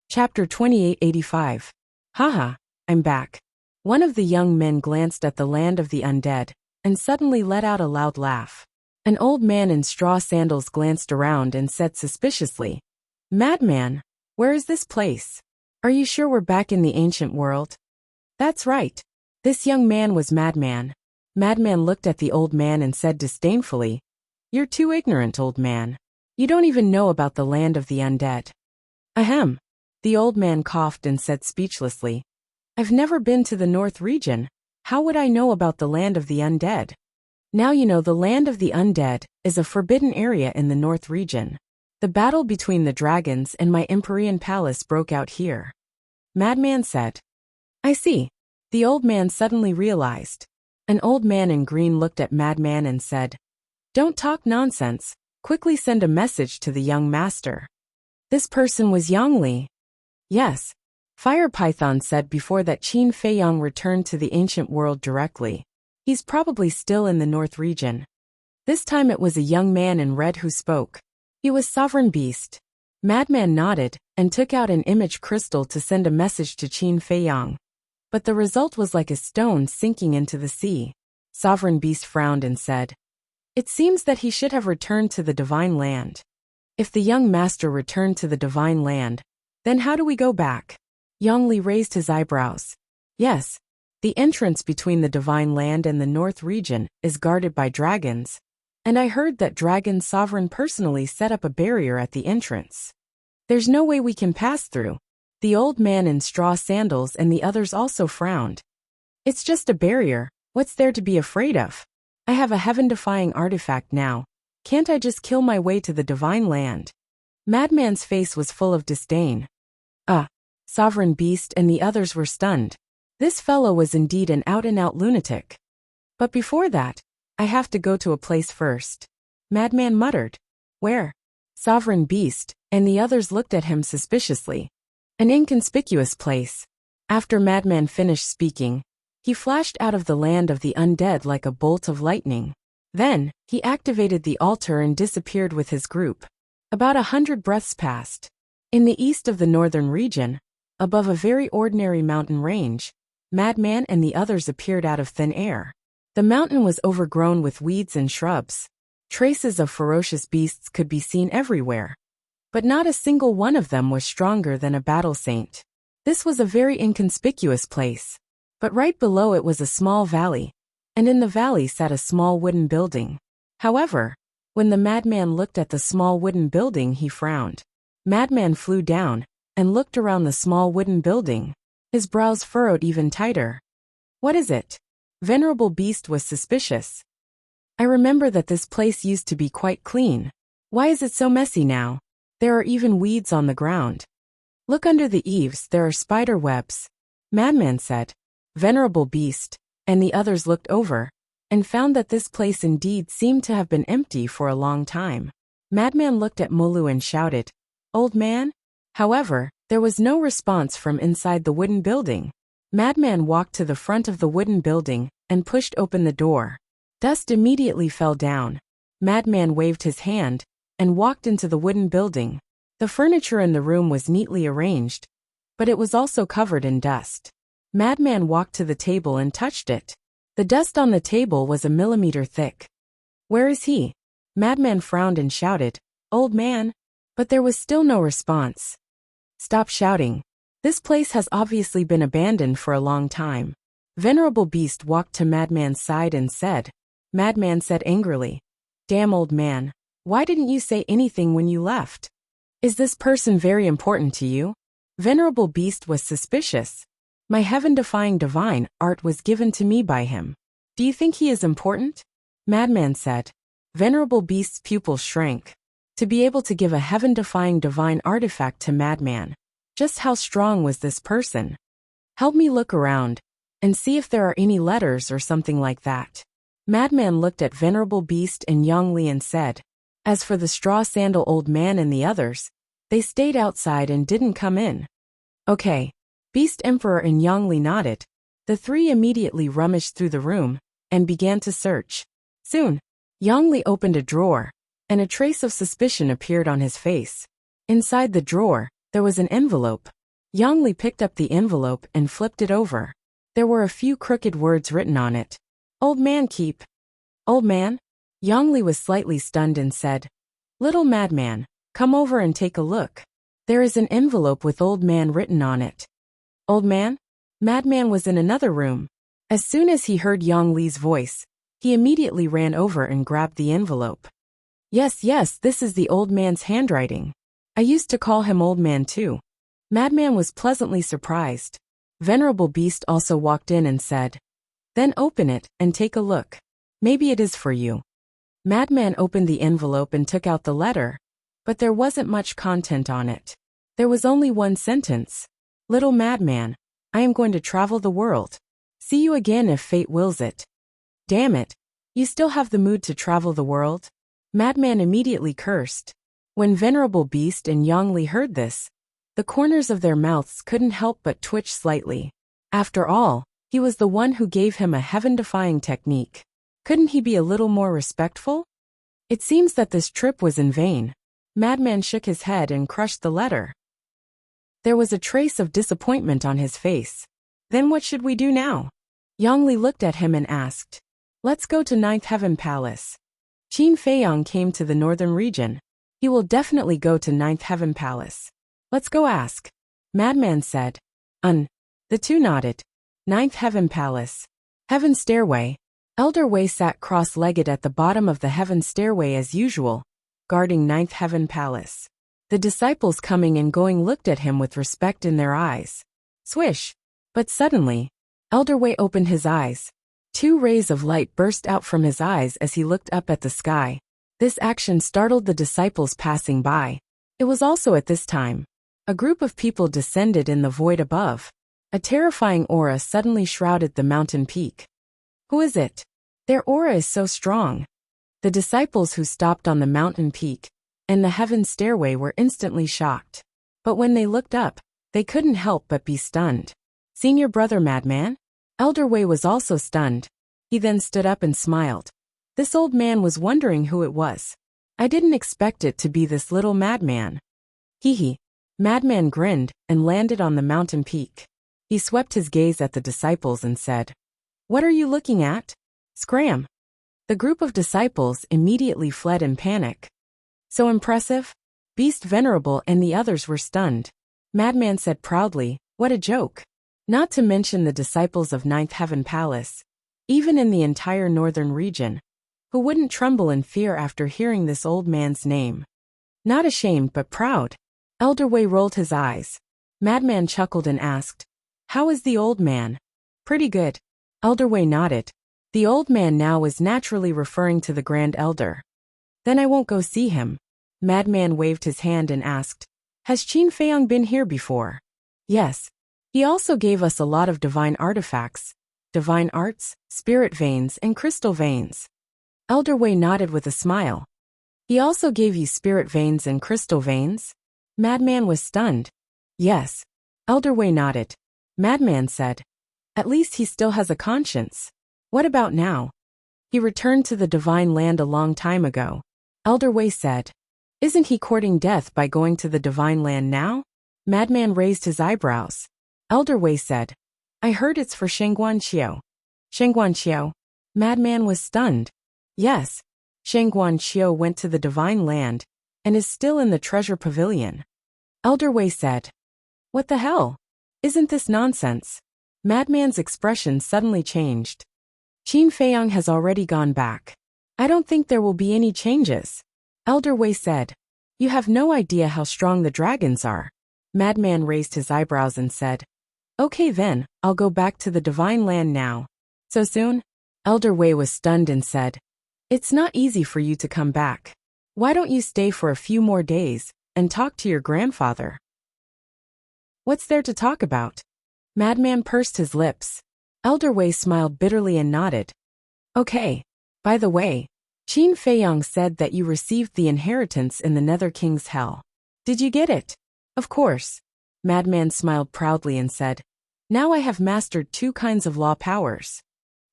Chapter 2885. Haha, I'm back. One of the young men glanced at the land of the undead, and suddenly let out a loud laugh. An old man in straw sandals glanced around and said suspiciously, "Madman, where is this place? Are you sure we're back in the ancient world?" "That's right. This young man was Madman." Madman looked at the old man and said disdainfully, "You're too ignorant, old man. You don't even know about the land of the undead." Ahem. The old man coughed and said speechlessly, "I've never been to the North region. How would I know about the land of the undead?" Now you know the land of the undead is a forbidden area in the North region. The battle between the dragons and my Empyrean palace broke out here. Madman said. I see. The old man suddenly realized. An old man in green looked at Madman and said, "Don't talk nonsense. Quickly send a message to the young master." This person was Yongli. Yes. Fire Python said before that Qin Feiyang returned to the ancient world directly. He's probably still in the North region. This time it was a young man in red who spoke. He was Sovereign Beast. Madman nodded and took out an image crystal to send a message to Qin Feiyang. But the result was like a stone sinking into the sea. Sovereign Beast frowned and said, "It seems that he should have returned to the divine land." If the young master returned to the divine land, then how do we go back? Yongli raised his eyebrows. Yes. The entrance between the divine land and the North region is guarded by dragons, and I heard that Dragon Sovereign personally set up a barrier at the entrance. There's no way we can pass through. The old man in straw sandals and the others also frowned. It's just a barrier. What's there to be afraid of? I have a heaven-defying artifact now. Can't I just kill my way to the divine land? Madman's face was full of disdain. Sovereign Beast and the others were stunned. This fellow was indeed an out-and-out lunatic. But before that, I have to go to a place first. Madman muttered. Where? Sovereign Beast and the others looked at him suspiciously. An inconspicuous place. After Madman finished speaking, he flashed out of the land of the undead like a bolt of lightning. Then, he activated the altar and disappeared with his group. About 100 breaths passed. In the east of the northern region, above a very ordinary mountain range, Madman and the others appeared out of thin air. The mountain was overgrown with weeds and shrubs. Traces of ferocious beasts could be seen everywhere. But not a single one of them was stronger than a battle saint. This was a very inconspicuous place. But right below it was a small valley, and in the valley sat a small wooden building. However, when the madman looked at the small wooden building, he frowned. Madman flew down and looked around the small wooden building. His brows furrowed even tighter. What is it? Venerable Beast was suspicious. I remember that this place used to be quite clean. Why is it so messy now? There are even weeds on the ground. Look under the eaves, there are spider webs. Madman said. Venerable Beast and the others looked over and found that this place indeed seemed to have been empty for a long time. Madman looked at Molu and shouted, "Old man?" However, there was no response from inside the wooden building. Madman walked to the front of the wooden building and pushed open the door. Dust immediately fell down. Madman waved his hand and walked into the wooden building. The furniture in the room was neatly arranged, but it was also covered in dust. Madman walked to the table and touched it. The dust on the table was a millimeter thick. Where is he? Madman frowned and shouted, "Old man?" But there was still no response. Stop shouting. This place has obviously been abandoned for a long time. Venerable Beast walked to Madman's side and said. Madman said angrily, "Damn old man, why didn't you say anything when you left? Is this person very important to you?" Venerable Beast was suspicious. My heaven-defying divine art was given to me by him. Do you think he is important? Madman said. Venerable Beast's pupils shrank. To be able to give a heaven-defying divine artifact to Madman. Just how strong was this person? Help me look around and see if there are any letters or something like that. Madman looked at Venerable Beast and Yongli and said. As for the straw sandal old man and the others, they stayed outside and didn't come in. Okay. Beast Emperor and Yongli nodded. The three immediately rummaged through the room and began to search. Soon, Yongli opened a drawer, and a trace of suspicion appeared on his face. Inside the drawer, there was an envelope. Yang Li picked up the envelope and flipped it over. There were a few crooked words written on it. Old man keep. Old man? Yang Li was slightly stunned and said, Little madman, come over and take a look. There is an envelope with old man written on it. Old man? Madman was in another room. As soon as he heard Yang Li's voice, he immediately ran over and grabbed the envelope. Yes, this is the old man's handwriting. I used to call him old man too. Madman was pleasantly surprised. Venerable Beast also walked in and said, Then open it and take a look. Maybe it is for you. Madman opened the envelope and took out the letter, but there wasn't much content on it. There was only one sentence. Little madman, I am going to travel the world. See you again if fate wills it. Damn it, you still have the mood to travel the world? Madman immediately cursed. When Venerable Beast and Yang Li heard this, the corners of their mouths couldn't help but twitch slightly. After all, he was the one who gave him a heaven-defying technique. Couldn't he be a little more respectful? It seems that this trip was in vain. Madman shook his head and crushed the letter. There was a trace of disappointment on his face. Then what should we do now? Yang Li looked at him and asked. Let's go to Ninth Heaven Palace. Qin Feiyang came to the northern region. He will definitely go to Ninth Heaven Palace. Let's go ask. Madman said. The two nodded. Ninth Heaven Palace. Heaven Stairway. Elder Wei sat cross-legged at the bottom of the Heaven Stairway as usual, guarding Ninth Heaven Palace. The disciples coming and going looked at him with respect in their eyes. Swish! But suddenly, Elder Wei opened his eyes. 2 rays of light burst out from his eyes as he looked up at the sky. This action startled the disciples passing by. It was also at this time. A group of people descended in the void above. A terrifying aura suddenly shrouded the mountain peak. Who is it? Their aura is so strong. The disciples who stopped on the mountain peak and the heaven stairway were instantly shocked. But when they looked up, they couldn't help but be stunned. Senior brother madman? Elder Wei was also stunned. He then stood up and smiled. This old man was wondering who it was. I didn't expect it to be this little madman. Hee. Madman grinned and landed on the mountain peak. He swept his gaze at the disciples and said, What are you looking at? Scram! The group of disciples immediately fled in panic. So impressive? Beast Venerable and the others were stunned. Madman said proudly, What a joke! Not to mention the disciples of Ninth Heaven Palace, even in the entire northern region, who wouldn't tremble in fear after hearing this old man's name. Not ashamed but proud. Elder Wei rolled his eyes. Madman chuckled and asked, How is the old man? Pretty good. Elder Wei nodded. The old man now was naturally referring to the Grand Elder. Then I won't go see him. Madman waved his hand and asked, Has Qin Feiyang been here before? Yes. He also gave us a lot of divine artifacts, divine arts, spirit veins, and crystal veins. Elder Wei nodded with a smile. He also gave you spirit veins and crystal veins? Madman was stunned. Yes. Elder Wei nodded. Madman said, At least he still has a conscience. What about now? He returned to the divine land a long time ago. Elder Wei said, Isn't he courting death by going to the divine land now? Madman raised his eyebrows. Elder Wei said, I heard it's for Shengguan Qiu. Shengguan Qiu? Madman was stunned. Yes. Shengguan Qiu went to the divine land and is still in the treasure pavilion. Elder Wei said, What the hell? Isn't this nonsense? Madman's expression suddenly changed. Qin Feiyang has already gone back. I don't think there will be any changes. Elder Wei said, You have no idea how strong the dragons are. Madman raised his eyebrows and said, Okay then, I'll go back to the divine land now. So soon? Elder Wei was stunned and said, It's not easy for you to come back. Why don't you stay for a few more days and talk to your grandfather? What's there to talk about? Madman pursed his lips. Elder Wei smiled bitterly and nodded. Okay. By the way, Qin Feiyang said that you received the inheritance in the Nether King's Hell. Did you get it? Of course. Madman smiled proudly and said, Now I have mastered 2 kinds of law powers.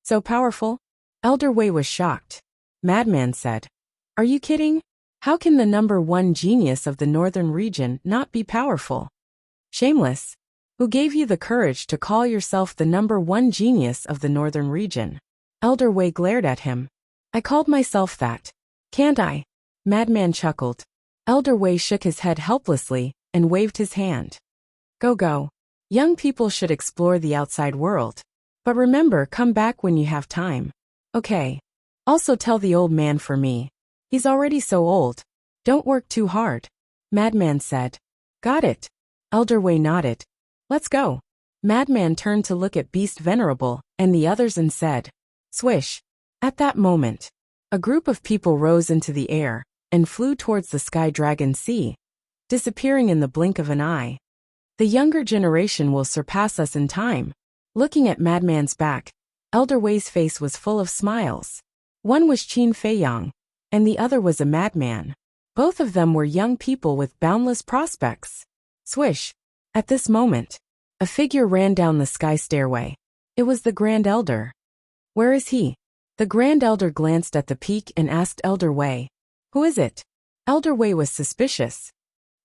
So powerful? Elder Wei was shocked. Madman said, Are you kidding? How can the #1 genius of the northern region not be powerful? Shameless. Who gave you the courage to call yourself the #1 genius of the northern region? Elder Wei glared at him. I called myself that. Can't I? Madman chuckled. Elder Wei shook his head helplessly and waved his hand. Go. Young people should explore the outside world. But remember, come back when you have time. Okay. Also tell the old man for me. He's already so old. Don't work too hard. Madman said. Got it. Elder Wei nodded. Let's go. Madman turned to look at Beast Venerable and the others and said, Swish. At that moment, a group of people rose into the air and flew towards the Sky Dragon Sea, disappearing in the blink of an eye. The younger generation will surpass us in time. Looking at Madman's back, Elder Wei's face was full of smiles. One was Qin Feiyang, and the other was a madman. Both of them were young people with boundless prospects. Swish. At this moment, a figure ran down the sky stairway. It was the Grand Elder. Where is he? The Grand Elder glanced at the peak and asked Elder Wei. Who is it? Elder Wei was suspicious.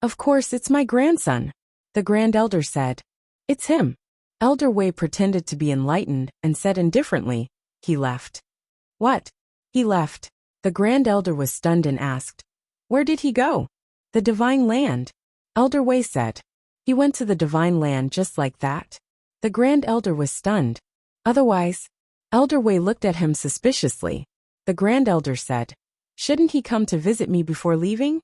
Of course, it's my grandson, the Grand Elder said. It's him. Elder Wei pretended to be enlightened and said indifferently, he left. What? He left. The Grand Elder was stunned and asked, where did he go? The Divine Land. Elder Wei said. He went to the Divine Land just like that. The Grand Elder was stunned. Otherwise, Elder Wei looked at him suspiciously. The Grand Elder said, shouldn't he come to visit me before leaving?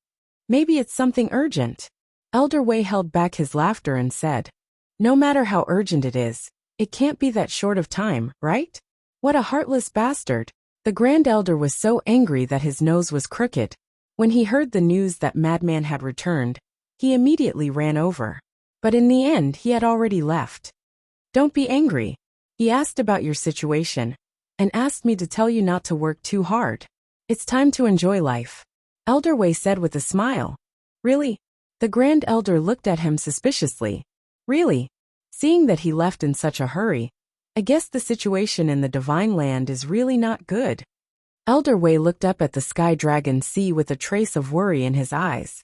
Maybe it's something urgent. Elder Wei held back his laughter and said, no matter how urgent it is, it can't be that short of time, right? What a heartless bastard. The Grand Elder was so angry that his nose was crooked. When he heard the news that Madman had returned, he immediately ran over. But in the end, he had already left. Don't be angry. He asked about your situation and asked me to tell you not to work too hard. It's time to enjoy life. Elder Wei said with a smile. Really? The Grand Elder looked at him suspiciously. Really? Seeing that he left in such a hurry, I guess the situation in the Divine Land is really not good. Elder Wei looked up at the Sky Dragon Sea with a trace of worry in his eyes.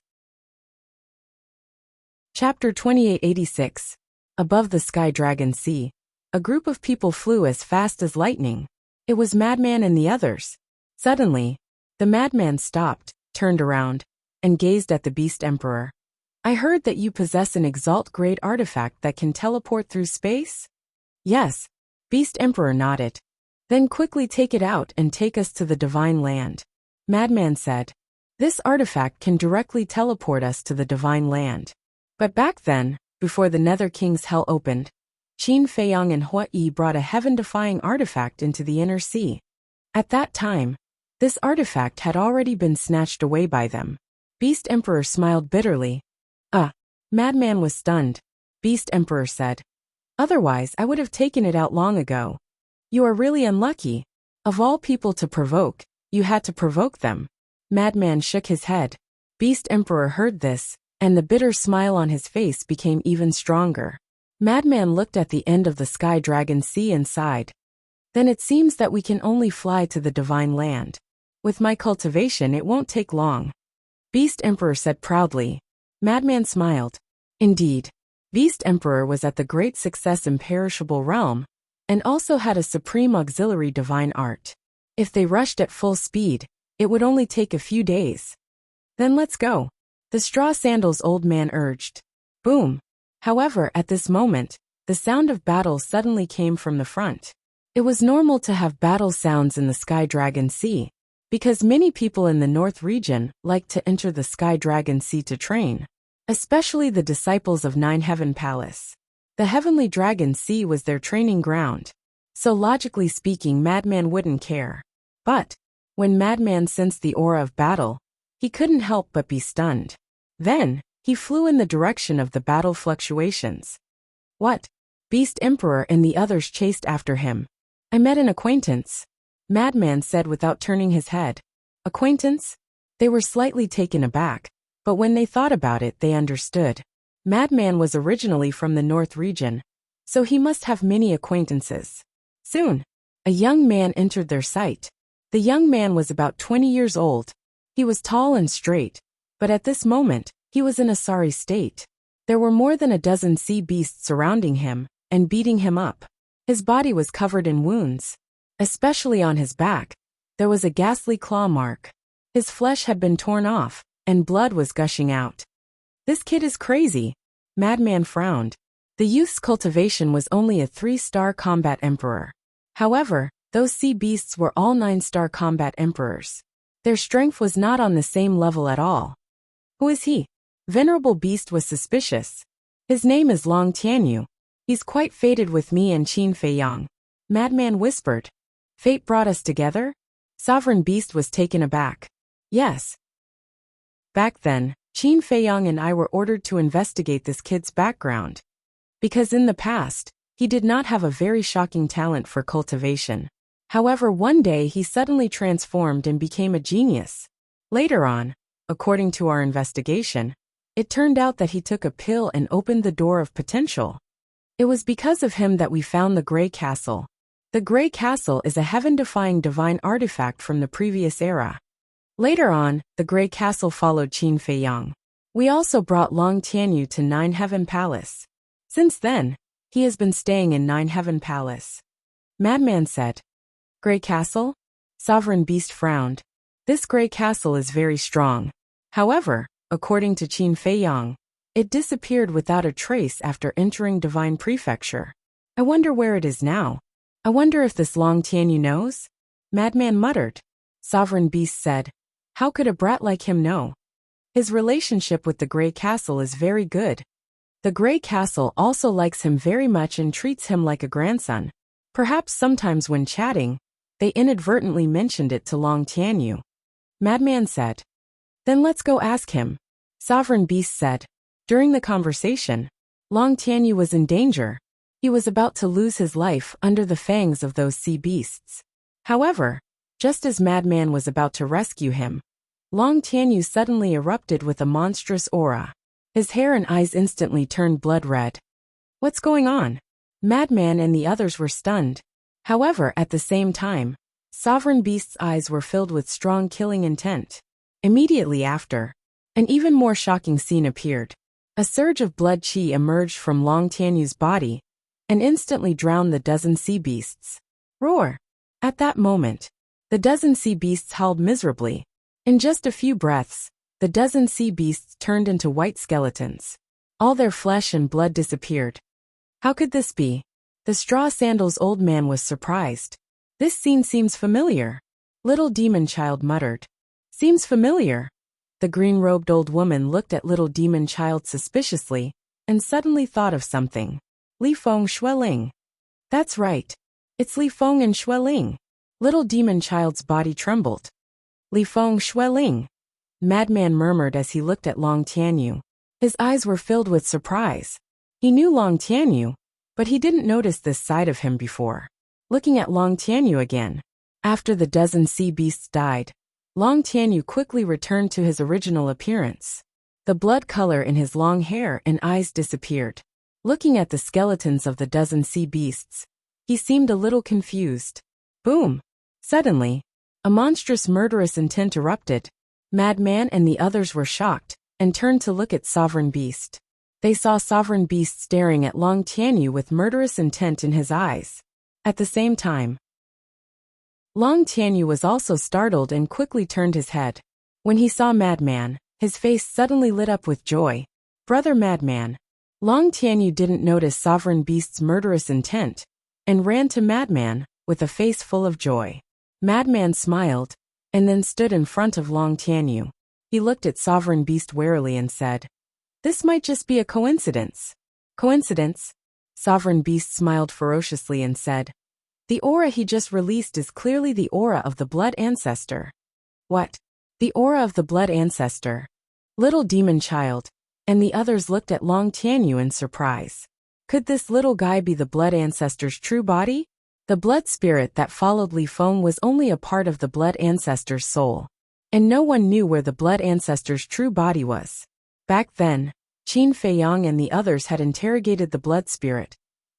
Chapter 2886. Above the Sky Dragon Sea, a group of people flew as fast as lightning. It was Madman and the others. Suddenly, the Madman stopped, turned around, and gazed at the Beast Emperor. I heard that you possess an Exalt-grade artifact that can teleport through space? Yes. Beast Emperor nodded. Then quickly take it out and take us to the Divine Land. Madman said. This artifact can directly teleport us to the Divine Land. But back then, before the Nether King's Hell opened, Qin Feiyang and Hua Yi brought a heaven-defying artifact into the inner sea. At that time, this artifact had already been snatched away by them. Beast Emperor smiled bitterly. Madman was stunned. Beast Emperor said. Otherwise, I would have taken it out long ago. You are really unlucky. Of all people to provoke, you had to provoke them. Madman shook his head. Beast Emperor heard this, and the bitter smile on his face became even stronger. Madman looked at the end of the Sky Dragon Sea and sighed. Then it seems that we can only fly to the Divine Land. With my cultivation, it won't take long. Beast Emperor said proudly. Madman smiled. Indeed, Beast Emperor was at the great success imperishable realm, and also had a supreme auxiliary divine art. If they rushed at full speed, it would only take a few days. Then let's go. The straw sandals old man urged. Boom. However, at this moment, the sound of battle suddenly came from the front. It was normal to have battle sounds in the Sky Dragon Sea, because many people in the North region like to enter the Sky Dragon Sea to train, especially the disciples of Nine Heaven Palace. The Heavenly Dragon Sea was their training ground, so logically speaking Madman wouldn't care. But, when Madman sensed the aura of battle, he couldn't help but be stunned. Then, he flew in the direction of the battle fluctuations. What? Beast Emperor and the others chased after him. I met an acquaintance, Madman said without turning his head. Acquaintance? They were slightly taken aback, but when they thought about it they understood. Madman was originally from the North region, so he must have many acquaintances. Soon, a young man entered their sight. The young man was about 20 years old. He was tall and straight, but at this moment, he was in a sorry state. There were more than a dozen sea beasts surrounding him and beating him up. His body was covered in wounds. Especially on his back, there was a ghastly claw mark. His flesh had been torn off, and blood was gushing out. This kid is crazy. Madman frowned. The youth's cultivation was only a 3-star combat emperor. However, those sea beasts were all 9-star combat emperors. Their strength was not on the same level at all. Who is he? Venerable Beast was suspicious. His name is Long Tianyu. He's quite fated with me and Qin Feiyang. Madman whispered. Fate brought us together? Sovereign Beast was taken aback. Yes. Back then, Qin Feiyang and I were ordered to investigate this kid's background. Because in the past, he did not have a very shocking talent for cultivation. However, one day he suddenly transformed and became a genius. Later on, according to our investigation, it turned out that he took a pill and opened the door of potential. It was because of him that we found the Grey Castle. The Grey Castle is a heaven-defying divine artifact from the previous era. Later on, the Grey Castle followed Qin Feiyang. We also brought Long Tianyu to Nine Heaven Palace. Since then, he has been staying in Nine Heaven Palace. Madman said. Grey Castle? Sovereign Beast frowned. This Grey Castle is very strong. However, according to Qin Feiyang, it disappeared without a trace after entering Divine Prefecture. I wonder where it is now. I wonder if this Long Tianyu knows? Madman muttered. Sovereign Beast said. How could a brat like him know? His relationship with the Grey Castle is very good. The Grey Castle also likes him very much and treats him like a grandson. Perhaps sometimes when chatting, they inadvertently mentioned it to Long Tianyu. Madman said. Then let's go ask him. Sovereign Beast said. During the conversation, Long Tianyu was in danger. He was about to lose his life under the fangs of those sea beasts. However, just as Madman was about to rescue him, Long Tianyu suddenly erupted with a monstrous aura. His hair and eyes instantly turned blood red. What's going on? Madman and the others were stunned. However, at the same time, Sovereign Beast's eyes were filled with strong killing intent. Immediately after, an even more shocking scene appeared. A surge of blood chi emerged from Long Tianyu's body and instantly drowned the dozen sea beasts. Roar! At that moment, the dozen sea beasts howled miserably. In just a few breaths, the dozen sea beasts turned into white skeletons. All their flesh and blood disappeared. How could this be? The straw sandals old man was surprised. This scene seems familiar. Little demon child muttered. Seems familiar. The green-robed old woman looked at little demon child suspiciously and suddenly thought of something. Li Feng Xueling. That's right. It's Li Feng and Xueling. Little demon child's body trembled. Li Feng Xueling. Madman murmured as he looked at Long Tianyu. His eyes were filled with surprise. He knew Long Tianyu, but he didn't notice this side of him before. Looking at Long Tianyu again. After the dozen sea beasts died, Long Tianyu quickly returned to his original appearance. The blood color in his long hair and eyes disappeared. Looking at the skeletons of the dozen sea beasts, he seemed a little confused. Boom! Suddenly, a monstrous murderous intent erupted. Madman and the others were shocked and turned to look at Sovereign Beast. They saw Sovereign Beast staring at Long Tianyu with murderous intent in his eyes. At the same time, Long Tianyu was also startled and quickly turned his head. When he saw Madman, his face suddenly lit up with joy. Brother Madman. Long Tianyu didn't notice Sovereign Beast's murderous intent and ran to Madman with a face full of joy. Madman smiled and then stood in front of Long Tianyu. He looked at Sovereign Beast warily and said, "This might just be a coincidence." Coincidence? Sovereign Beast smiled ferociously and said, "The aura he just released is clearly the aura of the Blood Ancestor." What? The aura of the Blood Ancestor? Little demon child and the others looked at Long Tianyu in surprise. Could this little guy be the Blood Ancestor's true body? The blood spirit that followed Li Feng was only a part of the Blood Ancestor's soul, and no one knew where the Blood Ancestor's true body was. Back then, Qin Feiyang and the others had interrogated the blood spirit,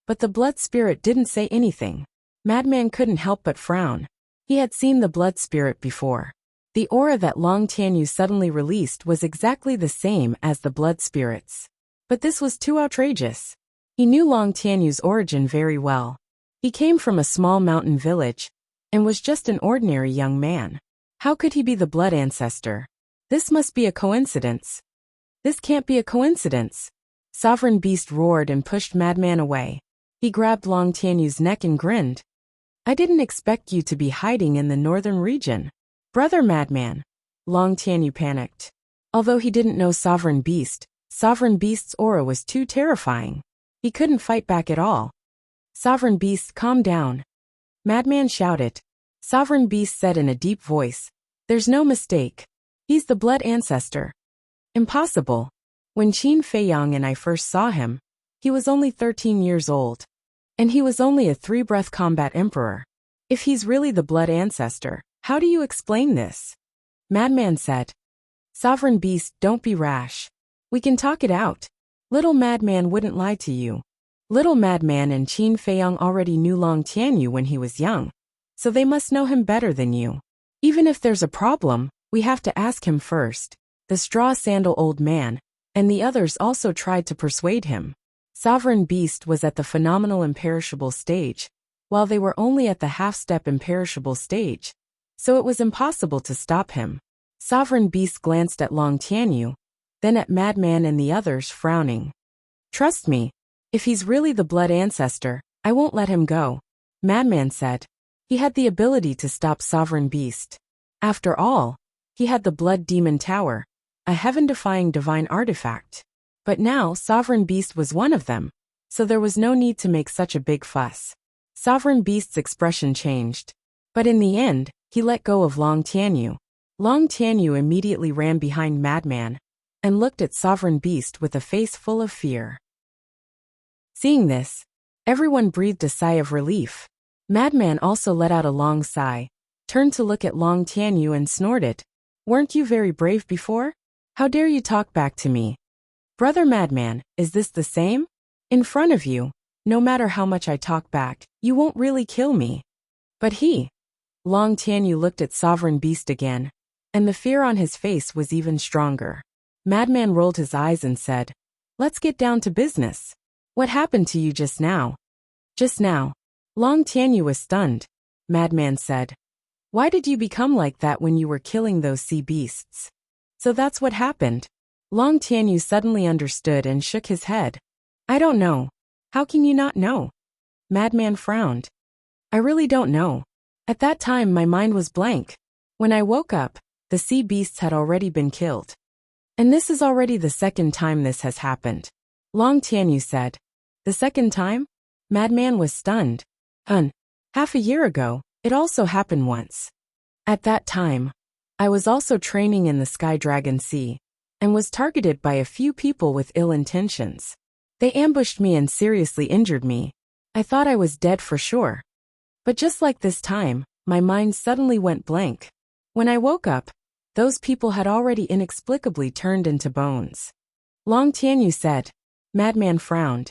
but the blood spirit didn't say anything. Madman couldn't help but frown. He had seen the blood spirit before. The aura that Long Tianyu suddenly released was exactly the same as the blood spirit's. But this was too outrageous. He knew Long Tianyu's origin very well. He came from a small mountain village and was just an ordinary young man. How could he be the blood ancestor? This must be a coincidence. This can't be a coincidence. Sovereign Beast roared and pushed Madman away. He grabbed Long Tianyu's neck and grinned. I didn't expect you to be hiding in the northern region. Brother Madman. Long Tianyu panicked. Although he didn't know Sovereign Beast's aura was too terrifying. He couldn't fight back at all. Sovereign Beast, calm down. Madman shouted. Sovereign Beast said in a deep voice. There's no mistake. He's the blood ancestor. Impossible. When Qin Feiyang and I first saw him, he was only 13 years old. And he was only a 3-breath combat emperor. If he's really the blood ancestor, how do you explain this? Madman said. Sovereign Beast, don't be rash. We can talk it out. Little Madman wouldn't lie to you. Little Madman and Qin Feiyang already knew Long Tianyu when he was young, so they must know him better than you. Even if there's a problem, we have to ask him first. The straw sandal old man and the others also tried to persuade him. Sovereign Beast was at the phenomenal imperishable stage, while they were only at the half-step imperishable stage, so it was impossible to stop him. Sovereign Beast glanced at Long Tianyu, then at Madman and the others, frowning. Trust me, if he's really the blood ancestor, I won't let him go, Madman said. He had the ability to stop Sovereign Beast. After all, he had the Blood Demon Tower, a heaven-defying divine artifact. But now Sovereign Beast was one of them, so there was no need to make such a big fuss. Sovereign Beast's expression changed. But in the end, he let go of Long Tianyu. Long Tianyu immediately ran behind Madman and looked at Sovereign Beast with a face full of fear. Seeing this, everyone breathed a sigh of relief. Madman also let out a long sigh, turned to look at Long Tianyu and snorted. Weren't you very brave before? How dare you talk back to me? Brother Madman, is this the same? In front of you, no matter how much I talk back, you won't really kill me. But Long Tianyu looked at Sovereign Beast again, and the fear on his face was even stronger. Madman rolled his eyes and said, Let's get down to business. What happened to you just now? Just now. Long Tianyu was stunned. Madman said, Why did you become like that when you were killing those sea beasts? So that's what happened. Long Tianyu suddenly understood and shook his head. I don't know. How can you not know? Madman frowned. I really don't know. At that time my mind was blank. When I woke up, the sea beasts had already been killed. And this is already the second time this has happened. Long Tianyu said. The second time? Madman was stunned. Half a year ago, it also happened once. At that time, I was also training in the Sky Dragon Sea, and was targeted by a few people with ill intentions. They ambushed me and seriously injured me. I thought I was dead for sure. But just like this time, my mind suddenly went blank. When I woke up, those people had already inexplicably turned into bones. Long Tianyu said. Madman frowned.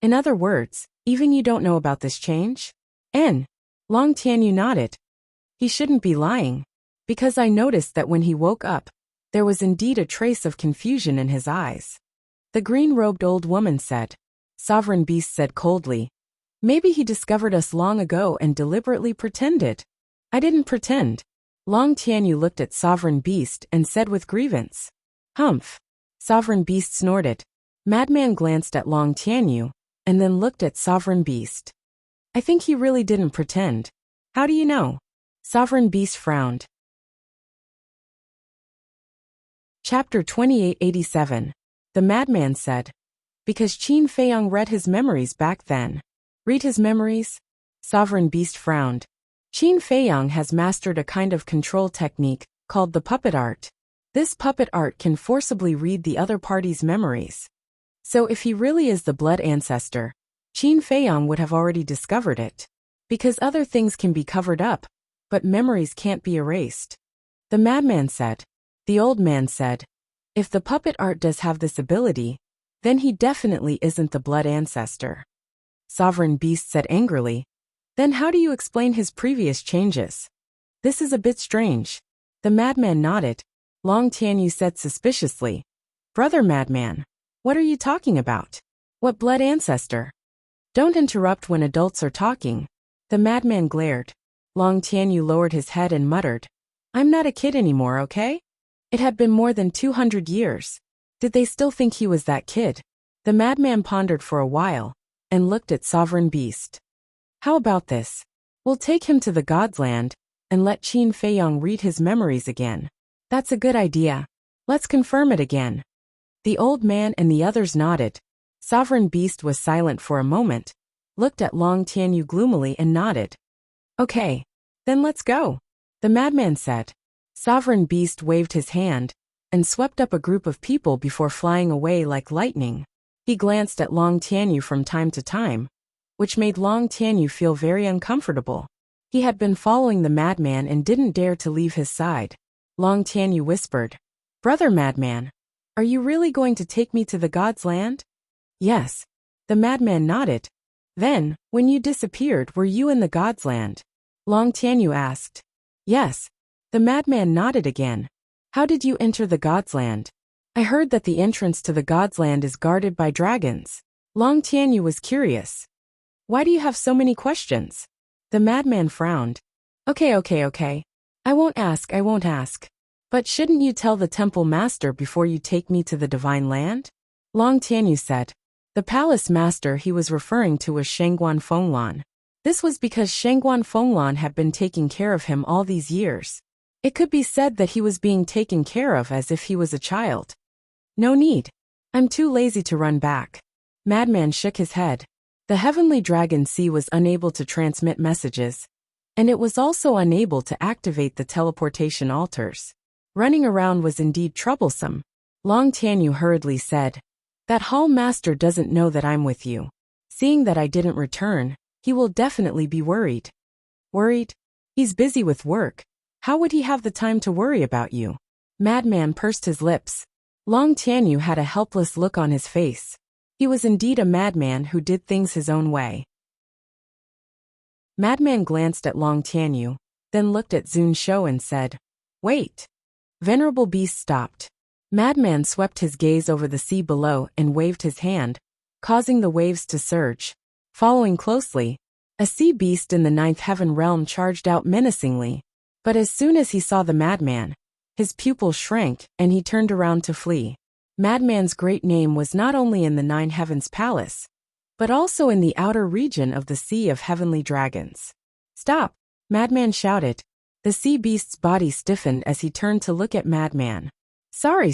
In other words, even you don't know about this change? Long Tianyu nodded. He shouldn't be lying. Because I noticed that when he woke up, there was indeed a trace of confusion in his eyes. The green-robed old woman said. Sovereign Beast said coldly. Maybe he discovered us long ago and deliberately pretended. I didn't pretend. Long Tianyu looked at Sovereign Beast and said with grievance. Humph. Sovereign Beast snorted. Madman glanced at Long Tianyu, and then looked at Sovereign Beast. I think he really didn't pretend. How do you know? Sovereign Beast frowned. Chapter 2887. The Madman said. Because Qin Feiyang read his memories back then. Read his memories? Sovereign Beast frowned. Qin Feiyang has mastered a kind of control technique called the puppet art. This puppet art can forcibly read the other party's memories. So if he really is the blood ancestor, Qin Feiyang would have already discovered it. Because other things can be covered up, but memories can't be erased. The Madman said. The old man said. If the puppet art does have this ability, then he definitely isn't the blood ancestor. Sovereign Beast said angrily. Then how do you explain his previous changes? This is a bit strange. The Madman nodded. Long Tianyu said suspiciously. Brother Madman, What are you talking about? What blood ancestor? Don't interrupt when adults are talking. The madman glared. Long Tianyu lowered his head and muttered, I'm not a kid anymore, okay? It had been more than 200 years. Did they still think he was that kid? The madman pondered for a while and looked at Sovereign Beast. How about this? We'll take him to the God's Land and let Qin Feiyong read his memories again. That's a good idea. Let's confirm it again. The old man and the others nodded. Sovereign Beast was silent for a moment, looked at Long Tianyu gloomily and nodded. Okay, then let's go, the madman said. Sovereign Beast waved his hand and swept up a group of people before flying away like lightning. He glanced at Long Tianyu from time to time, which made Long Tianyu feel very uncomfortable. He had been following the madman and didn't dare to leave his side. Long Tianyu whispered, Brother Madman, are you really going to take me to the God's Land? Yes. The madman nodded. Then, when you disappeared, were you in the God's Land? Long Tianyu asked. Yes. The madman nodded again. How did you enter the God's Land? I heard that the entrance to the God's Land is guarded by dragons. Long Tianyu was curious. Why do you have so many questions? The madman frowned. Okay. I won't ask. But shouldn't you tell the temple master before you take me to the divine land? Long Tianyu said. The palace master he was referring to was Shangguan Fenglan. This was because Shangguan Fenglan had been taking care of him all these years. It could be said that he was being taken care of as if he was a child. No need. I'm too lazy to run back. Madman shook his head. The heavenly dragon sea was unable to transmit messages, and it was also unable to activate the teleportation altars. Running around was indeed troublesome. Long Tianyu hurriedly said, That hall master doesn't know that I'm with you. Seeing that I didn't return, he will definitely be worried. Worried? He's busy with work. How would he have the time to worry about you? Madman pursed his lips. Long Tianyu had a helpless look on his face. He was indeed a madman who did things his own way. Madman glanced at Long Tianyu, then looked at Zun Shou and said, Wait. Venerable Beast stopped. Madman swept his gaze over the sea below and waved his hand, causing the waves to surge. Following closely, a sea beast in the ninth heaven realm charged out menacingly. But as soon as he saw the madman, his pupils shrank and he turned around to flee. Madman's great name was not only in the nine heavens palace, but also in the outer region of the Sea of Heavenly Dragons. Stop! Madman shouted. The sea beast's body stiffened as he turned to look at Madman. Sorry,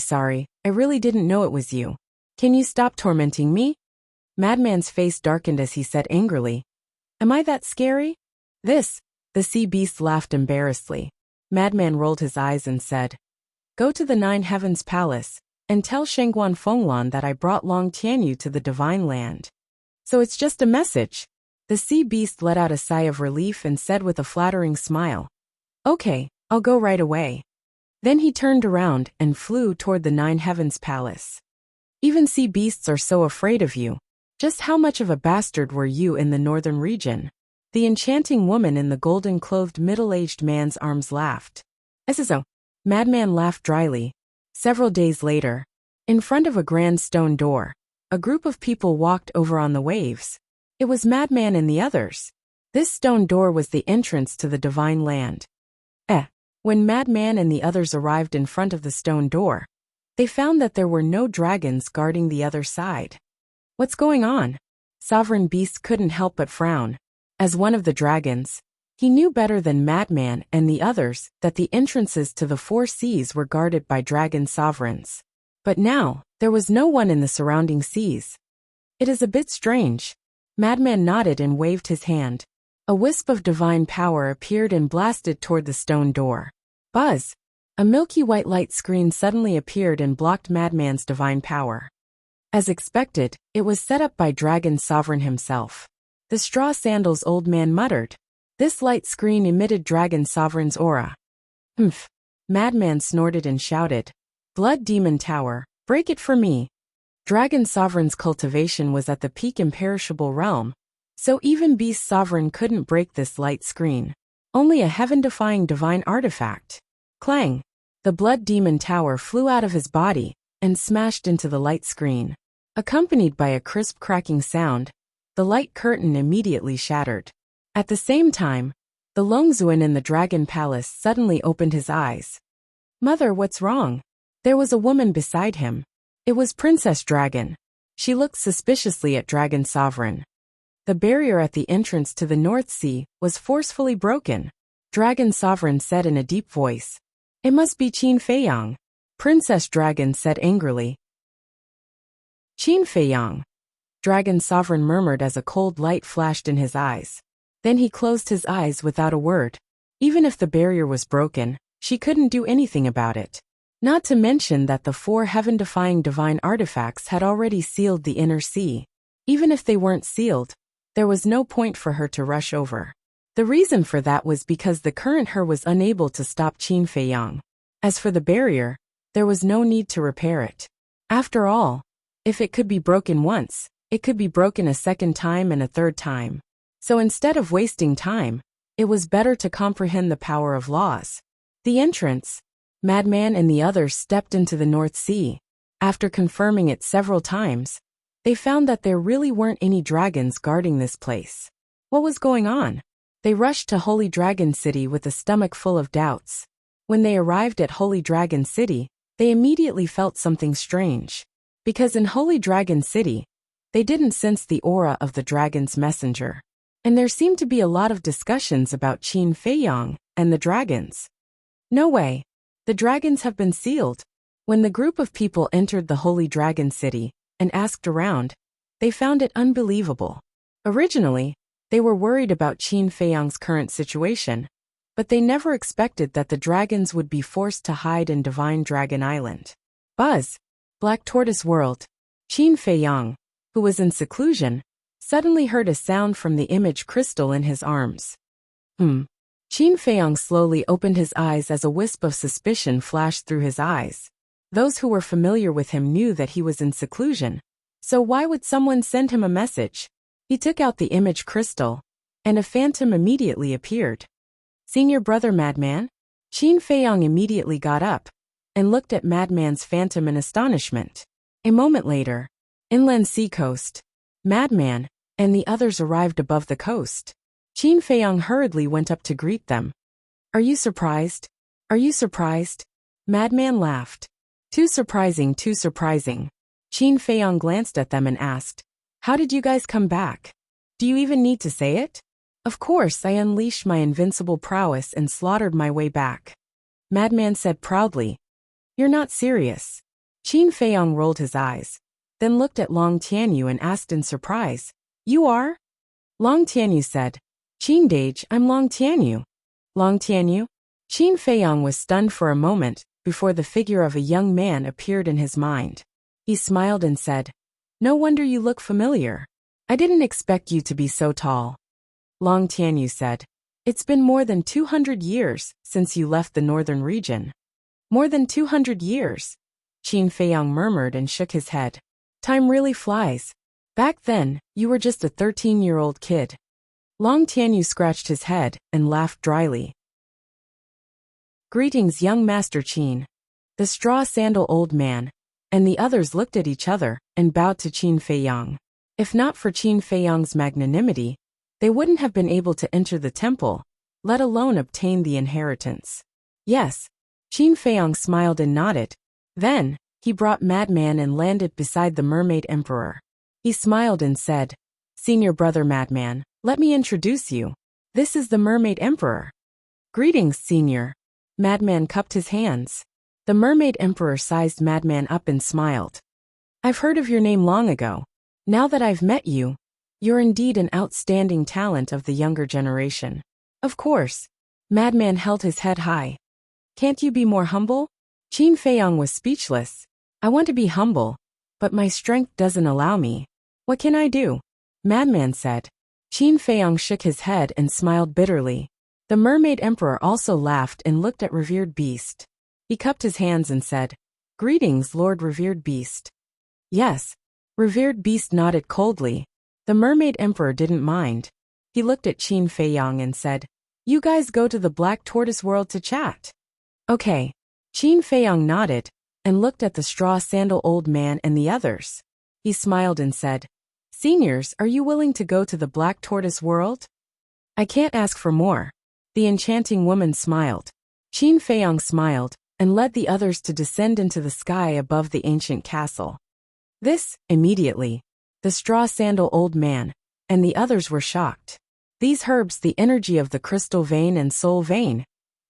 I really didn't know it was you. Can you stop tormenting me? Madman's face darkened as he said angrily, Am I that scary? The sea beast laughed embarrassedly. Madman rolled his eyes and said, Go to the nine heavens palace, and tell Shangguan Fenglan that I brought Long Tianyu to the divine land. So it's just a message. The sea beast let out a sigh of relief and said with a flattering smile, Okay, I'll go right away. Then he turned around and flew toward the nine heavens palace. Even sea beasts are so afraid of you. Just how much of a bastard were you in the northern region? The enchanting woman in the golden-clothed middle-aged man's arms laughed. So. Madman laughed dryly. Several days later, in front of a grand stone door, a group of people walked over on the waves. It was Madman and the others. This stone door was the entrance to the divine land. When Madman and the others arrived in front of the stone door, they found that there were no dragons guarding the other side. What's going on? Sovereign Beast couldn't help but frown. As one of the dragons, he knew better than Madman and the others that the entrances to the four seas were guarded by dragon sovereigns. But now, there was no one in the surrounding seas. It is a bit strange. Madman nodded and waved his hand. A wisp of divine power appeared and blasted toward the stone door. Buzz! A milky white light screen suddenly appeared and blocked Madman's divine power. As expected, it was set up by Dragon Sovereign himself. The straw sandals old man muttered. This light screen emitted Dragon Sovereign's aura. Humph! Madman snorted and shouted. Blood Demon Tower, break it for me. Dragon Sovereign's cultivation was at the peak imperishable realm, so even Beast Sovereign couldn't break this light screen. Only a heaven-defying divine artifact. Clang! The Blood Demon Tower flew out of his body and smashed into the light screen. Accompanied by a crisp cracking sound, the light curtain immediately shattered. At the same time, the Longzuan in the dragon palace suddenly opened his eyes. Mother, what's wrong? There was a woman beside him. It was Princess Dragon. She looked suspiciously at Dragon Sovereign. The barrier at the entrance to the North Sea was forcefully broken. Dragon Sovereign said in a deep voice. It must be Qin Feiyang. Princess Dragon said angrily. Qin Feiyang. Dragon Sovereign murmured as a cold light flashed in his eyes. Then he closed his eyes without a word. Even if the barrier was broken, she couldn't do anything about it. Not to mention that the 4 heaven-defying divine artifacts had already sealed the inner sea. Even if they weren't sealed, there was no point for her to rush over. The reason for that was because the current her was unable to stop Qin Feiyang. As for the barrier, there was no need to repair it. After all, if it could be broken once, it could be broken a second time and a third time. So instead of wasting time, it was better to comprehend the power of laws. The entrance. Madman and the others stepped into the North Sea. After confirming it several times, they found that there really weren't any dragons guarding this place. What was going on? They rushed to Holy Dragon City with a stomach full of doubts. When they arrived at Holy Dragon City, they immediately felt something strange. Because in Holy Dragon City, they didn't sense the aura of the dragon's messenger. And there seemed to be a lot of discussions about Qin Feiyang and the dragons. No way. The dragons have been sealed. When the group of people entered the Holy Dragon City and asked around, they found it unbelievable. Originally, they were worried about Qin Feiyang's current situation, but they never expected that the dragons would be forced to hide in Divine Dragon Island. Buzz, Black Tortoise World. Qin Feiyang, who was in seclusion, suddenly heard a sound from the image crystal in his arms. Qin Feiyang slowly opened his eyes as a wisp of suspicion flashed through his eyes. Those who were familiar with him knew that he was in seclusion, so why would someone send him a message? He took out the image crystal, and a phantom immediately appeared. Senior brother Madman? Qin Feiyang immediately got up and looked at Madman's phantom in astonishment. A moment later, inland seacoast, Madman and the others arrived above the coast. Qin Feiyang hurriedly went up to greet them. Are you surprised? Are you surprised? Madman laughed. Too surprising, too surprising. Qin Feiyang glanced at them and asked, how did you guys come back? Do you even need to say it? Of course, I unleashed my invincible prowess and slaughtered my way back. Madman said proudly. You're not serious. Qin Feiyang rolled his eyes, then looked at Long Tianyu and asked in surprise, you are? Long Tianyu said, Qin Dage, I'm Long Tianyu. Long Tianyu? Qin Feiyang was stunned for a moment before the figure of a young man appeared in his mind. He smiled and said, no wonder you look familiar. I didn't expect you to be so tall. Long Tianyu said, it's been more than 200 years since you left the northern region. More than 200 years. Qin Feiyang murmured and shook his head. Time really flies. Back then, you were just a 13-year-old kid. Long Tianyu scratched his head and laughed dryly. Greetings, young Master Qin. The straw sandal old man and the others looked at each other and bowed to Qin Feiyang. If not for Qin Feiyang's magnanimity, they wouldn't have been able to enter the temple, let alone obtain the inheritance. Yes. Qin Feiyang smiled and nodded. Then, he brought Madman and landed beside the Mermaid Emperor. He smiled and said, Senior brother Madman, let me introduce you. This is the Mermaid Emperor. Greetings, Senior. Madman cupped his hands. The Mermaid Emperor sized Madman up and smiled. I've heard of your name long ago. Now that I've met you, you're indeed an outstanding talent of the younger generation. Of course. Madman held his head high. Can't you be more humble? Qin Feiyang was speechless. I want to be humble, but my strength doesn't allow me. What can I do? Madman said. Qin Feiyang shook his head and smiled bitterly. The Mermaid Emperor also laughed and looked at Revered Beast. He cupped his hands and said, Greetings, Lord Revered Beast. Yes. Revered Beast nodded coldly. The Mermaid Emperor didn't mind. He looked at Qin Feiyang and said, You guys go to the Black Tortoise World to chat. Okay. Qin Feiyang nodded and looked at the straw sandal old man and the others. He smiled and said, "Seniors, are you willing to go to the Black Tortoise world?" "I can't ask for more." The enchanting woman smiled. Qin Feiyang smiled and led the others to descend into the sky above the ancient castle. Immediately, the straw sandal old man and the others were shocked. These herbs, the energy of the crystal vein and soul vein.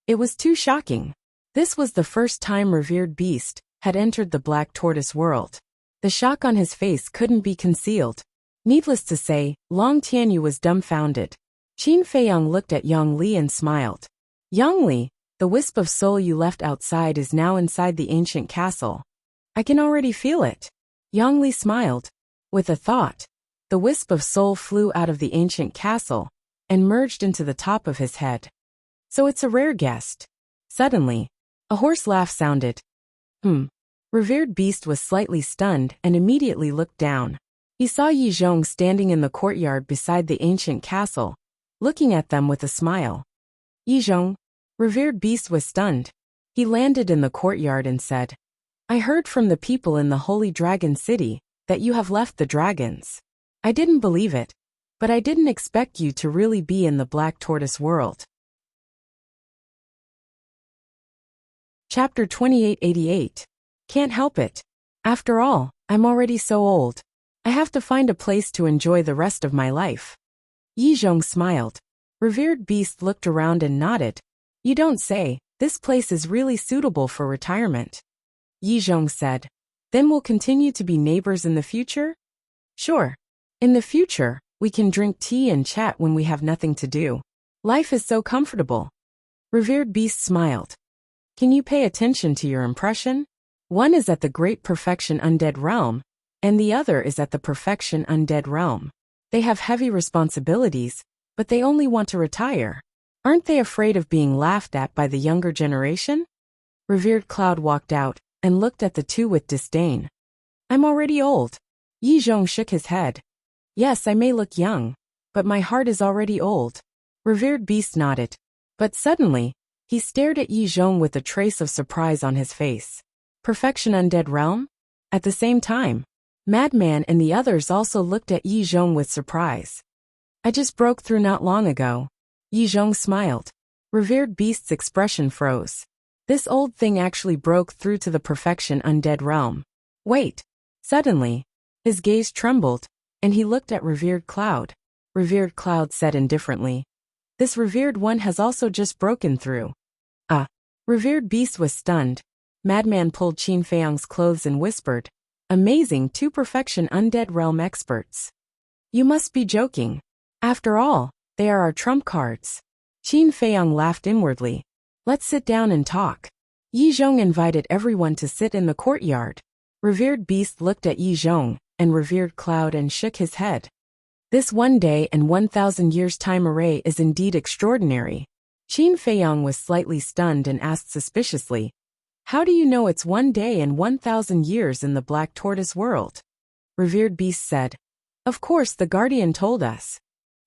It was too shocking. This was the first time revered beast had entered the Black Tortoise world. The shock on his face couldn't be concealed. Needless to say, Long Tianyu was dumbfounded. Qin Feiyang looked at Yang Li and smiled. "Yang Li, the wisp of soul you left outside is now inside the ancient castle. I can already feel it." Yang Li smiled. With a thought, the wisp of soul flew out of the ancient castle and merged into the top of his head. "So it's a rare guest." Suddenly, a hoarse laugh sounded. Revered beast was slightly stunned and immediately looked down. He saw Yi Zhong standing in the courtyard beside the ancient castle, looking at them with a smile. "Yi Zhong." Revered beast was stunned. He landed in the courtyard and said, "I heard from the people in the Holy Dragon City that you have left the dragons. I didn't believe it, but I didn't expect you to really be in the Black Tortoise world." Chapter 2888. Can't help it. After all, I'm already so old. I have to find a place to enjoy the rest of my life. Yi Zhong smiled. Revered beast looked around and nodded. "You don't say, this place is really suitable for retirement." Yi Zhong said, "Then we'll continue to be neighbors in the future?" "Sure. In the future, we can drink tea and chat when we have nothing to do. Life is so comfortable." Revered beast smiled. "Can you pay attention to your impression? One is at the Great Perfection Undead Realm, and the other is at the Perfection Undead Realm. They have heavy responsibilities, but they only want to retire. Aren't they afraid of being laughed at by the younger generation?" Revered Cloud walked out and looked at the two with disdain. "I'm already old." Yi Zhong shook his head. "Yes, I may look young, but my heart is already old." Revered beast nodded. But suddenly, he stared at Yi Zhong with a trace of surprise on his face. Perfection Undead Realm? At the same time, Madman and the others also looked at Yi Zhong with surprise. "I just broke through not long ago." Yi Zhong smiled. Revered beast's expression froze. This old thing actually broke through to the Perfection Undead Realm. Wait. Suddenly, his gaze trembled, and he looked at Revered Cloud. Revered Cloud said indifferently, "This revered one has also just broken through." "Ah." Revered beast was stunned. Madman pulled Qin Feiyang's clothes and whispered, "Amazing, 2 Perfection Undead Realm experts. You must be joking. After all, they are our trump cards." Qin Feiyang laughed inwardly. "Let's sit down and talk." Yi Zhong invited everyone to sit in the courtyard. Revered beast looked at Yi Zhong and Revered Cloud and shook his head. "This 1 day and 1,000 years time array is indeed extraordinary." Qin Feiyang was slightly stunned and asked suspiciously, "How do you know it's 1 day and 1,000 years in the Black Tortoise world?" Revered beast said, "Of course the Guardian told us."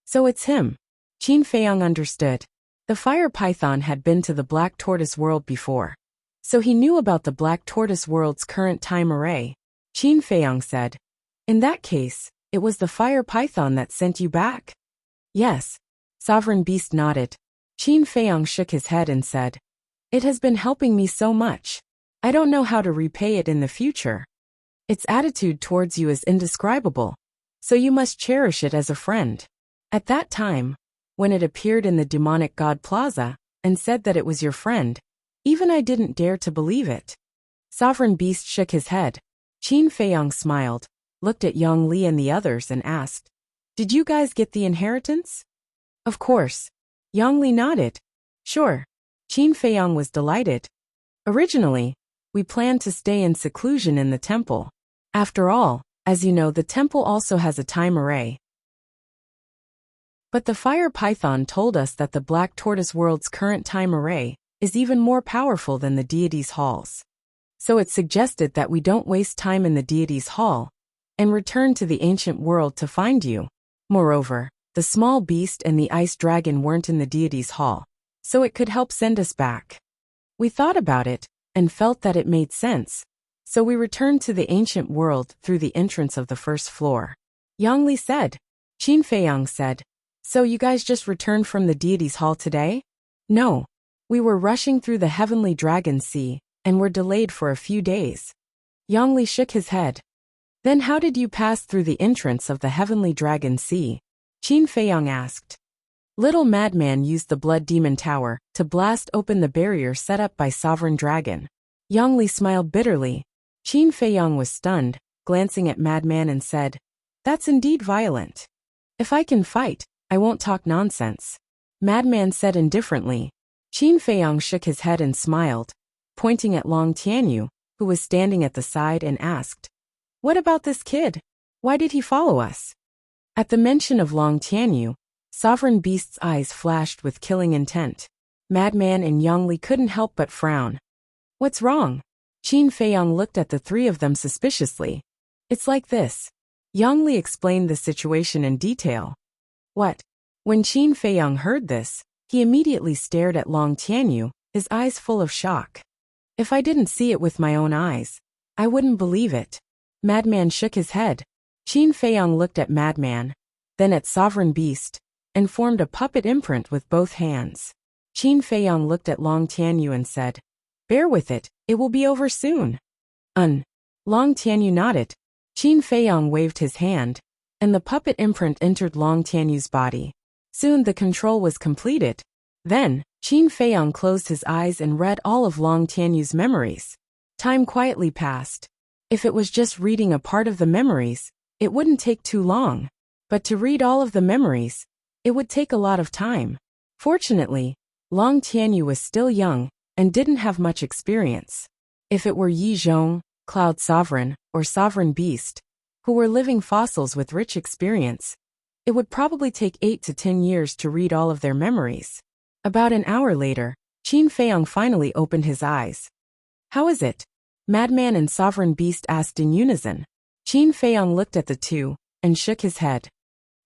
"So it's him." Qin Feiyang understood. The fire python had been to the Black Tortoise world before, so he knew about the Black Tortoise world's current time array. Qin Feiyang said, "In that case, it was the fire python that sent you back?" "Yes." Sovereign beast nodded. Qin Feiyang shook his head and said, "It has been helping me so much. I don't know how to repay it in the future. Its attitude towards you is indescribable, so you must cherish it as a friend." At that time, when it appeared in the demonic god plaza and said that it was your friend, even I didn't dare to believe it. Sovereign beast shook his head. Qin Feiyang smiled, looked at Yang Li and the others and asked, "Did you guys get the inheritance?" "Of course." Yang Li nodded. "Sure." Qin Feiyang was delighted. "Originally, we planned to stay in seclusion in the temple. After all, as you know, the temple also has a time array. But the fire python told us that the Black Tortoise world's current time array is even more powerful than the deity's halls. So it suggested that we don't waste time in the deity's hall and return to the ancient world to find you. Moreover, the small beast and the ice dragon weren't in the deity's hall, so it could help send us back. We thought about it and felt that it made sense, So we returned to the ancient world through the entrance of the first floor. Yang Li said. Qin Feiyang said, so you guys just returned from the deity's hall today? No. We were rushing through the heavenly dragon sea, and were delayed for a few days. Yang Li shook his head. Then how did you pass through the entrance of the heavenly dragon sea? Qin Feiyang asked. Little Madman used the Blood Demon Tower to blast open the barrier set up by Sovereign Dragon. Yang Li smiled bitterly. Qin Feiyang was stunned, glancing at Madman and said, that's indeed violent. If I can fight, I won't talk nonsense. Madman said indifferently. Qin Feiyang shook his head and smiled, pointing at Long Tianyu, who was standing at the side, and asked, what about this kid? Why did he follow us? At the mention of Long Tianyu, Sovereign Beast's eyes flashed with killing intent. Madman and Yang Li couldn't help but frown. What's wrong? Qin Feiyang looked at the three of them suspiciously. It's like this. Yang Li explained the situation in detail. What? When Qin Feiyang heard this, he immediately stared at Long Tianyu, his eyes full of shock. If I didn't see it with my own eyes, I wouldn't believe it. Madman shook his head. Qin Feiyang looked at Madman, then at Sovereign Beast, and formed a puppet imprint with both hands. Qin Feiyang looked at Long Tianyu and said, bear with it, it will be over soon. Long Tianyu nodded. Qin Feiyang waved his hand, and the puppet imprint entered Long Tianyu's body. Soon the control was completed. Then, Qin Feiyang closed his eyes and read all of Long Tianyu's memories. Time quietly passed. If it was just reading a part of the memories, it wouldn't take too long. But to read all of the memories, it would take a lot of time. Fortunately, Long Tianyu was still young and didn't have much experience. If it were Yi Zhong, Cloud Sovereign, or Sovereign Beast, who were living fossils with rich experience, it would probably take 8 to 10 years to read all of their memories. About an hour later, Qin Feiyang finally opened his eyes. How is it? Madman and Sovereign Beast asked in unison. Qin Feiyang looked at the two, and shook his head.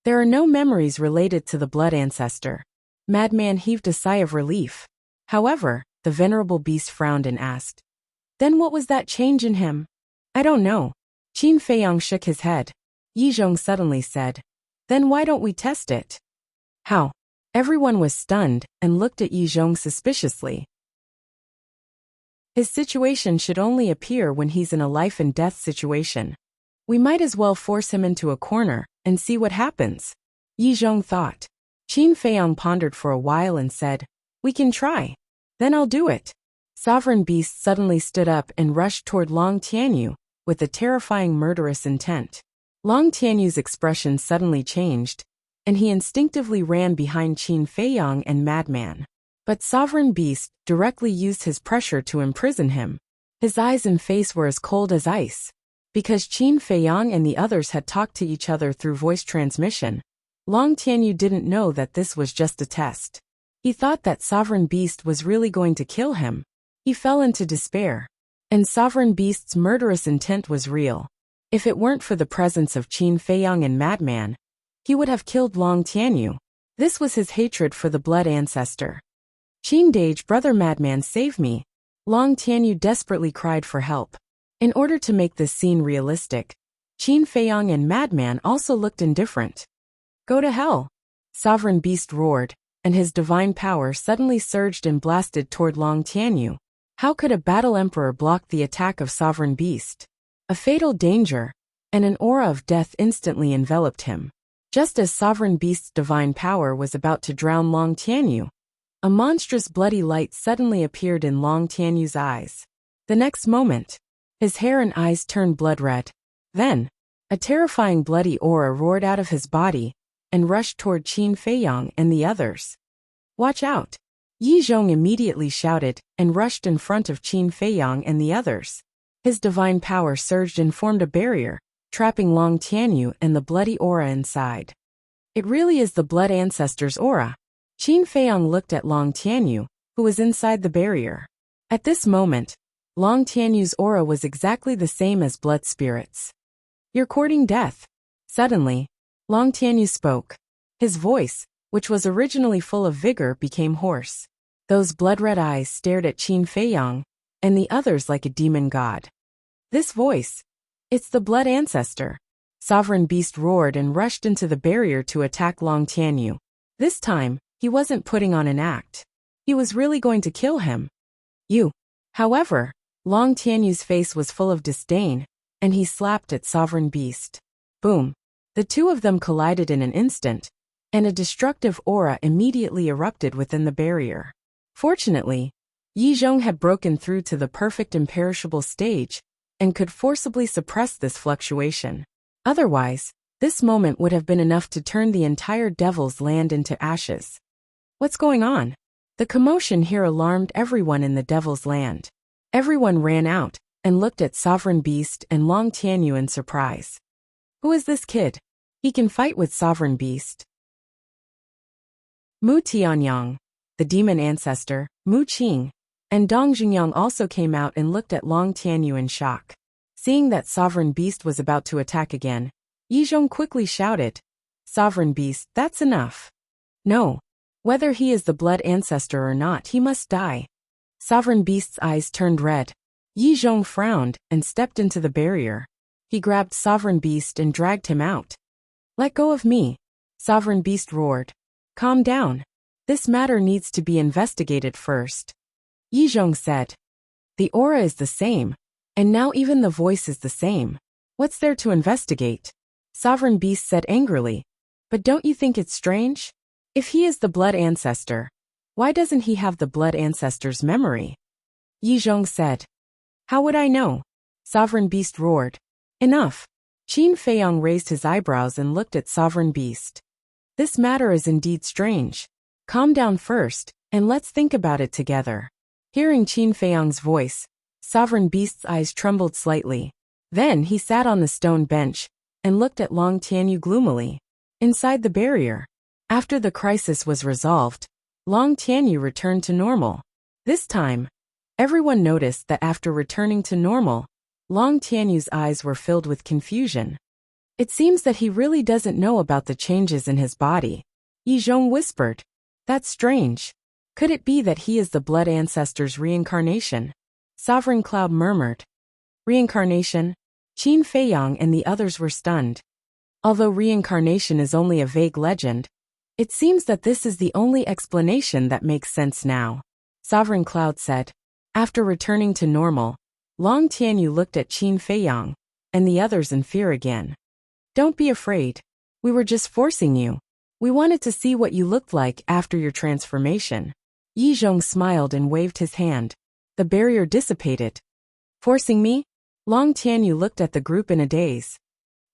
There are no memories related to the blood ancestor. Madman heaved a sigh of relief. However, the venerable beast frowned and asked, then what was that change in him? I don't know. Qin Feiyang shook his head. Yi Zhong suddenly said, then why don't we test it? How? Everyone was stunned and looked at Yi Zhong suspiciously. His situation should only appear when he's in a life and death situation. We might as well force him into a corner and see what happens. Yi Zhong thought. Qin Feiyang pondered for a while and said, we can try. Then I'll do it. Sovereign Beast suddenly stood up and rushed toward Long Tianyu, with a terrifying murderous intent. Long Tianyu's expression suddenly changed, and he instinctively ran behind Qin Feiyang and Madman. But Sovereign Beast directly used his pressure to imprison him. His eyes and face were as cold as ice. Because Qin Feiyang and the others had talked to each other through voice transmission, Long Tianyu didn't know that this was just a test. He thought that Sovereign Beast was really going to kill him. He fell into despair. And Sovereign Beast's murderous intent was real. If it weren't for the presence of Qin Feiyang and Madman, he would have killed Long Tianyu. This was his hatred for the blood ancestor. Qin Dage, brother Madman, save me. Long Tianyu desperately cried for help. In order to make this scene realistic, Qin Feiyang and Madman also looked indifferent. Go to hell! Sovereign Beast roared, and his divine power suddenly surged and blasted toward Long Tianyu. How could a battle emperor block the attack of Sovereign Beast? A fatal danger, and an aura of death instantly enveloped him. Just as Sovereign Beast's divine power was about to drown Long Tianyu, a monstrous bloody light suddenly appeared in Long Tianyu's eyes. The next moment, his hair and eyes turned blood red. Then, a terrifying bloody aura roared out of his body and rushed toward Qin Feiyang and the others. Watch out! Yi Zhong immediately shouted and rushed in front of Qin Feiyang and the others. His divine power surged and formed a barrier, trapping Long Tianyu and the bloody aura inside. It really is the blood ancestor's aura. Qin Feiyang looked at Long Tianyu, who was inside the barrier. At this moment, Long Tianyu's aura was exactly the same as blood spirits. You're courting death. Suddenly, Long Tianyu spoke. His voice, which was originally full of vigor, became hoarse. Those blood-red eyes stared at Qin Feiyang and the others like a demon god. This voice. It's the blood ancestor. Sovereign Beast roared and rushed into the barrier to attack Long Tianyu. This time, he wasn't putting on an act. He was really going to kill him. You. However, Long Tianyu's face was full of disdain, and he slapped at Sovereign Beast. Boom. The two of them collided in an instant, and a destructive aura immediately erupted within the barrier. Fortunately, Yi Zhong had broken through to the perfect imperishable stage and could forcibly suppress this fluctuation. Otherwise, this moment would have been enough to turn the entire Devil's Land into ashes. What's going on? The commotion here alarmed everyone in the Devil's Land. Everyone ran out and looked at Sovereign Beast and Long Tianyu in surprise. Who is this kid? He can fight with Sovereign Beast. Mu Tianyang, the demon ancestor, Mu Qing, and Dong Jingyang also came out and looked at Long Tianyu in shock. Seeing that Sovereign Beast was about to attack again, Yi Zhong quickly shouted, "Sovereign Beast, that's enough. No. Whether he is the blood ancestor or not, he must die." Sovereign Beast's eyes turned red. Yi Zhong frowned and stepped into the barrier. He grabbed Sovereign Beast and dragged him out. "Let go of me," Sovereign Beast roared. "Calm down. This matter needs to be investigated first," Yi Zhong said. "The aura is the same, and now even the voice is the same. What's there to investigate?" Sovereign Beast said angrily. "But don't you think it's strange? If he is the blood ancestor, why doesn't he have the blood ancestor's memory?" Yi Zhong said. "How would I know?" Sovereign Beast roared. "Enough." Qin Feiyang raised his eyebrows and looked at Sovereign Beast. "This matter is indeed strange. Calm down first, and let's think about it together." Hearing Qin Feiyang's voice, Sovereign Beast's eyes trembled slightly. Then he sat on the stone bench and looked at Long Tianyu gloomily. Inside the barrier, after the crisis was resolved, Long Tianyu returned to normal. This time, everyone noticed that after returning to normal, Long Tianyu's eyes were filled with confusion. It seems that he really doesn't know about the changes in his body. Yi Zhong whispered. "That's strange. Could it be that he is the blood ancestor's reincarnation?" Sovereign Cloud murmured. "Reincarnation?" Qin Feiyang and the others were stunned. Although reincarnation is only a vague legend, it seems that this is the only explanation that makes sense now, Sovereign Cloud said. After returning to normal, Long Tianyu looked at Qin Feiyang and the others in fear again. "Don't be afraid. We were just forcing you. We wanted to see what you looked like after your transformation." Yi Zhong smiled and waved his hand. The barrier dissipated. "Forcing me?" Long Tianyu looked at the group in a daze.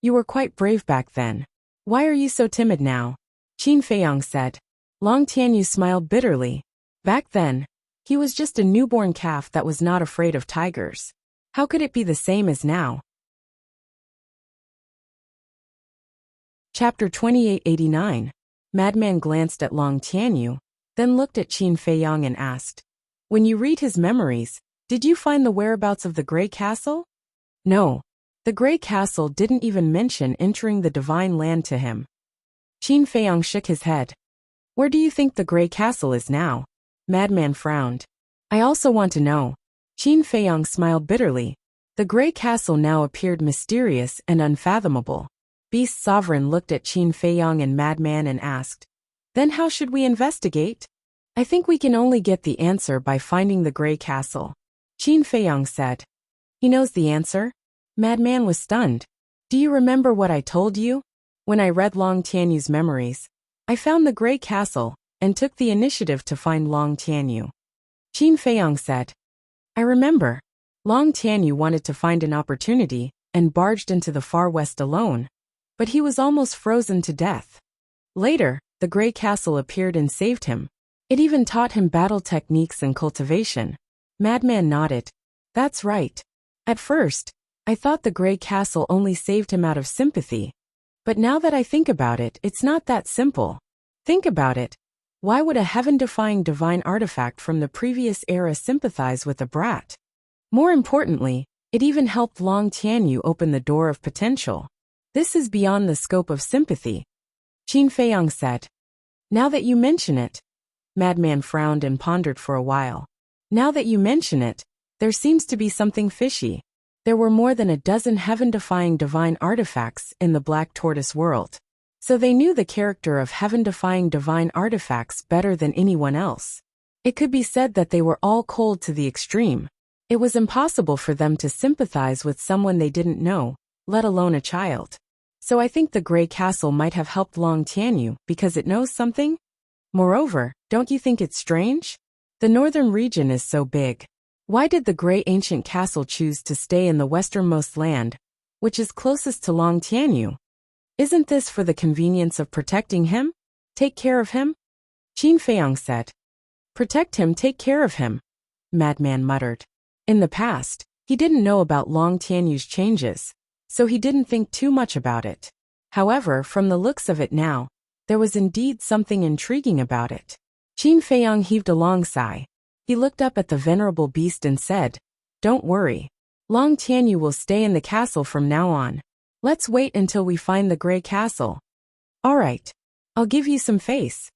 "You were quite brave back then. Why are you so timid now?" Qin Feiyang said. Long Tianyu smiled bitterly. Back then, he was just a newborn calf that was not afraid of tigers. How could it be the same as now? Chapter 2889. Madman glanced at Long Tianyu, then looked at Qin Feiyang and asked, "When you read his memories, did you find the whereabouts of the Grey Castle?" "No. The Grey Castle didn't even mention entering the Divine Land to him." Qin Feiyang shook his head. "Where do you think the Grey Castle is now?" Madman frowned. "I also want to know." Qin Feiyang smiled bitterly. The Grey Castle now appeared mysterious and unfathomable. Beast Sovereign looked at Qin Feiyang and Madman and asked, "Then how should we investigate?" "I think we can only get the answer by finding the Grey Castle," Qin Feiyang said. "He knows the answer?" Madman was stunned. "Do you remember what I told you? When I read Long Tianyu's memories, I found the Grey Castle and took the initiative to find Long Tianyu." Qin Feiyang said. "I remember. Long Tianyu wanted to find an opportunity and barged into the far west alone, but he was almost frozen to death. Later, the Grey Castle appeared and saved him. It even taught him battle techniques and cultivation." Madman nodded. "That's right. At first, I thought the Grey Castle only saved him out of sympathy. But now that I think about it, it's not that simple. Think about it. Why would a heaven-defying divine artifact from the previous era sympathize with a brat? More importantly, it even helped Long Tianyu open the door of potential. This is beyond the scope of sympathy," Qin Feiyang said. "Now that you mention it," Madman frowned and pondered for a while. "Now that you mention it, there seems to be something fishy." There were more than a dozen heaven-defying divine artifacts in the Black Tortoise world. So they knew the character of heaven-defying divine artifacts better than anyone else. It could be said that they were all cold to the extreme. It was impossible for them to sympathize with someone they didn't know, let alone a child. So I think the Grey Castle might have helped Long Tianyu because it knows something. Moreover, don't you think it's strange? The northern region is so big. Why did the Grey Ancient Castle choose to stay in the westernmost land, which is closest to Long Tianyu? Isn't this for the convenience of protecting him? Take care of him? Qin Feiyang said. Protect him, take care of him, Madman muttered. In the past, he didn't know about Long Tianyu's changes, so he didn't think too much about it. However, from the looks of it now, there was indeed something intriguing about it. Qin Feiyang heaved a long sigh. He looked up at the venerable beast and said, Don't worry. Long Tianyu will stay in the castle from now on. Let's wait until we find the Grey Castle. All right. I'll give you some face.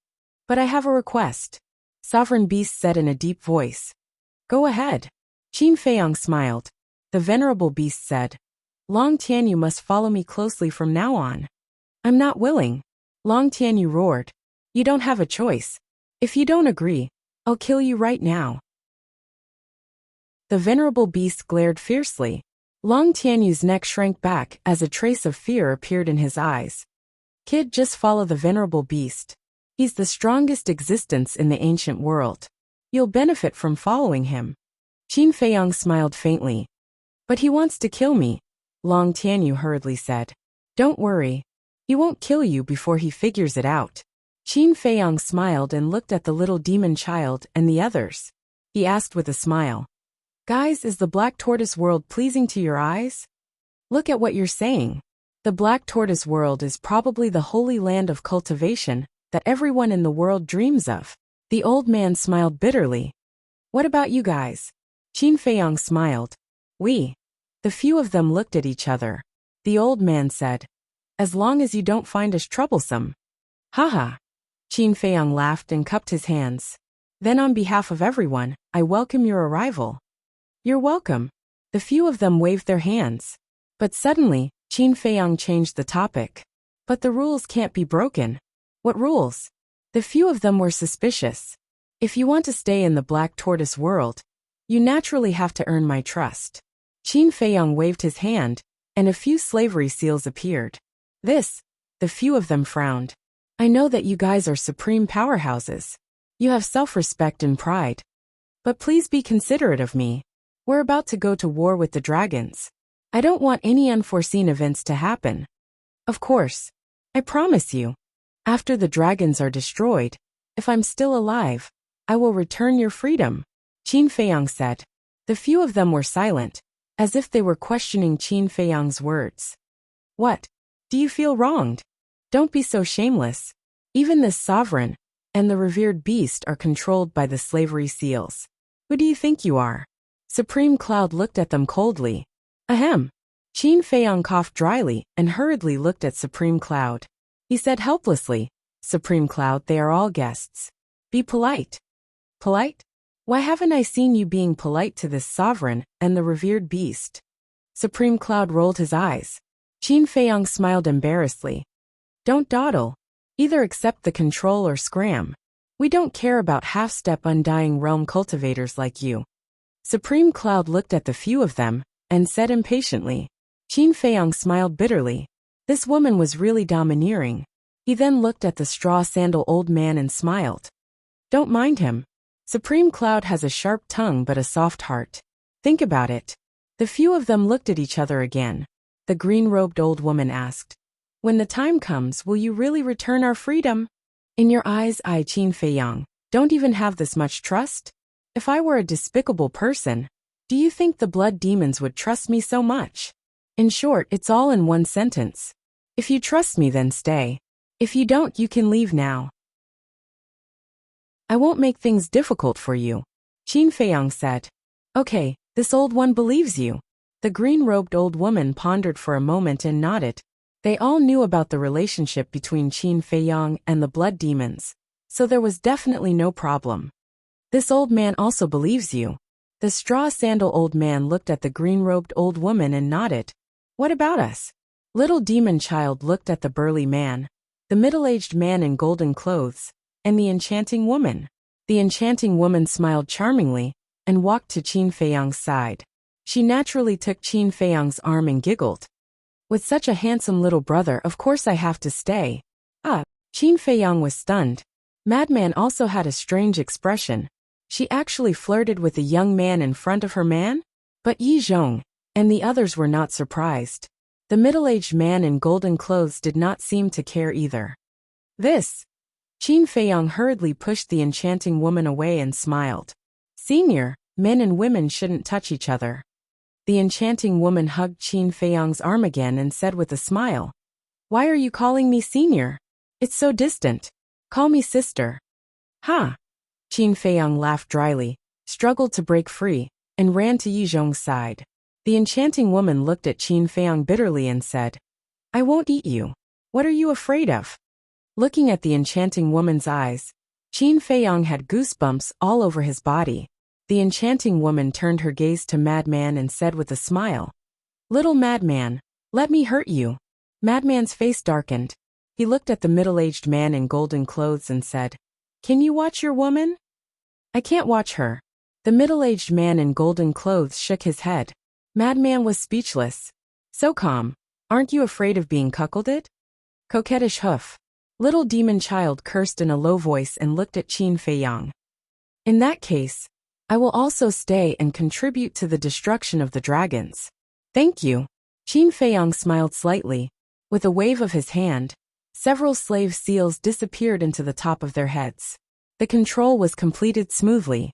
But I have a request. Sovereign Beast said in a deep voice. Go ahead. Qin Feiyang smiled. The venerable beast said, Long Tianyu must follow me closely from now on. I'm not willing. Long Tianyu roared. You don't have a choice. If you don't agree, I'll kill you right now. The venerable beast glared fiercely. Long Tianyu's neck shrank back as a trace of fear appeared in his eyes. Kid, just follow the venerable beast. He's the strongest existence in the ancient world. You'll benefit from following him. Qin Feiyang smiled faintly. But he wants to kill me, Long Tianyu hurriedly said. Don't worry. He won't kill you before he figures it out. Qin Feiyang smiled and looked at the little demon child and the others. He asked with a smile. Guys, is the Black Tortoise world pleasing to your eyes? Look at what you're saying. The Black Tortoise world is probably the holy land of cultivation that everyone in the world dreams of. The old man smiled bitterly. What about you guys? Qin Feiyang smiled. We. The few of them looked at each other. The old man said, As long as you don't find us troublesome. Haha. Qin Feiyang laughed and cupped his hands. Then on behalf of everyone, I welcome your arrival. You're welcome. The few of them waved their hands. But suddenly, Qin Feiyang changed the topic. But the rules can't be broken. What rules? The few of them were suspicious. If you want to stay in the Black Tortoise world, you naturally have to earn my trust. Qin Feiyang waved his hand, and a few slavery seals appeared. The few of them frowned. I know that you guys are supreme powerhouses. You have self-respect and pride. But please be considerate of me. We're about to go to war with the dragons. I don't want any unforeseen events to happen. Of course. I promise you. After the dragons are destroyed, if I'm still alive, I will return your freedom, Qin Feiyang said. The few of them were silent, as if they were questioning Qin Feiyang's words. What? Do you feel wronged? Don't be so shameless. Even this sovereign and the revered beast are controlled by the slavery seals. Who do you think you are? Supreme Cloud looked at them coldly. Ahem. Qin Feiyang coughed dryly and hurriedly looked at Supreme Cloud. He said helplessly, Supreme Cloud, they are all guests. Be polite. Polite? Why haven't I seen you being polite to this sovereign and the revered beast? Supreme Cloud rolled his eyes. Qin Feiyang smiled embarrassedly. Don't dawdle. Either accept the control or scram. We don't care about half-step undying realm cultivators like you. Supreme Cloud looked at the few of them and said impatiently. Qin Feiyang smiled bitterly. This woman was really domineering. He then looked at the straw sandal old man and smiled. Don't mind him. Supreme Cloud has a sharp tongue but a soft heart. Think about it. The few of them looked at each other again. The green-robed old woman asked, When the time comes, will you really return our freedom? In your eyes, I, Qin Feiyang, don't even have this much trust? If I were a despicable person, do you think the blood demons would trust me so much? In short, it's all in one sentence. If you trust me, then stay. If you don't, you can leave now. I won't make things difficult for you, Qin Feiyang said. Okay, this old one believes you. The green-robed old woman pondered for a moment and nodded. They all knew about the relationship between Qin Feiyang and the blood demons, so there was definitely no problem. This old man also believes you. The straw sandal old man looked at the green-robed old woman and nodded. What about us? Little demon child looked at the burly man, the middle-aged man in golden clothes, and the enchanting woman. The enchanting woman smiled charmingly and walked to Qin Feiyang's side. She naturally took Qin Feiyang's arm and giggled. With such a handsome little brother, of course I have to stay. Qin Feiyang was stunned. Madman also had a strange expression. She actually flirted with the young man in front of her man? But Yi Zhong and the others were not surprised. The middle-aged man in golden clothes did not seem to care either. Qin Feiyang hurriedly pushed the enchanting woman away and smiled. Senior, men and women shouldn't touch each other. The enchanting woman hugged Qin Feiyang's arm again and said with a smile, Why are you calling me senior? It's so distant. Call me sister. Ha! Qin Feiyang laughed dryly, struggled to break free, and ran to Yi Zhong's side. The enchanting woman looked at Qin Feiyang bitterly and said, I won't eat you. What are you afraid of? Looking at the enchanting woman's eyes, Qin Feiyang had goosebumps all over his body. The enchanting woman turned her gaze to Madman and said with a smile, Little Madman, let me hurt you. Madman's face darkened. He looked at the middle-aged man in golden clothes and said, Can you watch your woman? I can't watch her. The middle-aged man in golden clothes shook his head. Madman was speechless. So calm. Aren't you afraid of being cuckolded? Coquettish hoof. Little demon child cursed in a low voice and looked at Qin Feiyang. In that case, I will also stay and contribute to the destruction of the dragons. Thank you. Qin Feiyang smiled slightly. With a wave of his hand, several slave seals disappeared into the top of their heads. The control was completed smoothly.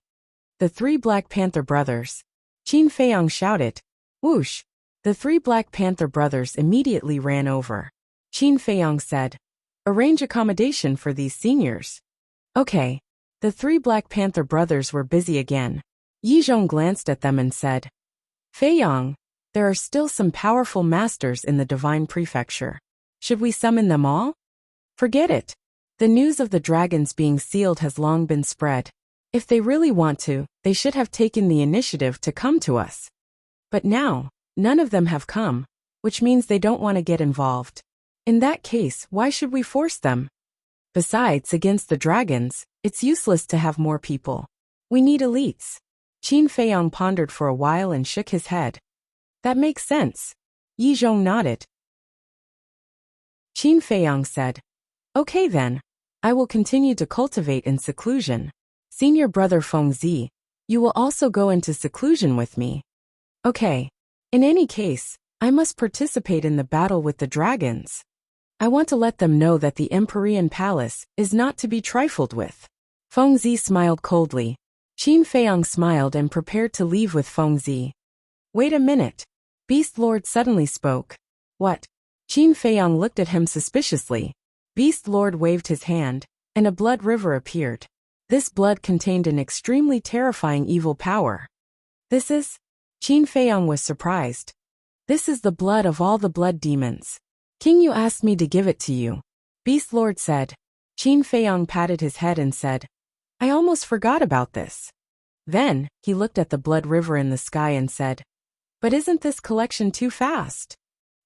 The three Black Panther brothers. Qin Feiyang shouted. Whoosh! The three Black Panther brothers immediately ran over. Qin Feiyang said, Arrange accommodation for these seniors. Okay. The three Black Panther brothers were busy again. Yi Zhong glanced at them and said, Feiyang, there are still some powerful masters in the Divine Prefecture. Should we summon them all? Forget it. The news of the dragons being sealed has long been spread. If they really want to, they should have taken the initiative to come to us. But now, none of them have come, which means they don't want to get involved. In that case, why should we force them? Besides, against the dragons, it's useless to have more people. We need elites. Qin Feiyang pondered for a while and shook his head. That makes sense. Yi Zhong nodded. Qin Feiyang said, Okay then, I will continue to cultivate in seclusion. Senior brother Fengzi, you will also go into seclusion with me. Okay. In any case, I must participate in the battle with the dragons. I want to let them know that the Empyrean Palace is not to be trifled with. Fengzi smiled coldly. Qin Feiyang smiled and prepared to leave with Fengzi. Wait a minute. Beast Lord suddenly spoke. What? Qin Feiyang looked at him suspiciously. Beast Lord waved his hand, and a blood river appeared. This blood contained an extremely terrifying evil power. This is? Qin Feiyang was surprised. This is the blood of all the blood demons. King, you asked me to give it to you. Beast Lord said. Qin Feiyang patted his head and said, I almost forgot about this. Then, he looked at the blood river in the sky and said, But isn't this collection too fast?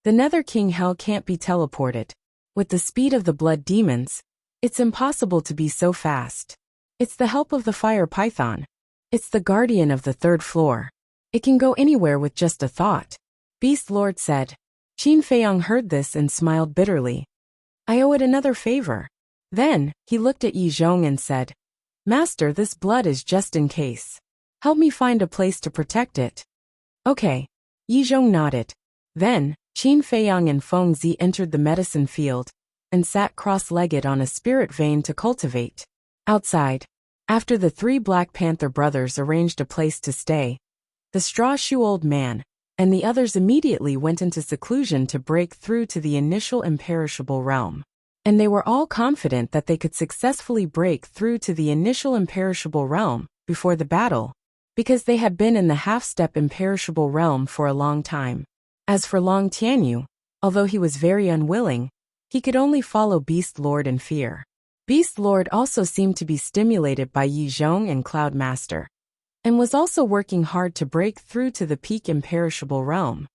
The Nether King Hell can't be teleported. With the speed of the blood demons, it's impossible to be so fast. It's the help of the fire python. It's the guardian of the third floor. It can go anywhere with just a thought. Beast Lord said. Qin Feiyang heard this and smiled bitterly. I owe it another favor. Then, he looked at Yi Zhong and said, Master, this blood is just in case. Help me find a place to protect it. Okay. Yi Zhong nodded. Then, Qin Feiyang and Fengzi entered the medicine field and sat cross-legged on a spirit vein to cultivate. Outside, after the three Black Panther brothers arranged a place to stay, the straw shoe old man and the others immediately went into seclusion to break through to the initial imperishable realm. And they were all confident that they could successfully break through to the initial imperishable realm before the battle, because they had been in the half-step imperishable realm for a long time. As for Long Tianyu, although he was very unwilling, he could only follow Beast Lord in fear. Beast Lord also seemed to be stimulated by Yi Zhong and Cloud Master. and was also working hard to break through to the peak imperishable realm.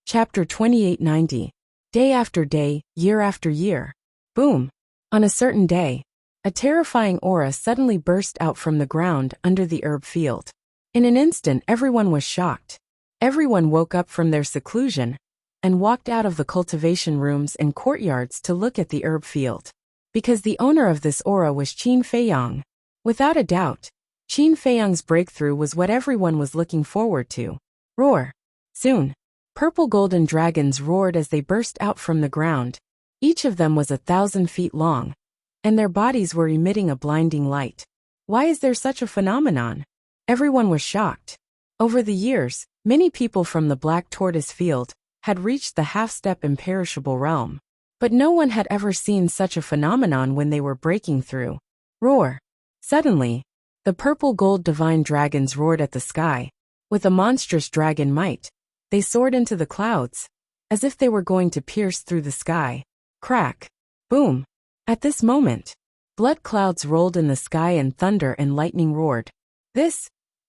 Chapter 2890. Day after day, year after year. Boom! On a certain day, a terrifying aura suddenly burst out from the ground under the herb field. In an instant, everyone was shocked. Everyone woke up from their seclusion and walked out of the cultivation rooms and courtyards to look at the herb field. Because the owner of this aura was Qin Feiyang. Without a doubt, Qin Feiyang's breakthrough was what everyone was looking forward to. Roar! Soon, purple golden dragons roared as they burst out from the ground. Each of them was 1,000 feet long, and their bodies were emitting a blinding light. Why is there such a phenomenon? Everyone was shocked. Over the years, many people from the Black Tortoise Field had reached the half-step imperishable realm. But no one had ever seen such a phenomenon when they were breaking through. Roar! Suddenly, the purple gold divine dragons roared at the sky. With a monstrous dragon might, they soared into the clouds, as if they were going to pierce through the sky. Crack! Boom! At this moment, blood clouds rolled in the sky and thunder and lightning roared.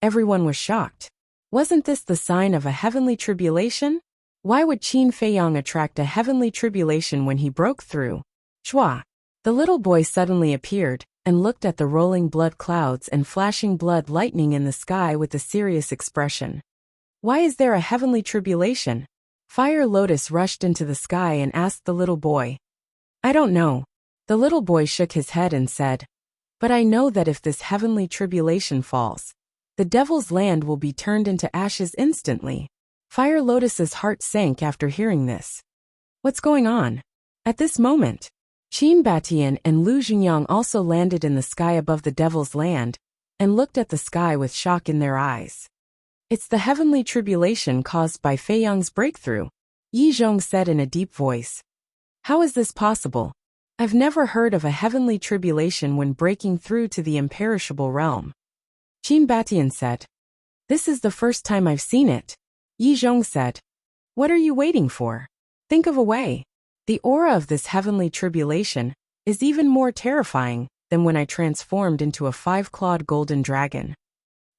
Everyone was shocked. Wasn't this the sign of a heavenly tribulation? Why would Qin Feiyang attract a heavenly tribulation when he broke through? Shua! The little boy suddenly appeared and looked at the rolling blood clouds and flashing blood lightning in the sky with a serious expression. Why is there a heavenly tribulation? Fire Lotus rushed into the sky and asked the little boy. I don't know. The little boy shook his head and said, but I know that if this heavenly tribulation falls, the devil's land will be turned into ashes instantly. Fire Lotus's heart sank after hearing this. What's going on? At this moment, Qin Batian and Lu Xingyang also landed in the sky above the devil's land and looked at the sky with shock in their eyes. It's the heavenly tribulation caused by Feiyang's breakthrough, Yi Zhong said in a deep voice. How is this possible? I've never heard of a heavenly tribulation when breaking through to the imperishable realm. Qin Batian said. This is the first time I've seen it. Yi Zhong said. What are you waiting for? Think of a way. The aura of this heavenly tribulation is even more terrifying than when I transformed into a 5-clawed golden dragon.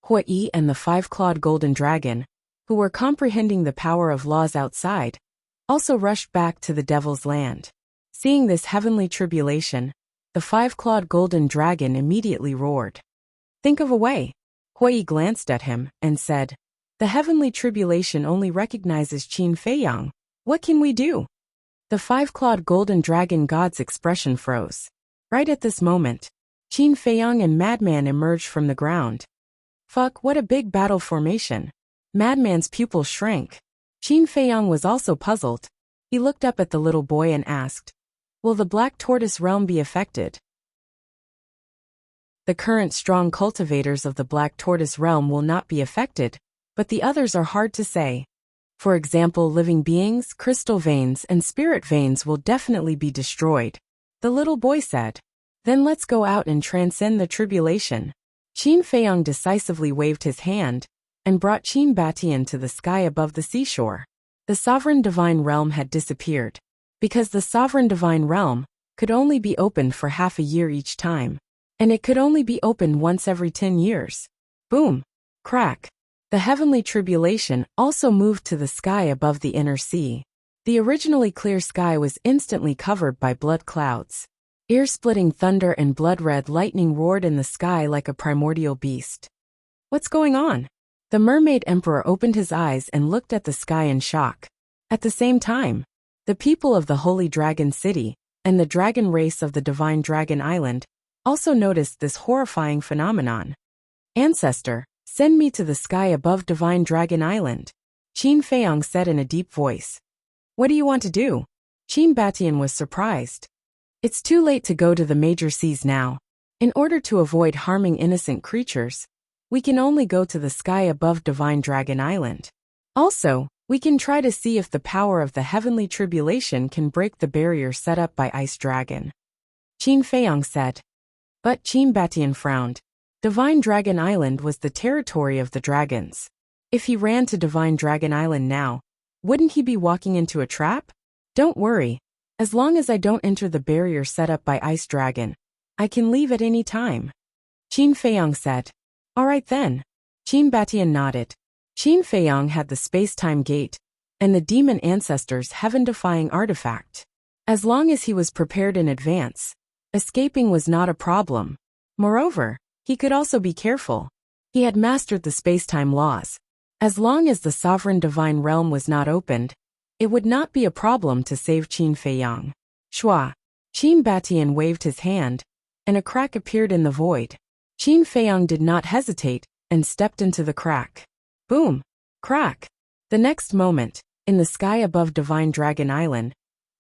Hua Yi and the 5-clawed golden dragon, who were comprehending the power of laws outside, also rushed back to the devil's land. Seeing this heavenly tribulation, the 5-clawed golden dragon immediately roared. Think of a way. Hua Yi glanced at him and said, the heavenly tribulation only recognizes Qin Feiyang. What can we do? The 5-clawed golden dragon god's expression froze. Right at this moment, Qin Feiyang and Madman emerged from the ground. Fuck, what a big battle formation. Madman's pupils shrank. Qin Feiyang was also puzzled. He looked up at the little boy and asked, will the Black Tortoise realm be affected? The current strong cultivators of the Black Tortoise realm will not be affected, but the others are hard to say. For example, living beings, crystal veins, and spirit veins will definitely be destroyed. The little boy said. Then let's go out and transcend the tribulation. Qin Feiyang decisively waved his hand and brought Qin Batian to the sky above the seashore. The sovereign divine realm had disappeared, because the sovereign divine realm could only be opened for half a year each time, and it could only be opened once every 10 years. Boom! Crack! The heavenly tribulation also moved to the sky above the inner sea. The originally clear sky was instantly covered by blood clouds. Ear-splitting thunder and blood-red lightning roared in the sky like a primordial beast. What's going on? The mermaid emperor opened his eyes and looked at the sky in shock. At the same time, the people of the Holy Dragon City and the dragon race of the Divine Dragon Island also noticed this horrifying phenomenon. Ancestor, send me to the sky above Divine Dragon Island, Qin Feiyang said in a deep voice. What do you want to do? Qin Batian was surprised. It's too late to go to the major seas now. In order to avoid harming innocent creatures, we can only go to the sky above Divine Dragon Island. Also, we can try to see if the power of the heavenly tribulation can break the barrier set up by Ice Dragon. Qin Feiyang said. But Qin Batian frowned. Divine Dragon Island was the territory of the dragons. If he ran to Divine Dragon Island now, wouldn't he be walking into a trap? Don't worry. As long as I don't enter the barrier set up by Ice Dragon, I can leave at any time. Qin Feiyang said. All right then. Qin Batian nodded. Qin Feiyang had the space-time gate and the demon ancestor's heaven-defying artifact. As long as he was prepared in advance, escaping was not a problem. Moreover, he could also be careful. He had mastered the space-time laws. As long as the sovereign divine realm was not opened, it would not be a problem to save Qin Feiyang. Shua. Qin Batian waved his hand, and a crack appeared in the void. Qin Feiyang did not hesitate and stepped into the crack. Boom! Crack! The next moment, in the sky above Divine Dragon Island,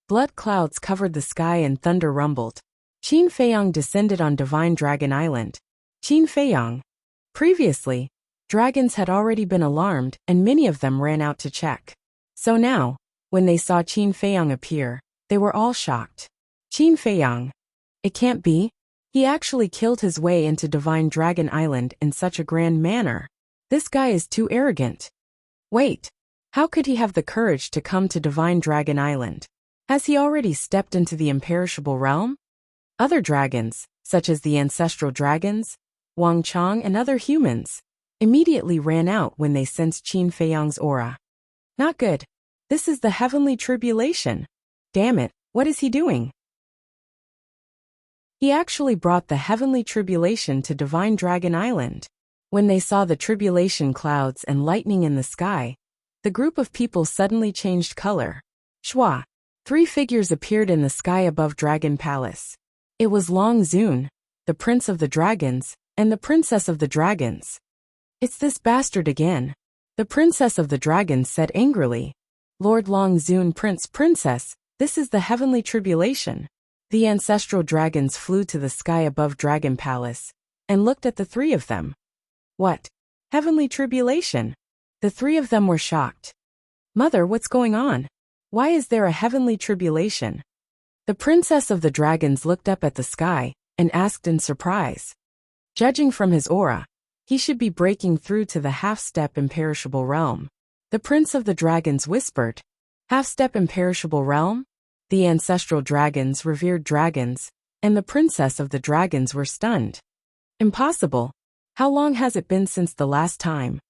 blood clouds covered the sky and thunder rumbled. Qin Feiyang descended on Divine Dragon Island. Qin Feiyang. Previously, dragons had already been alarmed and many of them ran out to check. So now, when they saw Qin Feiyang appear, they were all shocked. Qin Feiyang. It can't be. He actually killed his way into Divine Dragon Island in such a grand manner. This guy is too arrogant. Wait. How could he have the courage to come to Divine Dragon Island? Has he already stepped into the imperishable realm? Other dragons, such as the ancestral dragons, Wang Chang and other humans, immediately ran out when they sensed Qin Feiyang's aura. Not good. This is the heavenly tribulation. Damn it, what is he doing? He actually brought the heavenly tribulation to Divine Dragon Island. When they saw the tribulation clouds and lightning in the sky, the group of people suddenly changed color. Shua. 3 figures appeared in the sky above Dragon Palace. It was Long Zun, the Prince of the Dragons, and the Princess of the Dragons. It's this bastard again. The Princess of the Dragons said angrily. Lord Long Zun, Princess, this is the heavenly tribulation. The ancestral dragons flew to the sky above Dragon Palace and looked at the 3 of them. What? Heavenly tribulation? The 3 of them were shocked. Mother, what's going on? Why is there a heavenly tribulation? The Princess of the Dragons looked up at the sky and asked in surprise. Judging from his aura, he should be breaking through to the half-step imperishable realm. The Prince of the Dragons whispered. Half-step imperishable realm? The ancestral dragons, revered dragons, and the Princess of the Dragons were stunned. Impossible. How long has it been since the last time?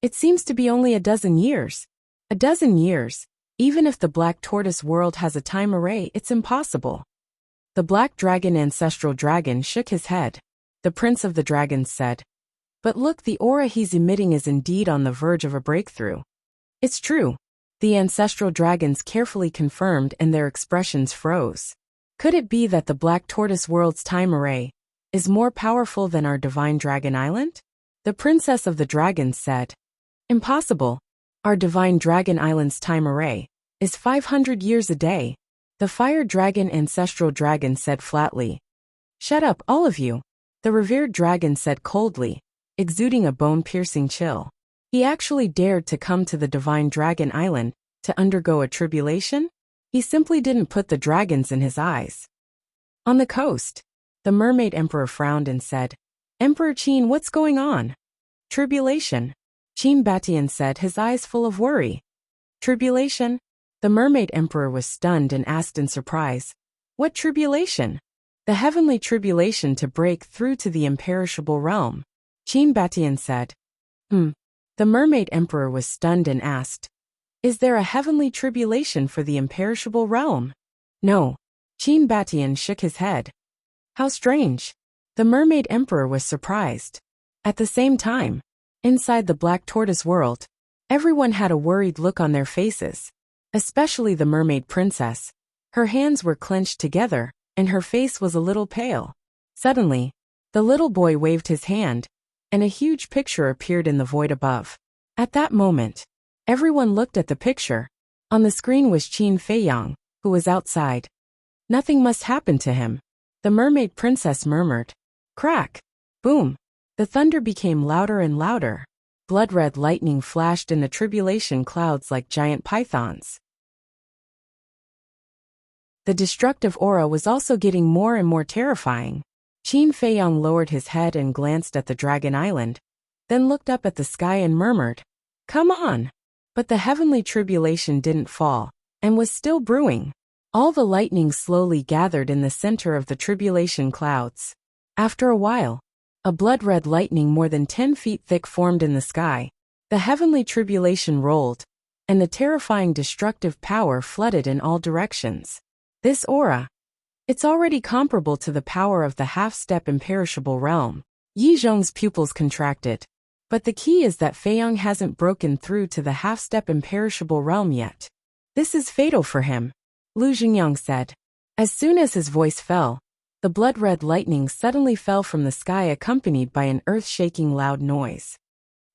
It seems to be only a dozen years. A dozen years. Even if the Black Tortoise world has a time array, it's impossible. The Black Dragon ancestral dragon shook his head. The Prince of the Dragons said. But look, the aura he's emitting is indeed on the verge of a breakthrough. It's true. The ancestral dragons carefully confirmed and their expressions froze. Could it be that the Black Tortoise world's time array is more powerful than our Divine Dragon Island? The Princess of the Dragons said. Impossible. Our Divine Dragon Island's time array is 500 years a day. The Fire Dragon ancestral dragon said flatly. Shut up, all of you. The revered dragon said coldly, exuding a bone-piercing chill. He actually dared to come to the Divine Dragon Island to undergo a tribulation? He simply didn't put the dragons in his eyes. On the coast, the Mermaid Emperor frowned and said, Emperor Qin, what's going on? Tribulation. Qin Batian said, his eyes full of worry. Tribulation? The Mermaid Emperor was stunned and asked in surprise, What tribulation? The heavenly tribulation to break through to the imperishable realm. Qin Batian said. The Mermaid Emperor was stunned and asked, Is there a heavenly tribulation for the imperishable realm? No. Qin Batian shook his head. How strange. The Mermaid Emperor was surprised. At the same time, inside the Black Tortoise world, everyone had a worried look on their faces, especially the Mermaid Princess. Her hands were clenched together, and her face was a little pale. Suddenly, the little boy waved his hand, and a huge picture appeared in the void above. At that moment, everyone looked at the picture. On the screen was Qin Feiyang, who was outside. Nothing must happen to him. The Mermaid Princess murmured. Crack! Boom! The thunder became louder and louder. Blood-red lightning flashed in the tribulation clouds like giant pythons. The destructive aura was also getting more and more terrifying. Qin Feiyang lowered his head and glanced at the Dragon Island, then looked up at the sky and murmured, Come on! But the heavenly tribulation didn't fall, and was still brewing. All the lightning slowly gathered in the center of the tribulation clouds. After a while, a blood-red lightning more than 10 feet thick formed in the sky. The heavenly tribulation rolled, and the terrifying destructive power flooded in all directions. This aura, it's already comparable to the power of the half-step imperishable realm. Yi Zhong's pupils contracted. But the key is that Feiyang hasn't broken through to the half-step imperishable realm yet. This is fatal for him, Lu Xingyang said. As soon as his voice fell, the blood-red lightning suddenly fell from the sky accompanied by an earth-shaking loud noise.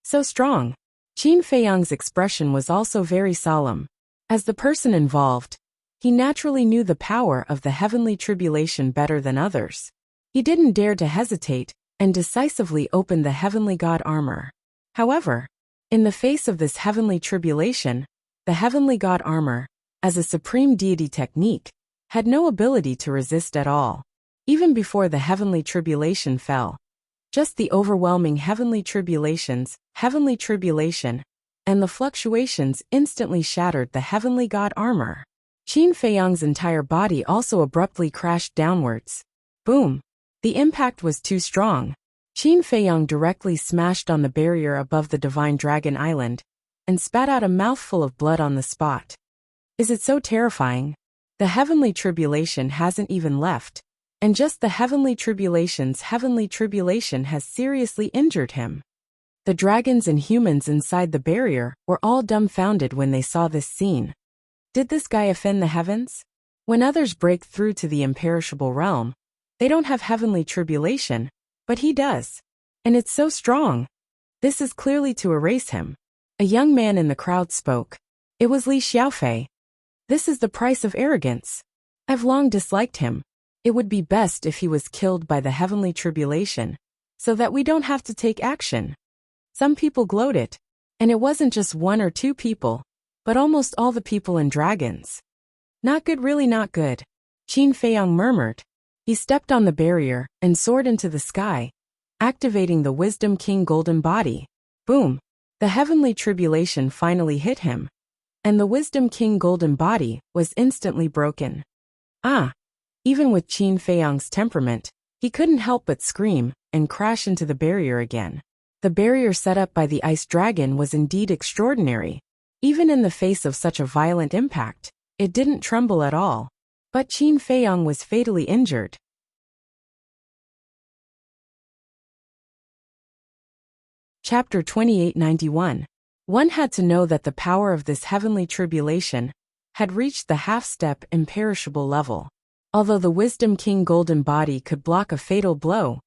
So strong. Qin Feiyang's expression was also very solemn. As the person involved, he naturally knew the power of the heavenly tribulation better than others. He didn't dare to hesitate, and decisively opened the heavenly god armor. However, in the face of this heavenly tribulation, the heavenly god armor, as a supreme deity technique, had no ability to resist at all. Even before the heavenly tribulation fell, just the overwhelming heavenly tribulation, and the fluctuations instantly shattered the heavenly god armor. Qin Feiyang's entire body also abruptly crashed downwards. Boom! The impact was too strong. Qin Feiyang directly smashed on the barrier above the divine dragon island, and spat out a mouthful of blood on the spot. Is it so terrifying? The heavenly tribulation hasn't even left, and just the heavenly tribulation has seriously injured him. The dragons and humans inside the barrier were all dumbfounded when they saw this scene. Did this guy offend the heavens? When others break through to the imperishable realm, they don't have heavenly tribulation, but he does. And it's so strong. This is clearly to erase him. A young man in the crowd spoke. It was Li Xiaofei. This is the price of arrogance. I've long disliked him. It would be best if he was killed by the heavenly tribulation, so that we don't have to take action. Some people gloated. And it wasn't just one or two people, but almost all the people and dragons. Not good, really not good. Qin Feiyang murmured. He stepped on the barrier and soared into the sky, activating the Wisdom King golden body. Boom! The heavenly tribulation finally hit him, and the Wisdom King golden body was instantly broken. Even with Qin Feiyang's temperament, he couldn't help but scream and crash into the barrier again. The barrier set up by the ice dragon was indeed extraordinary. Even in the face of such a violent impact, it didn't tremble at all. But Qin Feiyang was fatally injured. Chapter 2891. One had to know that the power of this heavenly tribulation had reached the half-step imperishable level. Although the Wisdom King golden body could block a fatal blow,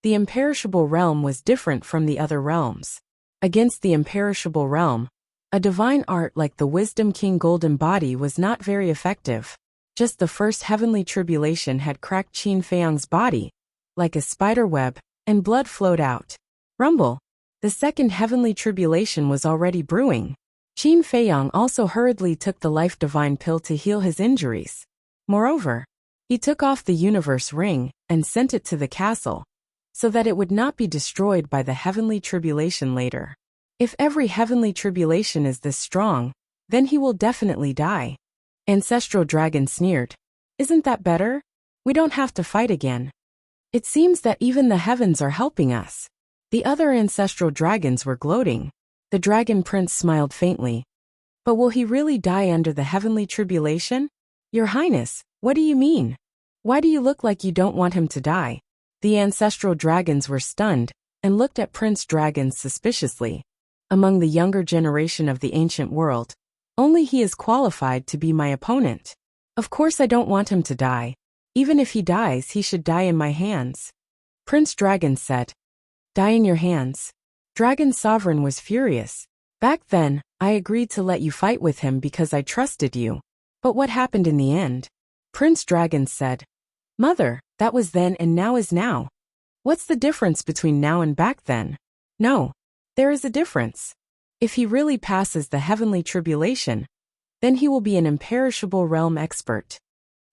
the imperishable realm was different from the other realms. Against the imperishable realm, a divine art like the Wisdom King golden body was not very effective. Just the first heavenly tribulation had cracked Qin Feiyang's body, like a spider web, and blood flowed out. Rumble! The second heavenly tribulation was already brewing. Qin Feiyang also hurriedly took the life divine pill to heal his injuries. Moreover, he took off the universe ring and sent it to the castle, so that it would not be destroyed by the heavenly tribulation later. If every heavenly tribulation is this strong, then he will definitely die. Ancestral Dragon sneered. Isn't that better? We don't have to fight again. It seems that even the heavens are helping us. The other ancestral dragons were gloating. The dragon prince smiled faintly. But will he really die under the heavenly tribulation? Your Highness, what do you mean? Why do you look like you don't want him to die? The ancestral dragons were stunned and looked at Prince Dragon suspiciously. Among the younger generation of the ancient world, only he is qualified to be my opponent. Of course I don't want him to die. Even if he dies, he should die in my hands. Prince Dragon said. Die in your hands. Dragon Sovereign was furious. Back then, I agreed to let you fight with him because I trusted you. But what happened in the end? Prince Dragon said. Mother, that was then and now is now. What's the difference between now and back then? No, there is a difference. If he really passes the heavenly tribulation, then he will be an imperishable realm expert.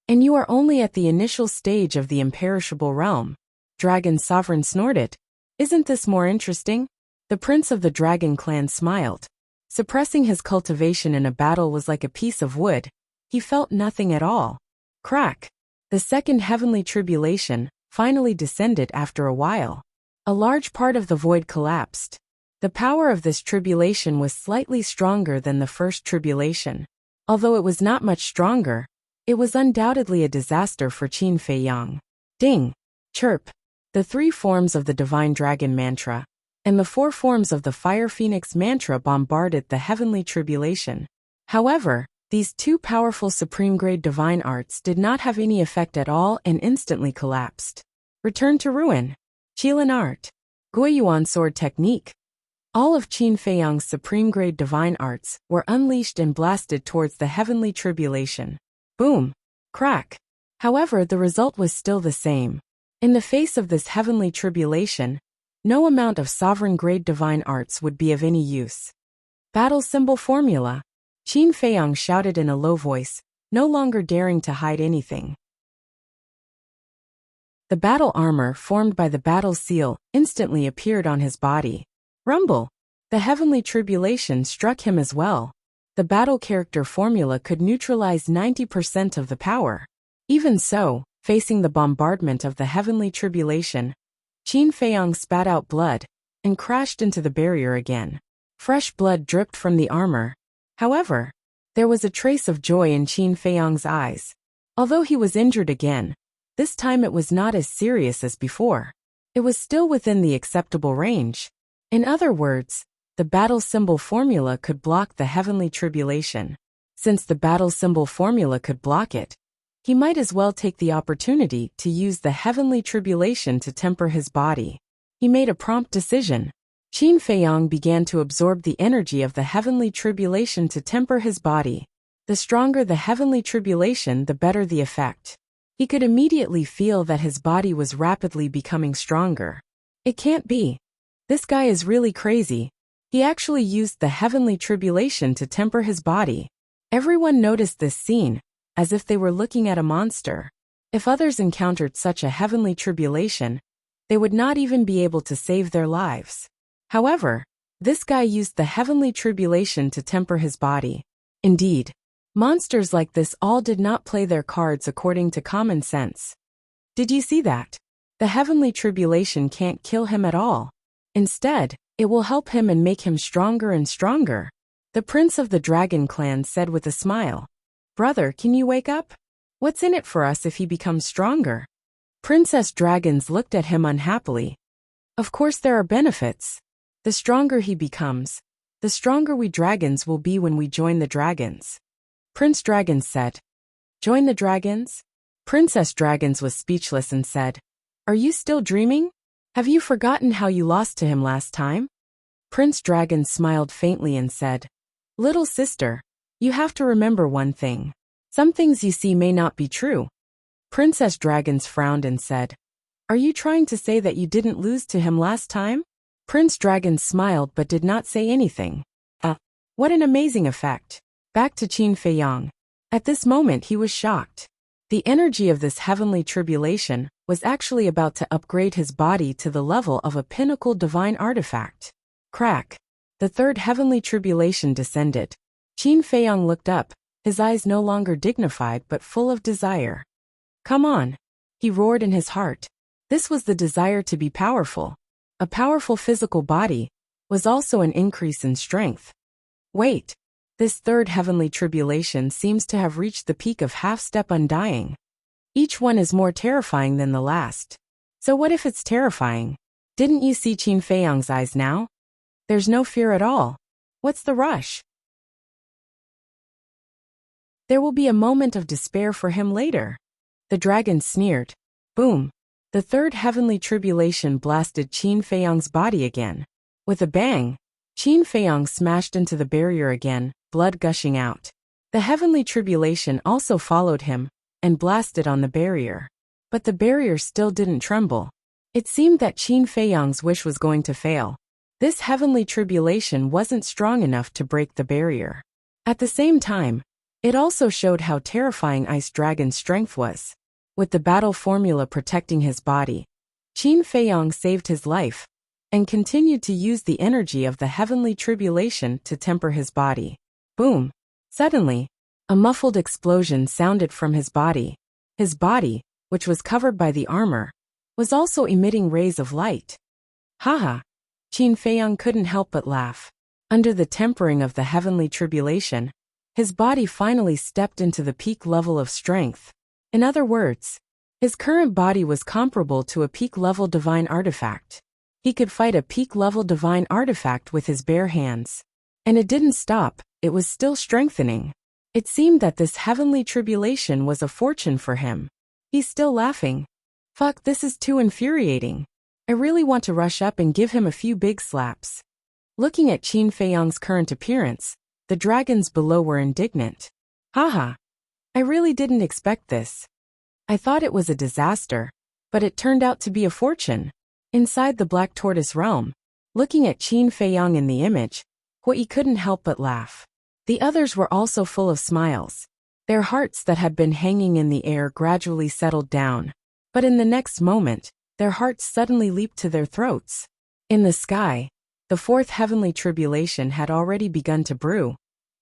And you are only at the initial stage of the imperishable realm. Dragon Sovereign snorted. Isn't this more interesting? The prince of the dragon clan smiled. Suppressing his cultivation in a battle was like a piece of wood. He felt nothing at all. Crack! The second heavenly tribulation finally descended after a while. A large part of the void collapsed. The power of this tribulation was slightly stronger than the first tribulation. Although it was not much stronger, it was undoubtedly a disaster for Qin Fei Yang. Ding! Chirp! The 3 forms of the Divine Dragon Mantra and the 4 forms of the Fire Phoenix Mantra bombarded the heavenly tribulation. However, these 2 powerful supreme-grade divine arts did not have any effect at all and instantly collapsed. Return to ruin. Qilin Art. Guiyuan Sword Technique. All of Qin Fei Yang's supreme-grade divine arts were unleashed and blasted towards the heavenly tribulation. Boom! Crack! However, the result was still the same. In the face of this heavenly tribulation, no amount of sovereign-grade divine arts would be of any use. Battle Symbol Formula. Qin Fei Yang shouted in a low voice, no longer daring to hide anything. The battle armor formed by the battle seal instantly appeared on his body. Rumble! The heavenly tribulation struck him as well. The battle character formula could neutralize 90% of the power. Even so, facing the bombardment of the heavenly tribulation, Qin Fei Yang spat out blood and crashed into the barrier again. Fresh blood dripped from the armor. However, there was a trace of joy in Qin Fei Yang's eyes. Although he was injured again, this time it was not as serious as before. It was still within the acceptable range. In other words, the battle symbol formula could block the heavenly tribulation. Since the battle symbol formula could block it, he might as well take the opportunity to use the heavenly tribulation to temper his body. He made a prompt decision. Qin Fei Yang began to absorb the energy of the heavenly tribulation to temper his body. The stronger the heavenly tribulation, the better the effect. He could immediately feel that his body was rapidly becoming stronger. It can't be. This guy is really crazy. He actually used the heavenly tribulation to temper his body. Everyone noticed this scene, as if they were looking at a monster. If others encountered such a heavenly tribulation, they would not even be able to save their lives. However, this guy used the heavenly tribulation to temper his body. Indeed, monsters like this all did not play their cards according to common sense. Did you see that? The heavenly tribulation can't kill him at all. Instead, it will help him and make him stronger and stronger. The prince of the dragon clan said with a smile. Brother, can you wake up? What's in it for us if he becomes stronger? Princess Dragons looked at him unhappily. Of course there are benefits. The stronger he becomes, the stronger we dragons will be when we join the dragons. Prince Dragons said. Join the dragons? Princess Dragons was speechless and said, Are you still dreaming? Have you forgotten how you lost to him last time? Prince Dragon smiled faintly and said, Little sister, you have to remember one thing. Some things you see may not be true. Princess Dragons frowned and said, Are you trying to say that you didn't lose to him last time? Prince Dragon smiled but did not say anything. What an amazing effect. Back to Qin Fei Yang. At this moment he was shocked. The energy of this heavenly tribulation was actually about to upgrade his body to the level of a pinnacle divine artifact. Crack. The third heavenly tribulation descended. Qin Fei Yang looked up, his eyes no longer dignified but full of desire. Come on. He roared in his heart. This was the desire to be powerful. A powerful physical body was also an increase in strength. Wait. This third heavenly tribulation seems to have reached the peak of half-step undying. Each one is more terrifying than the last. So what if it's terrifying? Didn't you see Qin Fei Yang's eyes now? There's no fear at all. What's the rush? There will be a moment of despair for him later. The dragon sneered. Boom. The third heavenly tribulation blasted Qin Fei Yang's body again. With a bang, Qin Fei Yang smashed into the barrier again, blood gushing out. The heavenly tribulation also followed him and blasted on the barrier. But the barrier still didn't tremble. It seemed that Qin Fei Yang's wish was going to fail. This heavenly tribulation wasn't strong enough to break the barrier. At the same time, it also showed how terrifying Ice Dragon's strength was. With the battle formula protecting his body, Qin Fei Yang saved his life and continued to use the energy of the heavenly tribulation to temper his body. Boom! Suddenly, a muffled explosion sounded from his body. His body, which was covered by the armor, was also emitting rays of light. Haha. Qin Feiyang couldn't help but laugh. Under the tempering of the heavenly tribulation, his body finally stepped into the peak level of strength. In other words, his current body was comparable to a peak-level divine artifact. He could fight a peak-level divine artifact with his bare hands. And it didn't stop, it was still strengthening. It seemed that this heavenly tribulation was a fortune for him. He's still laughing. Fuck, this is too infuriating. I really want to rush up and give him a few big slaps. Looking at Qin Feiyang's current appearance, the dragons below were indignant. Haha. I really didn't expect this. I thought it was a disaster, but it turned out to be a fortune. Inside the Black Tortoise realm, looking at Qin Feiyang in the image, Hui couldn't help but laugh. The others were also full of smiles. Their hearts that had been hanging in the air gradually settled down. But in the next moment, their hearts suddenly leaped to their throats. In the sky, the fourth heavenly tribulation had already begun to brew,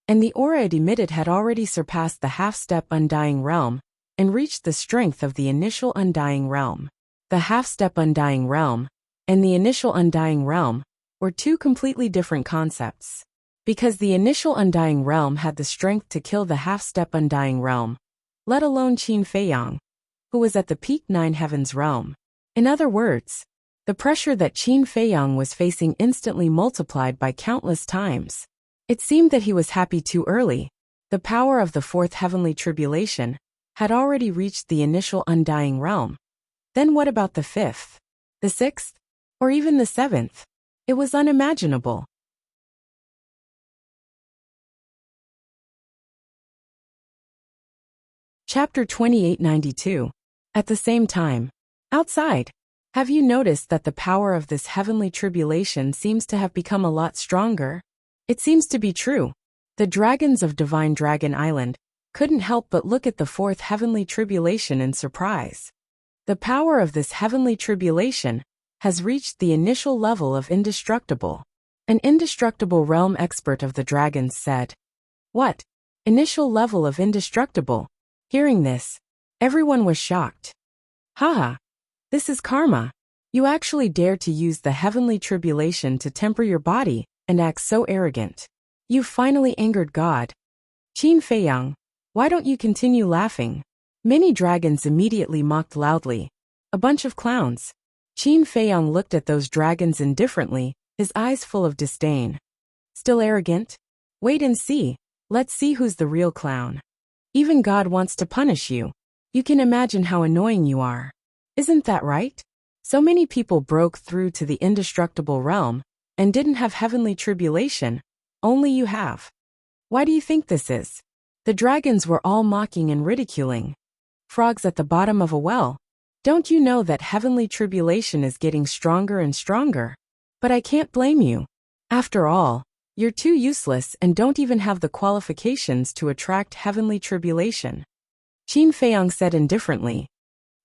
and the aura it emitted had already surpassed the half-step undying realm and reached the strength of the initial undying realm. The half-step undying realm and the initial undying realm were two completely different concepts. Because the initial undying realm had the strength to kill the half-step undying realm, let alone Qin Feiyang, who was at the peak 9 heavens realm. In other words, the pressure that Qin Feiyang was facing instantly multiplied by countless times. It seemed that he was happy too early. The power of the fourth heavenly tribulation had already reached the initial undying realm. Then what about the fifth, the sixth, or even the seventh? It was unimaginable. Chapter 2892. At the same time, outside, have you noticed that the power of this heavenly tribulation seems to have become a lot stronger? It seems to be true. The dragons of Divine Dragon Island couldn't help but look at the fourth heavenly tribulation in surprise. The power of this heavenly tribulation has reached the initial level of indestructible. An indestructible realm expert of the dragons said. What? Initial level of indestructible? Hearing this, everyone was shocked. Haha. This is karma. You actually dare to use the heavenly tribulation to temper your body and act so arrogant. You've finally angered God. Qin Feiyang, why don't you continue laughing? Many dragons immediately mocked loudly. A bunch of clowns. Qin Feiyang looked at those dragons indifferently, his eyes full of disdain. Still arrogant? Wait and see. Let's see who's the real clown. Even God wants to punish you. You can imagine how annoying you are. Isn't that right? So many people broke through to the indestructible realm and didn't have heavenly tribulation. Only you have. Why do you think this is? The dragons were all mocking and ridiculing. Frogs at the bottom of a well. Don't you know that heavenly tribulation is getting stronger and stronger? But I can't blame you. After all, you're too useless and don't even have the qualifications to attract heavenly tribulation. Qin Feiyang said indifferently.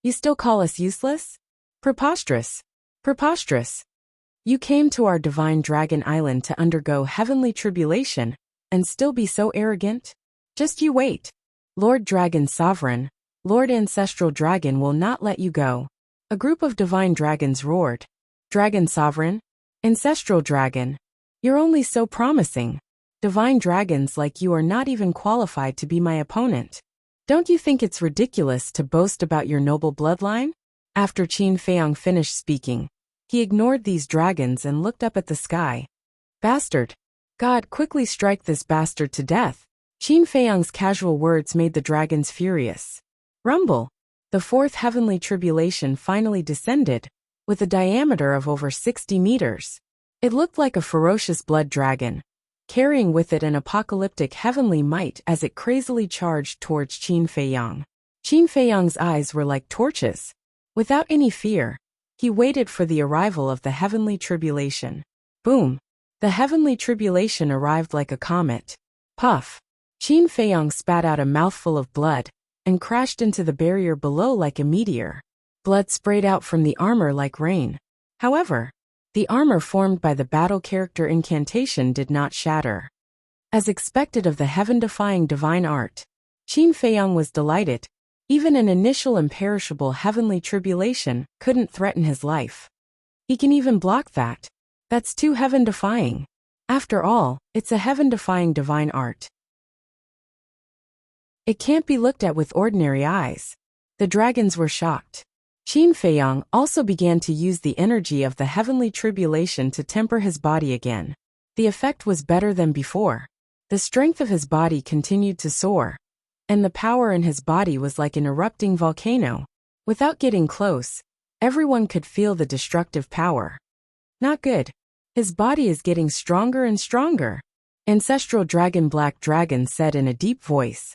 You still call us useless? Preposterous. Preposterous. You came to our Divine Dragon Island to undergo heavenly tribulation and still be so arrogant? Just you wait. Lord Dragon Sovereign, Lord Ancestral Dragon will not let you go. A group of divine dragons roared. Dragon Sovereign? Ancestral Dragon? You're only so promising. Divine dragons like you are not even qualified to be my opponent. Don't you think it's ridiculous to boast about your noble bloodline? After Qin Feiyang finished speaking, he ignored these dragons and looked up at the sky. Bastard. God, quickly strike this bastard to death. Qin Feiyang's casual words made the dragons furious. Rumble. The fourth heavenly tribulation finally descended, with a diameter of over 60 meters. It looked like a ferocious blood dragon, carrying with it an apocalyptic heavenly might as it crazily charged towards Qin Feiyang. Qin Feiyang's eyes were like torches. Without any fear, he waited for the arrival of the heavenly tribulation. Boom! The heavenly tribulation arrived like a comet. Puff! Qin Feiyang spat out a mouthful of blood and crashed into the barrier below like a meteor. Blood sprayed out from the armor like rain. However, the armor formed by the battle character incantation did not shatter. As expected of the heaven-defying divine art, Qin Feiyang was delighted. Even an initial imperishable heavenly tribulation couldn't threaten his life. He can even block that. That's too heaven-defying. After all, it's a heaven-defying divine art. It can't be looked at with ordinary eyes. The dragons were shocked. Qin Feiyang also began to use the energy of the heavenly tribulation to temper his body again. The effect was better than before. The strength of his body continued to soar, and the power in his body was like an erupting volcano. Without getting close, everyone could feel the destructive power. Not good. His body is getting stronger and stronger. Ancestral Dragon Black Dragon said in a deep voice.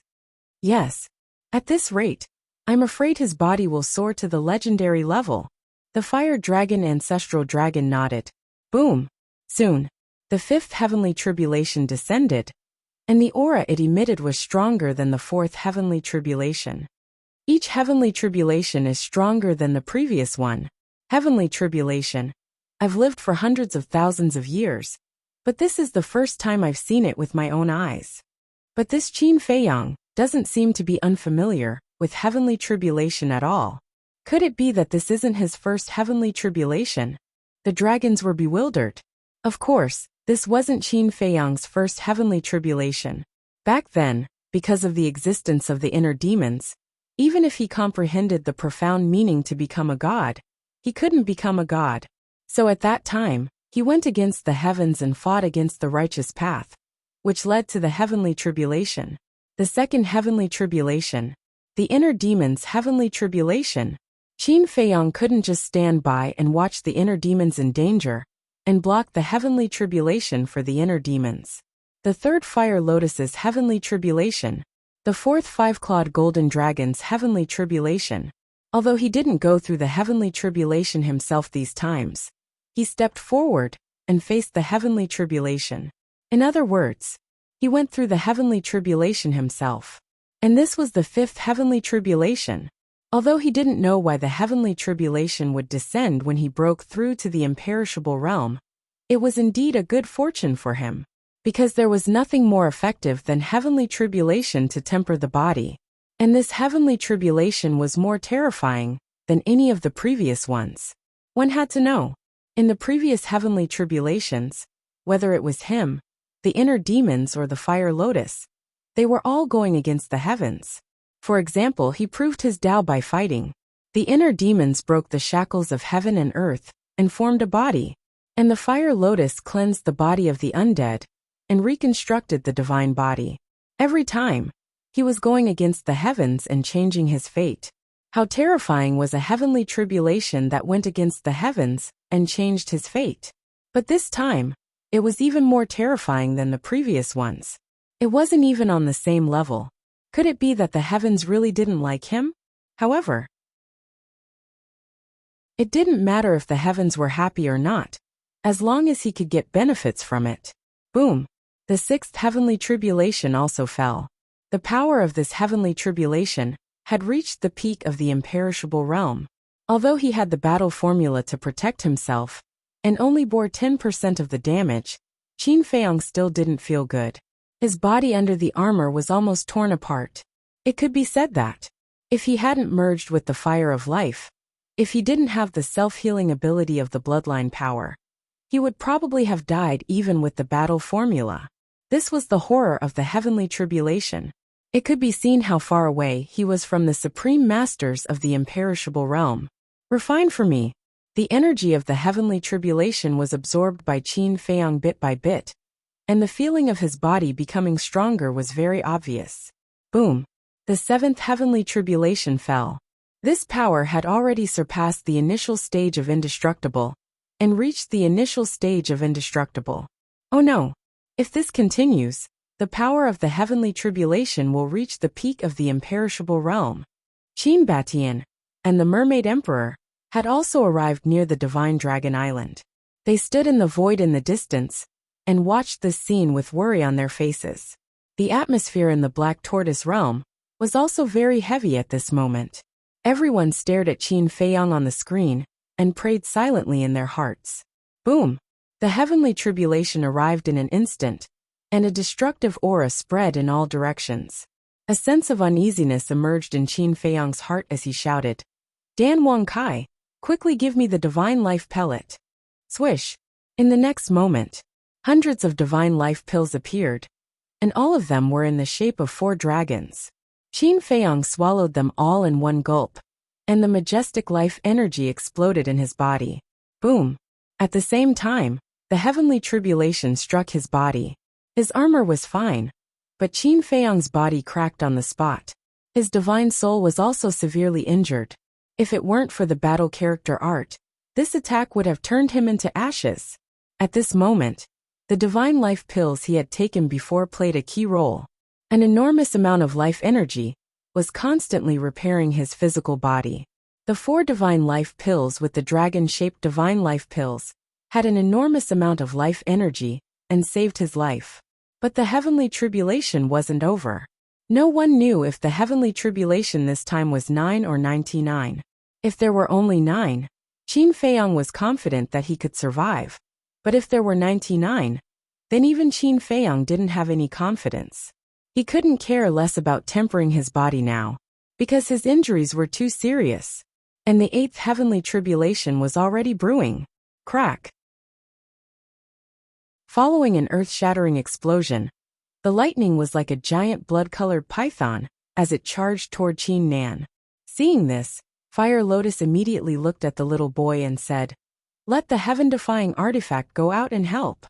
Yes. At this rate, I'm afraid his body will soar to the legendary level. The Fire Dragon Ancestral Dragon nodded. Boom. Soon, the fifth heavenly tribulation descended, and the aura it emitted was stronger than the fourth heavenly tribulation. Each heavenly tribulation is stronger than the previous one. Heavenly tribulation. I've lived for hundreds of thousands of years, but this is the first time I've seen it with my own eyes. But this Qin Feiyang doesn't seem to be unfamiliar with heavenly tribulation at all. Could it be that this isn't his first heavenly tribulation? The dragons were bewildered. Of course, this wasn't Qin Feiyang's first heavenly tribulation. Back then, because of the existence of the inner demons, even if he comprehended the profound meaning to become a god, he couldn't become a god. So at that time, he went against the heavens and fought against the righteous path, which led to the heavenly tribulation. The second heavenly tribulation, the inner demons' heavenly tribulation. Qin Feiyang couldn't just stand by and watch the inner demons in danger and block the heavenly tribulation for the inner demons. The third Fire Lotus's heavenly tribulation, the fourth Five-Clawed Golden Dragon's heavenly tribulation. Although he didn't go through the heavenly tribulation himself these times, he stepped forward and faced the heavenly tribulation. In other words, he went through the heavenly tribulation himself. And this was the fifth heavenly tribulation. Although he didn't know why the heavenly tribulation would descend when he broke through to the imperishable realm, it was indeed a good fortune for him, because there was nothing more effective than heavenly tribulation to temper the body. And this heavenly tribulation was more terrifying than any of the previous ones. One had to know. In the previous heavenly tribulations, whether it was him, the inner demons, or the Fire Lotus, they were all going against the heavens. For example, he proved his Tao by fighting. The inner demons broke the shackles of heaven and earth and formed a body, and the Fire Lotus cleansed the body of the undead and reconstructed the divine body. Every time, he was going against the heavens and changing his fate. How terrifying was a heavenly tribulation that went against the heavens and changed his fate. But this time, it was even more terrifying than the previous ones. It wasn't even on the same level. Could it be that the heavens really didn't like him? However, it didn't matter if the heavens were happy or not, as long as he could get benefits from it. Boom! The sixth heavenly tribulation also fell. The power of this heavenly tribulation had reached the peak of the imperishable realm. Although he had the battle formula to protect himself, and only bore 10% of the damage, Qin Feiyang still didn't feel good. His body under the armor was almost torn apart. It could be said that, if he hadn't merged with the fire of life, if he didn't have the self-healing ability of the bloodline power, he would probably have died even with the battle formula. This was the horror of the heavenly tribulation. It could be seen how far away he was from the supreme masters of the imperishable realm. Refine for me. The energy of the heavenly tribulation was absorbed by Qin Feiyang bit by bit, and the feeling of his body becoming stronger was very obvious. Boom! The seventh heavenly tribulation fell. This power had already surpassed the initial stage of indestructible, and reached the initial stage of indestructible. Oh no! If this continues, the power of the heavenly tribulation will reach the peak of the imperishable realm. Qin Batian and the Mermaid Emperor had also arrived near the Divine Dragon Island. They stood in the void in the distance and watched this scene with worry on their faces. The atmosphere in the Black Tortoise realm was also very heavy at this moment. Everyone stared at Qin Feiyang on the screen and prayed silently in their hearts. Boom! The heavenly tribulation arrived in an instant, and a destructive aura spread in all directions. A sense of uneasiness emerged in Qin Feiyang's heart as he shouted, Dan Wang Kai, quickly give me the divine life pellet. Swish! In the next moment, hundreds of divine life pills appeared, and all of them were in the shape of 4 dragons. Qin Feiyang swallowed them all in one gulp, and the majestic life energy exploded in his body. Boom! At the same time, the heavenly tribulation struck his body. His armor was fine, but Qin Feiyang's body cracked on the spot. His divine soul was also severely injured. If it weren't for the battle character art, this attack would have turned him into ashes. At this moment, the divine life pills he had taken before played a key role. An enormous amount of life energy was constantly repairing his physical body. The 4 divine life pills with the dragon-shaped divine life pills had an enormous amount of life energy and saved his life. But the heavenly tribulation wasn't over. No one knew if the heavenly tribulation this time was 9 or 99. If there were only 9, Qin Feiyang was confident that he could survive. But if there were 99, then even Qin Feiyang didn't have any confidence. He couldn't care less about tempering his body now, because his injuries were too serious, and the 8th heavenly tribulation was already brewing. Crack! Following an earth-shattering explosion, the lightning was like a giant blood-colored python as it charged toward Qin Nan. Seeing this, Fire Lotus immediately looked at the little boy and said, Let the heaven-defying artifact go out and help.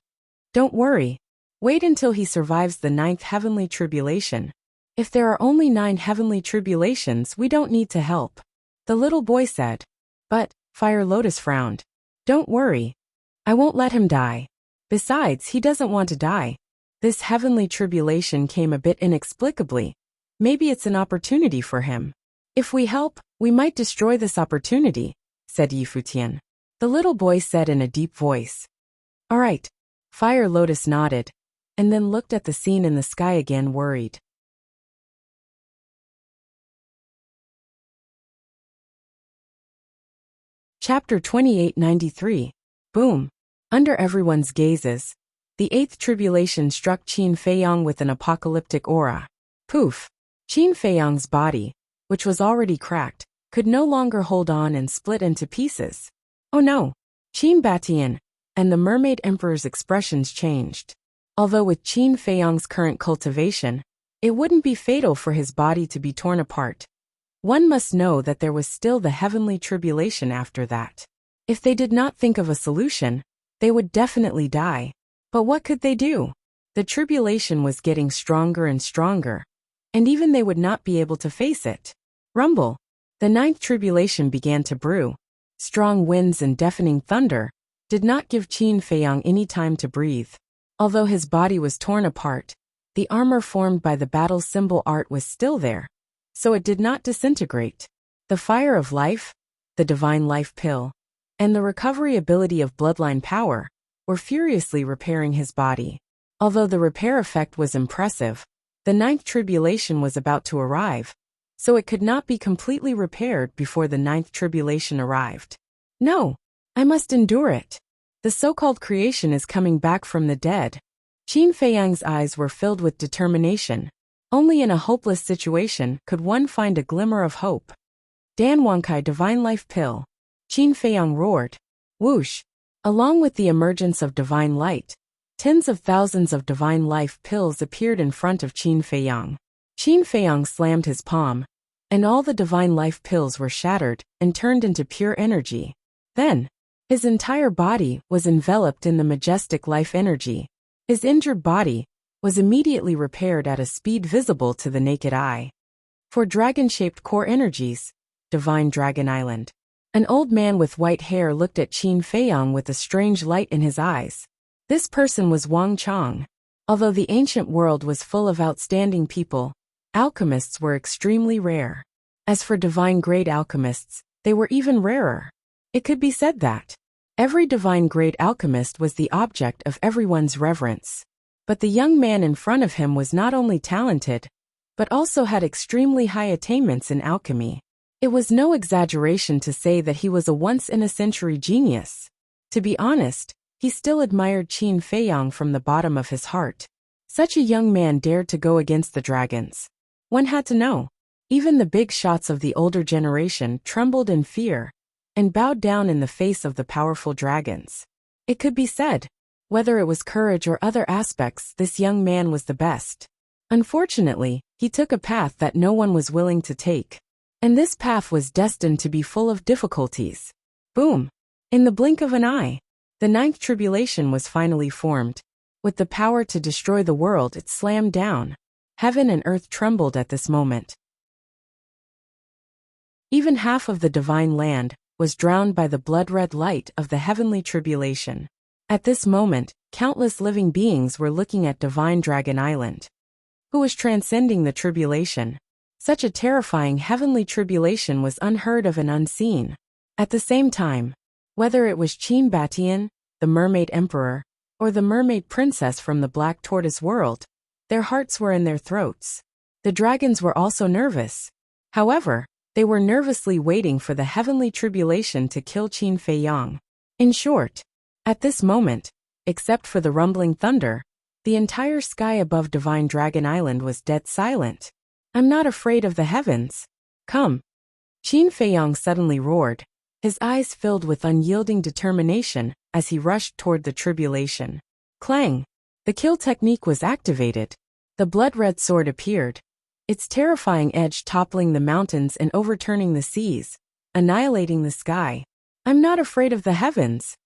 Don't worry. Wait until he survives the 9th heavenly tribulation. If there are only 9 heavenly tribulations, we don't need to help. The little boy said. But, Fire Lotus frowned. Don't worry. I won't let him die. Besides, he doesn't want to die. This heavenly tribulation came a bit inexplicably. Maybe it's an opportunity for him. If we help, we might destroy this opportunity, said Yi Futian. The little boy said in a deep voice. All right. Fire Lotus nodded, and then looked at the scene in the sky again, worried. Chapter 2893. Boom. Under everyone's gazes, the 8th tribulation struck Qin Feiyang with an apocalyptic aura. Poof! Qin Feiyang's body, which was already cracked, could no longer hold on and split into pieces. Oh no! Qin Batian and the Mermaid Emperor's expressions changed. Although with Qin Feiyang's current cultivation, it wouldn't be fatal for his body to be torn apart. One must know that there was still the heavenly tribulation after that. If they did not think of a solution, they would definitely die. But what could they do? The tribulation was getting stronger and stronger, and even they would not be able to face it. Rumble! The 9th tribulation began to brew. Strong winds and deafening thunder did not give Qin Feiyang any time to breathe. Although his body was torn apart, the armor formed by the battle symbol art was still there, so it did not disintegrate. The fire of life, the divine life pill, and the recovery ability of bloodline power were furiously repairing his body. Although the repair effect was impressive, the 9th tribulation was about to arrive, so it could not be completely repaired before the 9th tribulation arrived. No, I must endure it. The so-called creation is coming back from the dead. Qin Feiyang's eyes were filled with determination. Only in a hopeless situation could one find a glimmer of hope. Dan Wankai Divine Life Pill. Qin Feiyang roared. Whoosh! Along with the emergence of divine light, tens of thousands of divine life pills appeared in front of Qin Feiyang. Qin Feiyang slammed his palm, and all the divine life pills were shattered and turned into pure energy. Then, his entire body was enveloped in the majestic life energy. His injured body was immediately repaired at a speed visible to the naked eye. For dragon-shaped core energies, Divine Dragon Island. An old man with white hair looked at Qin Feiyang with a strange light in his eyes. This person was Wang Chong. Although the ancient world was full of outstanding people, alchemists were extremely rare. As for divine-grade alchemists, they were even rarer. It could be said that every divine-grade alchemist was the object of everyone's reverence. But the young man in front of him was not only talented, but also had extremely high attainments in alchemy. It was no exaggeration to say that he was a once-in-a-century genius. To be honest, he still admired Qin Feiyang from the bottom of his heart. Such a young man dared to go against the dragons. One had to know. Even the big shots of the older generation trembled in fear and bowed down in the face of the powerful dragons. It could be said, whether it was courage or other aspects, this young man was the best. Unfortunately, he took a path that no one was willing to take. And this path was destined to be full of difficulties. Boom! In the blink of an eye, the ninth tribulation was finally formed. With the power to destroy the world, it slammed down. Heaven and earth trembled at this moment. Even half of the divine land was drowned by the blood-red light of the heavenly tribulation. At this moment, countless living beings were looking at divine Dragon Island, who was transcending the tribulation. Such a terrifying heavenly tribulation was unheard of and unseen. At the same time, whether it was Qin Batian, the mermaid emperor, or the mermaid princess from the Black Tortoise world, their hearts were in their throats. The dragons were also nervous. However, they were nervously waiting for the heavenly tribulation to kill Qin Feiyang. In short, at this moment, except for the rumbling thunder, the entire sky above Divine Dragon Island was dead silent. I'm not afraid of the heavens. Come. Qin Feiyang suddenly roared, his eyes filled with unyielding determination as he rushed toward the tribulation. Clang! The kill technique was activated. The blood-red sword appeared, its terrifying edge toppling the mountains and overturning the seas, annihilating the sky. I'm not afraid of the heavens.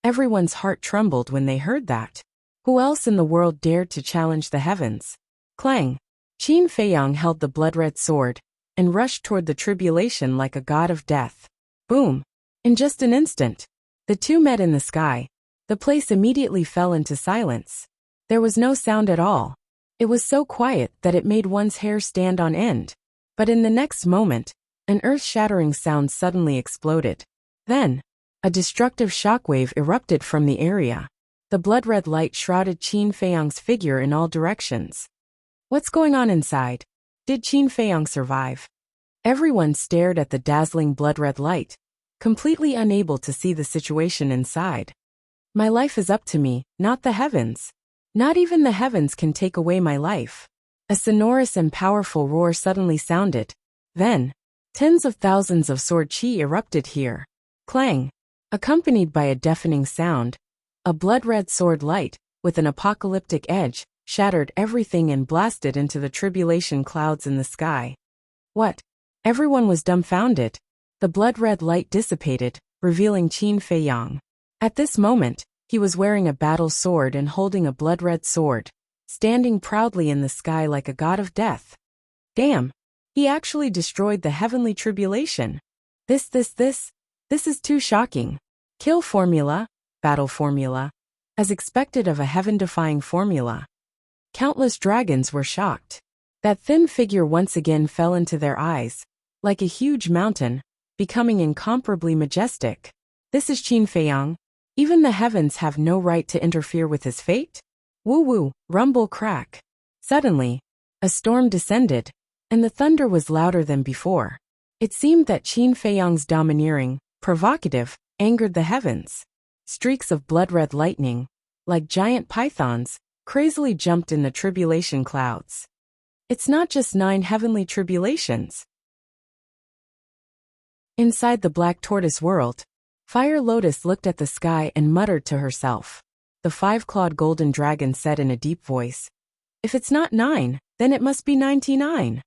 Everyone's heart trembled when they heard that. Who else in the world dared to challenge the heavens? Clang! Qin Feiyang held the blood-red sword and rushed toward the tribulation like a god of death. Boom! In just an instant, the two met in the sky. The place immediately fell into silence. There was no sound at all. It was so quiet that it made one's hair stand on end. But in the next moment, an earth-shattering sound suddenly exploded. Then, a destructive shockwave erupted from the area. The blood-red light shrouded Qin Feiyang's figure in all directions. What's going on inside? Did Qin Feiyang survive? Everyone stared at the dazzling blood-red light, completely unable to see the situation inside. My life is up to me, not the heavens. Not even the heavens can take away my life. A sonorous and powerful roar suddenly sounded. Then, tens of thousands of sword chi erupted here. Clang! Accompanied by a deafening sound, a blood-red sword light, with an apocalyptic edge, shattered everything and blasted into the tribulation clouds in the sky. What? Everyone was dumbfounded. The blood-red light dissipated, revealing Qin Feiyang. At this moment, he was wearing a battle sword and holding a blood-red sword, standing proudly in the sky like a god of death. Damn! He actually destroyed the heavenly tribulation. This is too shocking. Kill formula, battle formula, as expected of a heaven-defying formula. Countless dragons were shocked. That thin figure once again fell into their eyes, like a huge mountain, becoming incomparably majestic. This is Qin Feiyang. Even the heavens have no right to interfere with his fate? Woo-woo, rumble crack. Suddenly, a storm descended, and the thunder was louder than before. It seemed that Qin Feiyang's domineering, provocative, angered the heavens. Streaks of blood-red lightning, like giant pythons, crazily jumped in the tribulation clouds. It's not just 9 heavenly tribulations. Inside the Black Tortoise world, Fire Lotus looked at the sky and muttered to herself. The 5-clawed golden dragon said in a deep voice, "If it's not 9, then it must be 99.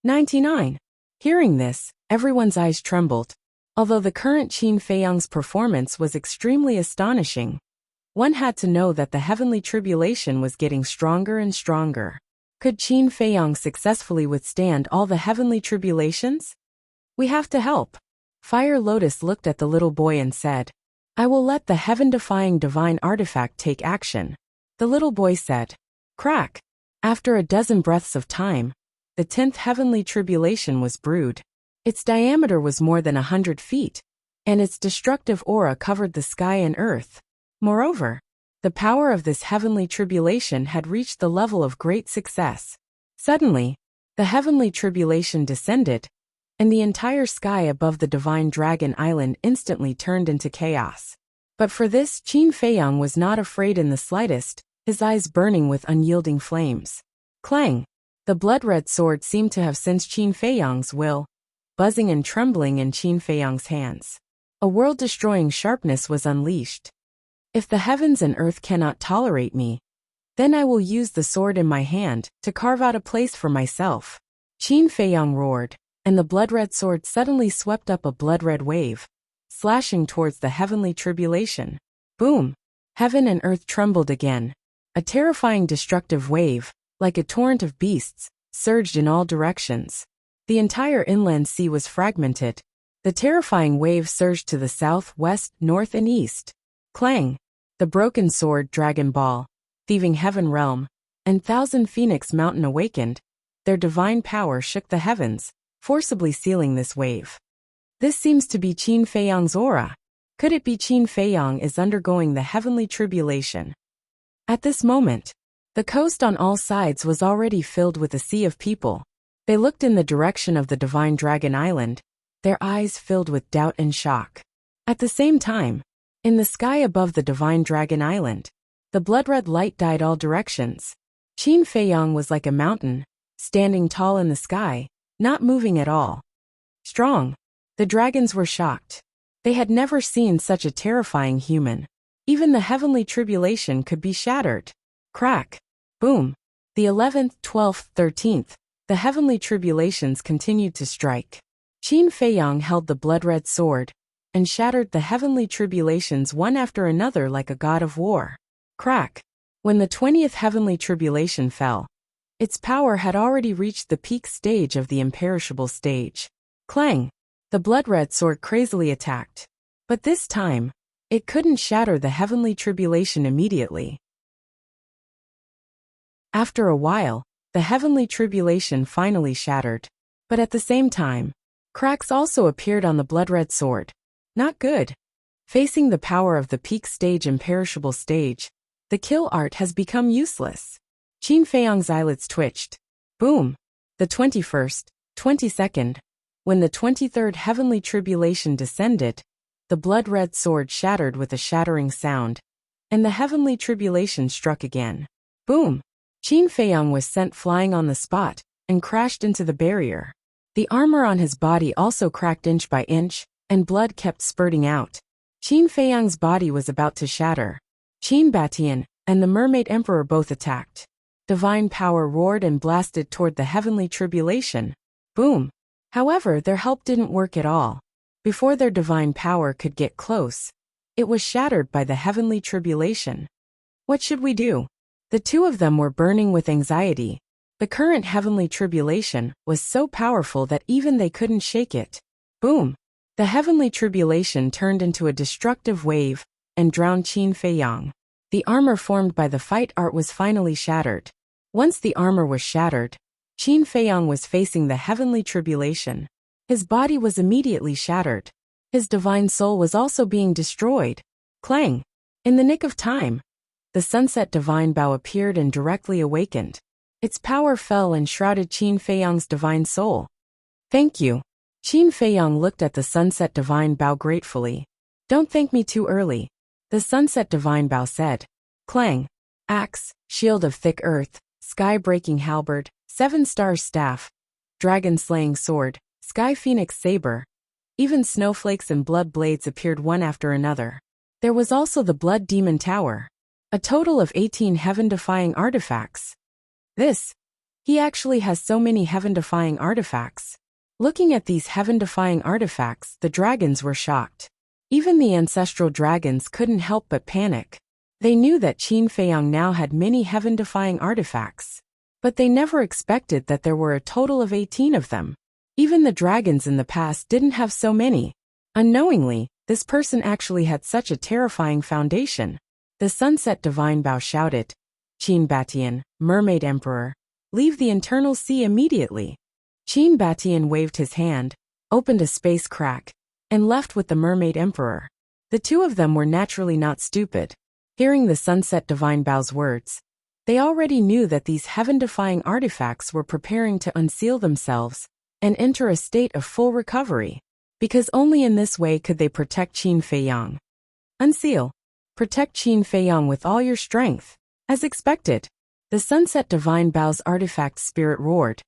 99. Hearing this, everyone's eyes trembled. Although the current Qin Feiyang's performance was extremely astonishing, one had to know that the heavenly tribulation was getting stronger and stronger. Could Qin Feiyang successfully withstand all the heavenly tribulations? We have to help. Fire Lotus looked at the little boy and said, "I will let the heaven-defying divine artifact take action." The little boy said, "Crack." After a dozen breaths of time, the 10th heavenly tribulation was brewed. Its diameter was more than 100 feet, and its destructive aura covered the sky and earth. Moreover, the power of this heavenly tribulation had reached the level of great success. Suddenly, the heavenly tribulation descended, and the entire sky above the Divine Dragon Island instantly turned into chaos. But for this, Qin Feiyang was not afraid in the slightest, his eyes burning with unyielding flames. Clang! The blood-red sword seemed to have sensed Qin Feiyang's will, buzzing and trembling in Qin Feiyang's hands. A world-destroying sharpness was unleashed. If the heavens and earth cannot tolerate me, then I will use the sword in my hand to carve out a place for myself. Qin Feiyang roared, and the blood-red sword suddenly swept up a blood-red wave, slashing towards the heavenly tribulation. Boom! Heaven and earth trembled again. A terrifying destructive wave, like a torrent of beasts, surged in all directions. The entire inland sea was fragmented. The terrifying wave surged to the south, west, north, and east. Clang! The broken sword, Dragon Ball, thieving heaven realm, and Thousand Phoenix Mountain awakened. Their divine power shook the heavens, forcibly sealing this wave. This seems to be Qin Feiyang's aura. Could it be Qin Feiyang is undergoing the heavenly tribulation? At this moment, the coast on all sides was already filled with a sea of people. They looked in the direction of the divine dragon island, their eyes filled with doubt and shock. At the same time, in the sky above the divine dragon island, the blood-red light dyed all directions. Qin Feiyang was like a mountain, standing tall in the sky, not moving at all. Strong. The dragons were shocked. They had never seen such a terrifying human. Even the heavenly tribulation could be shattered. Crack. Boom. The 11th, 12th, 13th, the heavenly tribulations continued to strike. Qin Feiyang held the blood-red sword and shattered the heavenly tribulations one after another like a god of war. Crack. When the 20th heavenly tribulation fell, its power had already reached the peak stage of the imperishable stage. Clang. The blood-red sword crazily attacked. But this time, it couldn't shatter the heavenly tribulation immediately. After a while, the heavenly tribulation finally shattered. But at the same time, cracks also appeared on the blood-red sword. Not good. Facing the power of the peak stage imperishable stage, the kill art has become useless. Qin Feiyang's eyelids twitched. Boom. The 21st, 22nd, when the 23rd heavenly tribulation descended, the blood-red sword shattered with a shattering sound, and the heavenly tribulation struck again. Boom! Qin Feiyang was sent flying on the spot, and crashed into the barrier. The armor on his body also cracked inch by inch, and blood kept spurting out. Qin Feiyang's body was about to shatter. Qin Batian and the Mermaid Emperor both attacked. Divine power roared and blasted toward the heavenly tribulation. Boom! However, their help didn't work at all. Before their divine power could get close, it was shattered by the heavenly tribulation. What should we do? The two of them were burning with anxiety. The current heavenly tribulation was so powerful that even they couldn't shake it. Boom! The heavenly tribulation turned into a destructive wave and drowned Qin Feiyang. The armor formed by the fight art was finally shattered. Once the armor was shattered, Qin Feiyang was facing the heavenly tribulation. His body was immediately shattered. His divine soul was also being destroyed. Clang! In the nick of time, the sunset divine bow appeared and directly awakened. Its power fell and shrouded Qin Feiyang's divine soul. Thank you. Qin Feiyang looked at the sunset divine bow gratefully. Don't thank me too early, the sunset divine bow said. Clang! Axe, shield of thick earth, sky-breaking halberd, 7-star staff, dragon-slaying sword, sky phoenix saber. Even snowflakes and blood blades appeared one after another. There was also the blood demon tower. A total of 18 heaven-defying artifacts. He actually has so many heaven-defying artifacts. Looking at these heaven-defying artifacts, the dragons were shocked. Even the ancestral dragons couldn't help but panic. They knew that Qin Feiyang now had many heaven-defying artifacts. But they never expected that there were a total of 18 of them. Even the dragons in the past didn't have so many. Unknowingly, this person actually had such a terrifying foundation. The sunset divine bow shouted, Qin Batian, Mermaid Emperor, leave the internal sea immediately. Qin Batian waved his hand, opened a space crack, and left with the Mermaid Emperor. The two of them were naturally not stupid. Hearing the sunset divine bow's words, they already knew that these heaven-defying artifacts were preparing to unseal themselves and enter a state of full recovery, because only in this way could they protect Qin Feiyang. Unseal. Protect Qin Feiyang with all your strength. As expected, The Sunset Divine Bow's artifact spirit roared.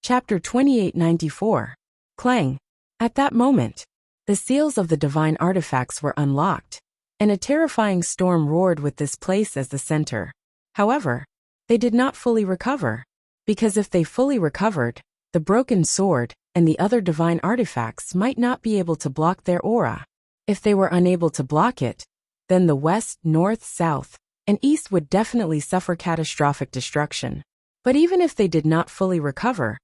Chapter 2894. Clang. At that moment, the seals of the divine artifacts were unlocked, and a terrifying storm roared with this place as the center. However, they did not fully recover, because if they fully recovered, the broken sword and the other divine artifacts might not be able to block their aura. If they were unable to block it, then the west, north, south, and east would definitely suffer catastrophic destruction. But even if they did not fully recover,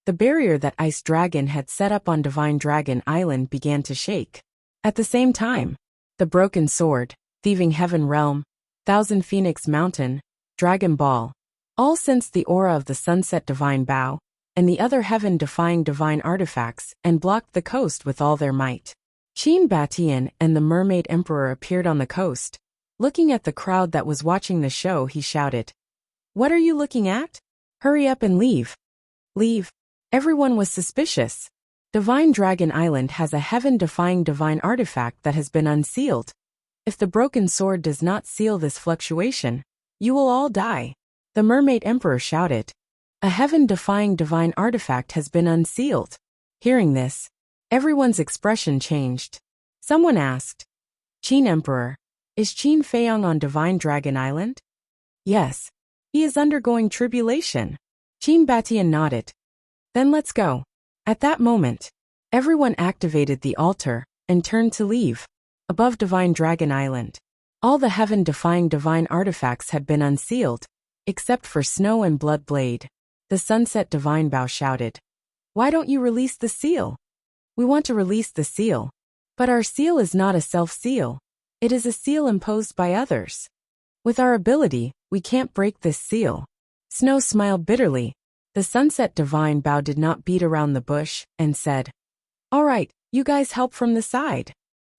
the barrier that Ice Dragon had set up on Divine Dragon Island began to shake. At the same time, the Broken Sword, Thieving Heaven Realm, Thousand Phoenix Mountain, Dragon Ball, all sensed the aura of the Sunset Divine Bow, and the other heaven-defying divine artifacts, and blocked the coast with all their might. Qin Batian and the Mermaid Emperor appeared on the coast. Looking at the crowd that was watching the show, he shouted, "What are you looking at? Hurry up and leave." Leave. Everyone was suspicious. Divine Dragon Island has a heaven-defying divine artifact that has been unsealed. If the broken sword does not seal this fluctuation, you will all die. The Mermaid Emperor shouted. A heaven-defying divine artifact has been unsealed. Hearing this, everyone's expression changed. Someone asked, Qin Emperor, is Qin Feiyang on Divine Dragon Island? Yes. He is undergoing tribulation. Qin Batian nodded. Then let's go. At that moment, everyone activated the altar and turned to leave. Above Divine Dragon Island, all the heaven-defying divine artifacts had been unsealed, except for Snow and Blood Blade. The Sunset Divine Bow shouted, "Why don't you release the seal?" We want to release the seal. But our seal is not a self-seal. It is a seal imposed by others. With our ability, we can't break this seal. Snow smiled bitterly. The Sunset Divine Bow did not beat around the bush, and said, "All right, you guys help from the side."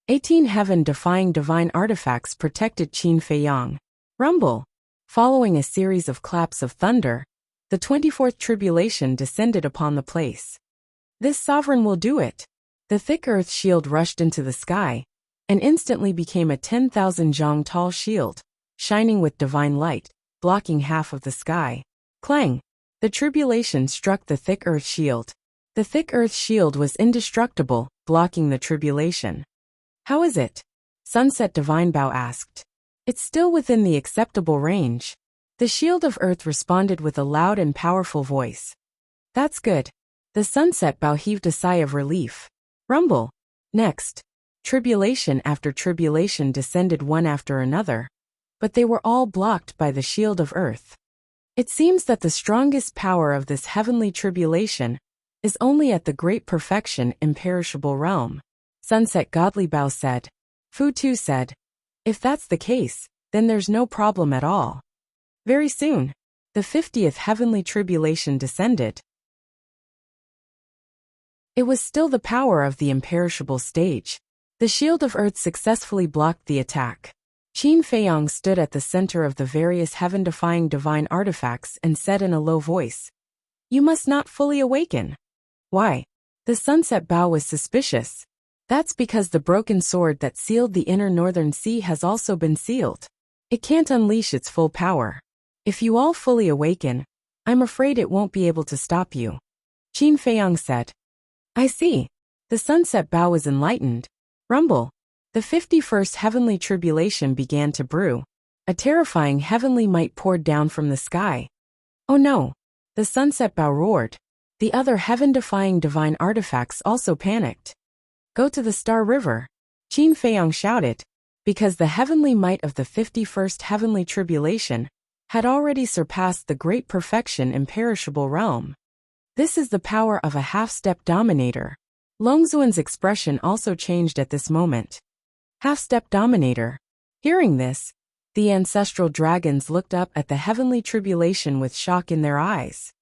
18 heaven-defying divine artifacts protected Qin Feiyang. Rumble. Following a series of claps of thunder, the 24th tribulation descended upon the place. This sovereign will do it. The thick earth shield rushed into the sky, and instantly became a 10,000 zhang tall shield, shining with divine light, blocking half of the sky. Clang! The tribulation struck the thick earth shield. The thick earth shield was indestructible, blocking the tribulation. How is it? Sunset Divine Bow asked. It's still within the acceptable range. The shield of earth responded with a loud and powerful voice. That's good. The Sunset Bow heaved a sigh of relief. Rumble. Next. Tribulation after tribulation descended one after another, but they were all blocked by the shield of earth. It seems that the strongest power of this heavenly tribulation is only at the great perfection imperishable realm. Sunset Godly Bow said. Fu Tu said, if that's the case, then there's no problem at all. Very soon, the 50th heavenly tribulation descended. It was still the power of the imperishable stage. The shield of earth successfully blocked the attack. Qin Feiyang stood at the center of the various heaven-defying divine artifacts and said in a low voice, "You must not fully awaken." Why? The Sunset Bow was suspicious. That's because the broken sword that sealed the inner northern sea has also been sealed. It can't unleash its full power. If you all fully awaken, I'm afraid it won't be able to stop you. Qin Feiyang said. I see. The Sunset Bow was enlightened. Rumble. The 51st heavenly tribulation began to brew. A terrifying heavenly might poured down from the sky. Oh no! The Sunset Bow roared. The other heaven-defying divine artifacts also panicked. Go to the Star River. Qin Feiyang shouted, because the heavenly might of the 51st heavenly tribulation had already surpassed the great perfection imperishable realm. This is the power of a half-step dominator. Longzuan's expression also changed at this moment. Half-step dominator. Hearing this, the ancestral dragons looked up at the heavenly tribulation with shock in their eyes.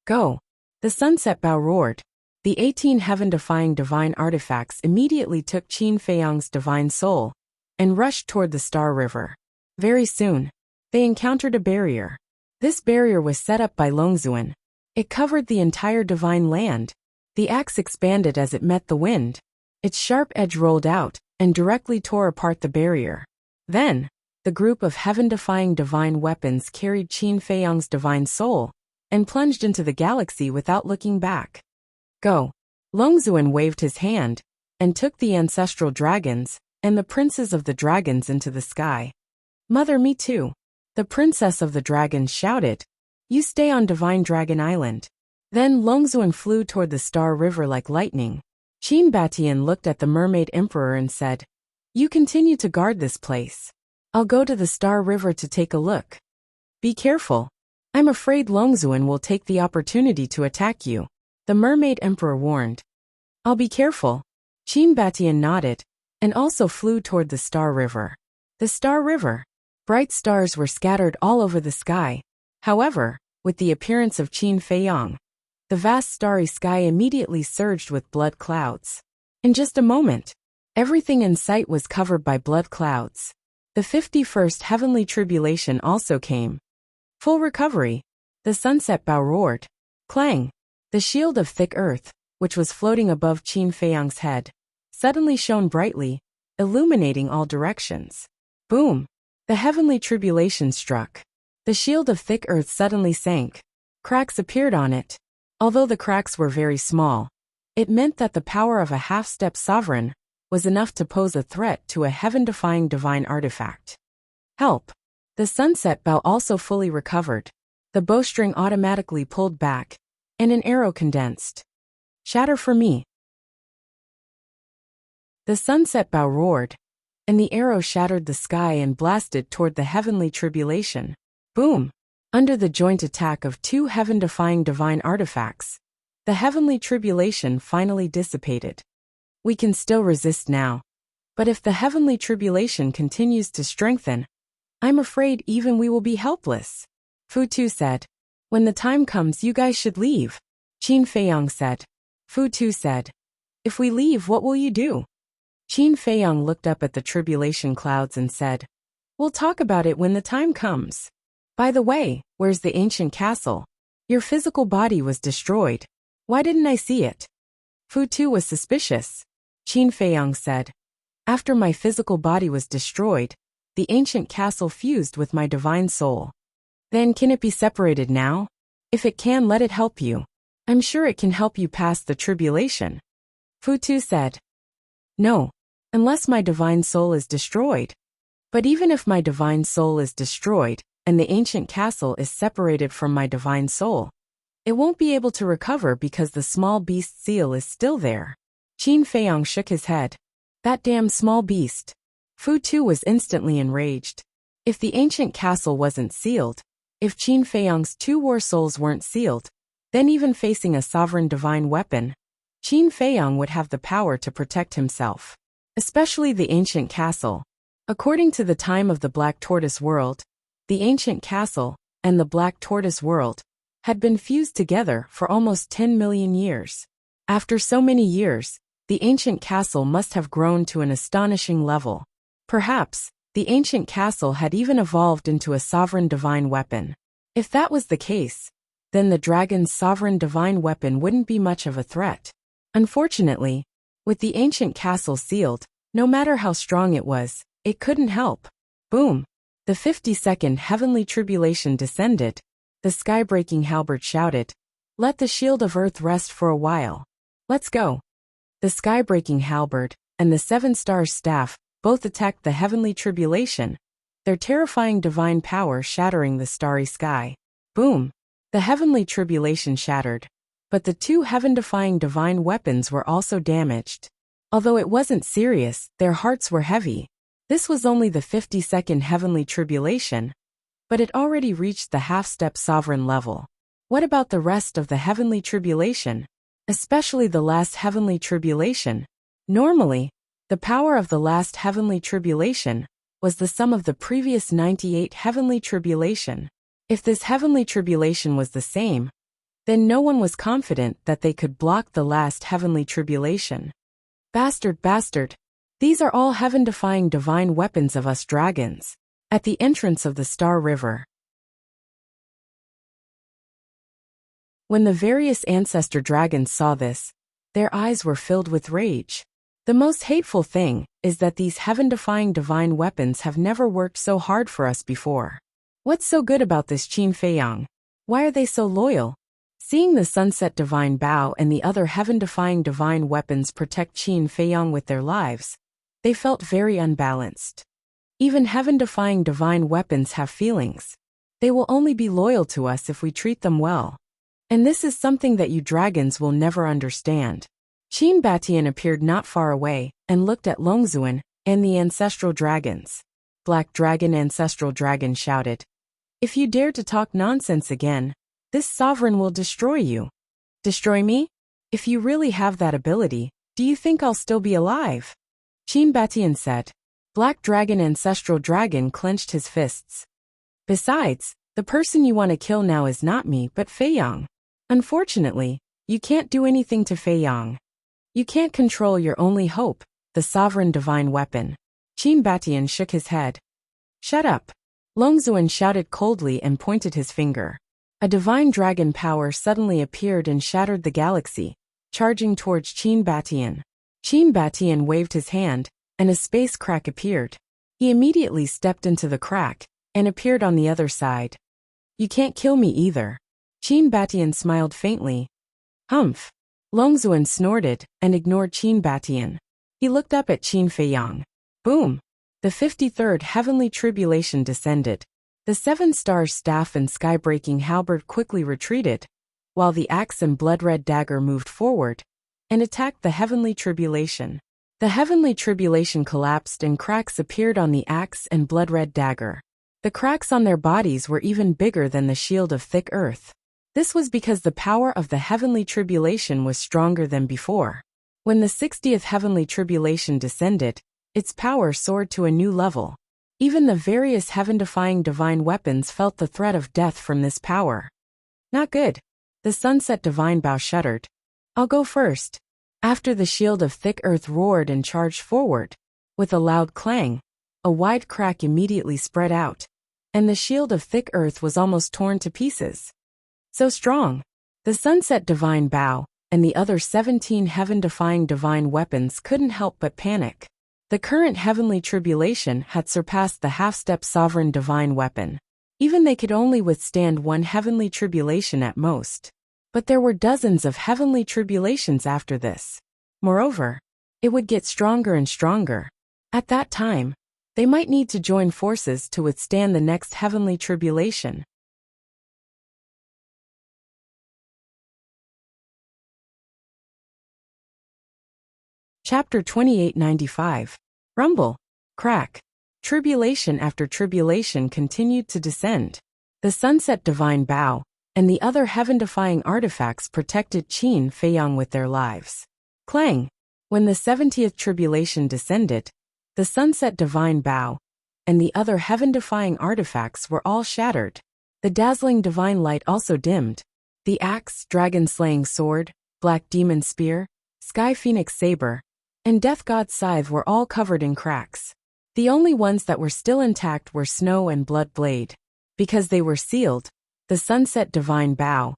Go! The Sunset Bow roared. The 18 heaven-defying divine artifacts immediately took Qin Feiyang's divine soul and rushed toward the Star River. Very soon, they encountered a barrier. This barrier was set up by Longzuan. It covered the entire divine land. The axe expanded as it met the wind. Its sharp edge rolled out and directly tore apart the barrier. Then, the group of heaven-defying divine weapons carried Qin Feiyang's divine soul and plunged into the galaxy without looking back. Go! Longzuan waved his hand and took the ancestral dragons and the princes of the dragons into the sky. Mother, me too! The princess of the dragons shouted. You stay on Divine Dragon Island. Then Longzuan flew toward the Star River like lightning. Qin Batian looked at the Mermaid Emperor and said, You continue to guard this place. I'll go to the Star River to take a look. Be careful. I'm afraid Longzuan will take the opportunity to attack you, the Mermaid Emperor warned. I'll be careful. Qin Batian nodded and also flew toward the Star River. The Star River. Bright stars were scattered all over the sky. However, with the appearance of Qin Feiyang, the vast starry sky immediately surged with blood clouds. In just a moment, everything in sight was covered by blood clouds. The 51st heavenly tribulation also came. Full recovery. The sunset bow roared. Clang. The shield of thick earth, which was floating above Qin Feiyang's head, suddenly shone brightly, illuminating all directions. Boom. The heavenly tribulation struck. The shield of thick earth suddenly sank. Cracks appeared on it. Although the cracks were very small, it meant that the power of a half-step sovereign was enough to pose a threat to a heaven-defying divine artifact. Help! The sunset bow also fully recovered. The bowstring automatically pulled back, and an arrow condensed. Shatter for me. The sunset bow roared, and the arrow shattered the sky and blasted toward the heavenly tribulation. Boom! Under the joint attack of two heaven-defying divine artifacts, the heavenly tribulation finally dissipated. We can still resist now. But if the heavenly tribulation continues to strengthen, I'm afraid even we will be helpless. Fu Tu said. When the time comes, you guys should leave. Qin Feiyang said. Fu Tu said. If we leave, what will you do? Qin Feiyang looked up at the tribulation clouds and said, We'll talk about it when the time comes. By the way, where's the ancient castle? Your physical body was destroyed. Why didn't I see it? Fu Tu was suspicious. Qin Feiyang said. After my physical body was destroyed, the ancient castle fused with my divine soul. Then can it be separated now? If it can, let it help you. I'm sure it can help you pass the tribulation. Fu Tu said. No, unless my divine soul is destroyed. But even if my divine soul is destroyed, and the ancient castle is separated from my divine soul, it won't be able to recover because the small beast seal is still there. Qin Feiyang shook his head. That damn small beast. Fu Tu was instantly enraged. If the ancient castle wasn't sealed, if Qin Feiyang's two war souls weren't sealed, then even facing a sovereign divine weapon, Qin Feiyang would have the power to protect himself. Especially the ancient castle. According to the time of the Black Tortoise world, the ancient castle and the Black Tortoise world had been fused together for almost 10 million years. After so many years, the ancient castle must have grown to an astonishing level. Perhaps, the ancient castle had even evolved into a sovereign divine weapon. If that was the case, then the dragon's sovereign divine weapon wouldn't be much of a threat. Unfortunately, with the ancient castle sealed, no matter how strong it was, it couldn't help. Boom! The 52nd heavenly tribulation descended. The sky-breaking halberd shouted, Let the shield of earth rest for a while. Let's go. The sky-breaking halberd and the 7-star staff both attacked the heavenly tribulation, their terrifying divine power shattering the starry sky. Boom! The heavenly tribulation shattered, but the two heaven-defying divine weapons were also damaged. Although it wasn't serious, their hearts were heavy. This was only the 52nd heavenly tribulation, but it already reached the half-step sovereign level. What about the rest of the heavenly tribulation? Especially the last heavenly tribulation. Normally, the power of the last heavenly tribulation was the sum of the previous 98 heavenly tribulation. If this heavenly tribulation was the same, then no one was confident that they could block the last heavenly tribulation. Bastard, bastard! These are all heaven-defying divine weapons of us dragons. At the entrance of the Star River. When the various ancestor dragons saw this, their eyes were filled with rage. The most hateful thing is that these heaven-defying divine weapons have never worked so hard for us before. What's so good about this Qin Feiyang? Why are they so loyal? Seeing the sunset divine bow and the other heaven-defying divine weapons protect Qin Feiyang with their lives, they felt very unbalanced. Even heaven-defying divine weapons have feelings. They will only be loyal to us if we treat them well. And this is something that you dragons will never understand. Qin Batian appeared not far away and looked at Longzuan and the ancestral dragons. Black Dragon Ancestral Dragon shouted, "If you dare to talk nonsense again, this sovereign will destroy you." "Destroy me? If you really have that ability, do you think I'll still be alive?" Qin Batian said. Black Dragon Ancestral Dragon clenched his fists. "Besides, the person you want to kill now is not me but Feiyang. Unfortunately, you can't do anything to Feiyang. You can't control your only hope, the sovereign divine weapon." Qin Batian shook his head. "Shut up." Longzuan shouted coldly and pointed his finger. A divine dragon power suddenly appeared and shattered the galaxy, charging towards Qin Batian. Qin Batian waved his hand, and a space crack appeared. He immediately stepped into the crack and appeared on the other side. "You can't kill me either." Qin Batian smiled faintly. "Humph." Longzuan snorted and ignored Qin Batian. He looked up at Qin Feiyang. Boom! The 53rd Heavenly Tribulation descended. The 7-star staff and sky-breaking halberd quickly retreated, while the axe and blood-red dagger moved forward and attacked the Heavenly Tribulation. The Heavenly Tribulation collapsed and cracks appeared on the axe and blood-red dagger. The cracks on their bodies were even bigger than the shield of thick earth. This was because the power of the Heavenly Tribulation was stronger than before. When the 60th Heavenly Tribulation descended, its power soared to a new level. Even the various heaven-defying divine weapons felt the threat of death from this power. Not good. The sunset divine bow shuddered. "I'll go first." After the shield of thick earth roared and charged forward, with a loud clang, a wide crack immediately spread out, and the shield of thick earth was almost torn to pieces. So strong. The sunset divine bow and the other 17 heaven-defying divine weapons couldn't help but panic. The current heavenly tribulation had surpassed the half-step sovereign divine weapon. Even they could only withstand one heavenly tribulation at most. But there were dozens of heavenly tribulations after this. Moreover, it would get stronger and stronger. At that time, they might need to join forces to withstand the next heavenly tribulation. Chapter 2895. Rumble. Crack. Tribulation after tribulation continued to descend. The sunset divine bow and the other heaven-defying artifacts protected Qin Feiyang with their lives. Clang. When the 70th tribulation descended, the sunset divine bow and the other heaven-defying artifacts were all shattered. The dazzling divine light also dimmed. The axe, dragon-slaying sword, black demon spear, sky phoenix saber, and death god's scythe were all covered in cracks. The only ones that were still intact were snow and blood blade. Because they were sealed, the sunset divine bow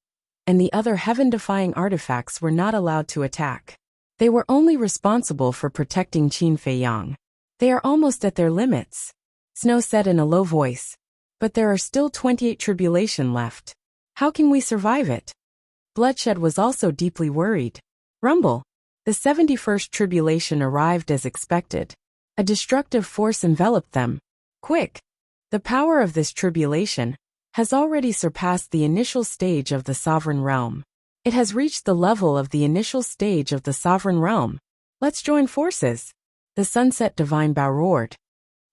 and the other heaven-defying artifacts were not allowed to attack. They were only responsible for protecting Qin Feiyang. "They are almost at their limits," Snow said in a low voice. "But there are still 28 tribulation left. How can we survive it?" Bloodshed was also deeply worried. Rumble. The 71st tribulation arrived as expected. A destructive force enveloped them. Quick! The power of this tribulation has already surpassed the initial stage of the sovereign realm. It has reached the level of the initial stage of the sovereign realm. "Let's join forces." The sunset divine bow roared.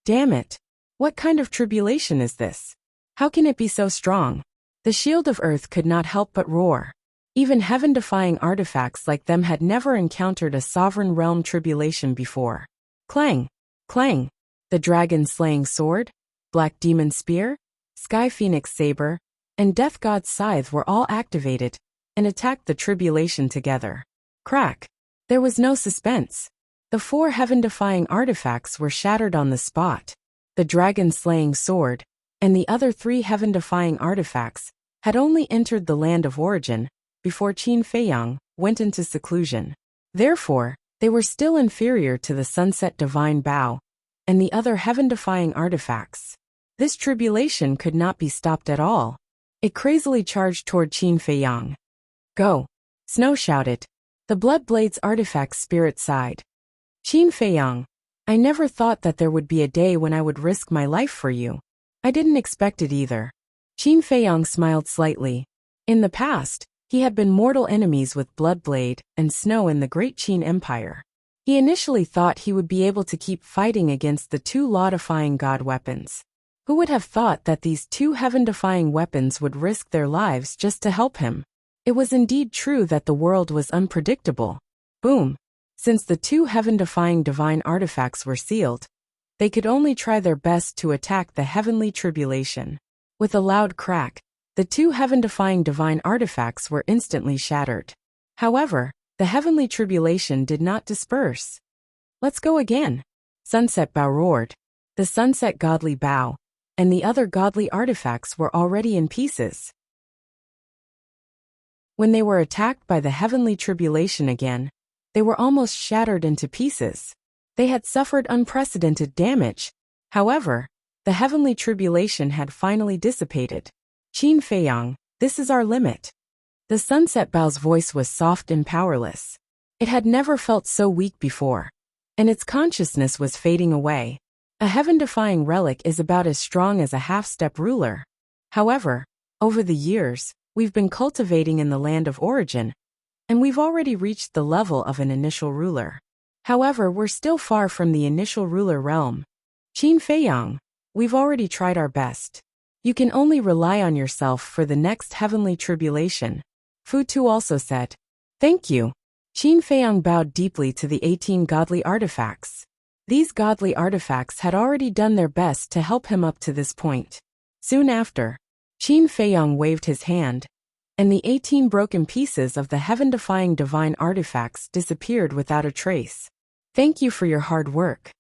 Damn it! What kind of tribulation is this? How can it be so strong? The shield of earth could not help but roar. Even heaven-defying artifacts like them had never encountered a sovereign realm tribulation before. Clang! Clang! The dragon-slaying sword, black demon spear, sky phoenix saber, and death god's scythe were all activated and attacked the tribulation together. Crack! There was no suspense. The 4 heaven-defying artifacts were shattered on the spot. The dragon-slaying sword and the other 3 heaven-defying artifacts had only entered the land of origin before Qin Feiyang went into seclusion. Therefore, They were still inferior to the Sunset Divine Bow and the other heaven-defying artifacts. This tribulation could not be stopped at all. It crazily charged toward Qin Feiyang. Go! Snow shouted. The Bloodblade's artifact's spirit sighed. Qin Feiyang, I never thought that there would be a day when I would risk my life for you. I didn't expect it either. Qin Feiyang smiled slightly. In the past, he had been mortal enemies with Bloodblade and Snow in the Great Qin Empire. He initially thought he would be able to keep fighting against the two law-defying god weapons. Who would have thought that these two heaven-defying weapons would risk their lives just to help him? It was indeed true that the world was unpredictable. Boom! Since the two heaven-defying divine artifacts were sealed, they could only try their best to attack the heavenly tribulation. With a loud crack, the two heaven-defying divine artifacts were instantly shattered. However, the heavenly tribulation did not disperse. Let's go again. Sunset Bow roared. The Sunset Godly Bow and the other godly artifacts were already in pieces. When they were attacked by the heavenly tribulation again, they were almost shattered into pieces. They had suffered unprecedented damage. However, the heavenly tribulation had finally dissipated. Qin Feiyang, this is our limit. The Sunset Bow's voice was soft and powerless. It had never felt so weak before, and its consciousness was fading away. A heaven-defying relic is about as strong as a half-step ruler. However, over the years, we've been cultivating in the land of origin, and we've already reached the level of an initial ruler. However, we're still far from the initial ruler realm. Qin Feiyang, we've already tried our best. You can only rely on yourself for the next heavenly tribulation. Fu Tu also said. Thank you. Qin Feiyang bowed deeply to the 18 godly artifacts. These godly artifacts had already done their best to help him up to this point. Soon after, Qin Feiyang waved his hand, and the 18 broken pieces of the heaven-defying divine artifacts disappeared without a trace. Thank you for your hard work.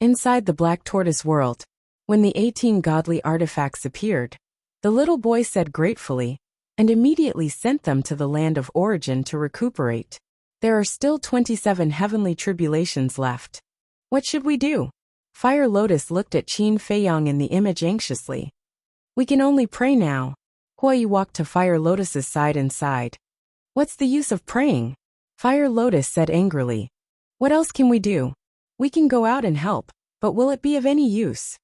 Inside the Black Tortoise world, when the 18 godly artifacts appeared, the little boy said gratefully, and immediately sent them to the land of origin to recuperate. There are still 27 heavenly tribulations left. What should we do? Fire Lotus looked at Qin Feiyang in the image anxiously. We can only pray now. Huai walked to Fire Lotus's side and sighed. What's the use of praying? Fire Lotus said angrily. What else can we do? We can go out and help, but will it be of any use?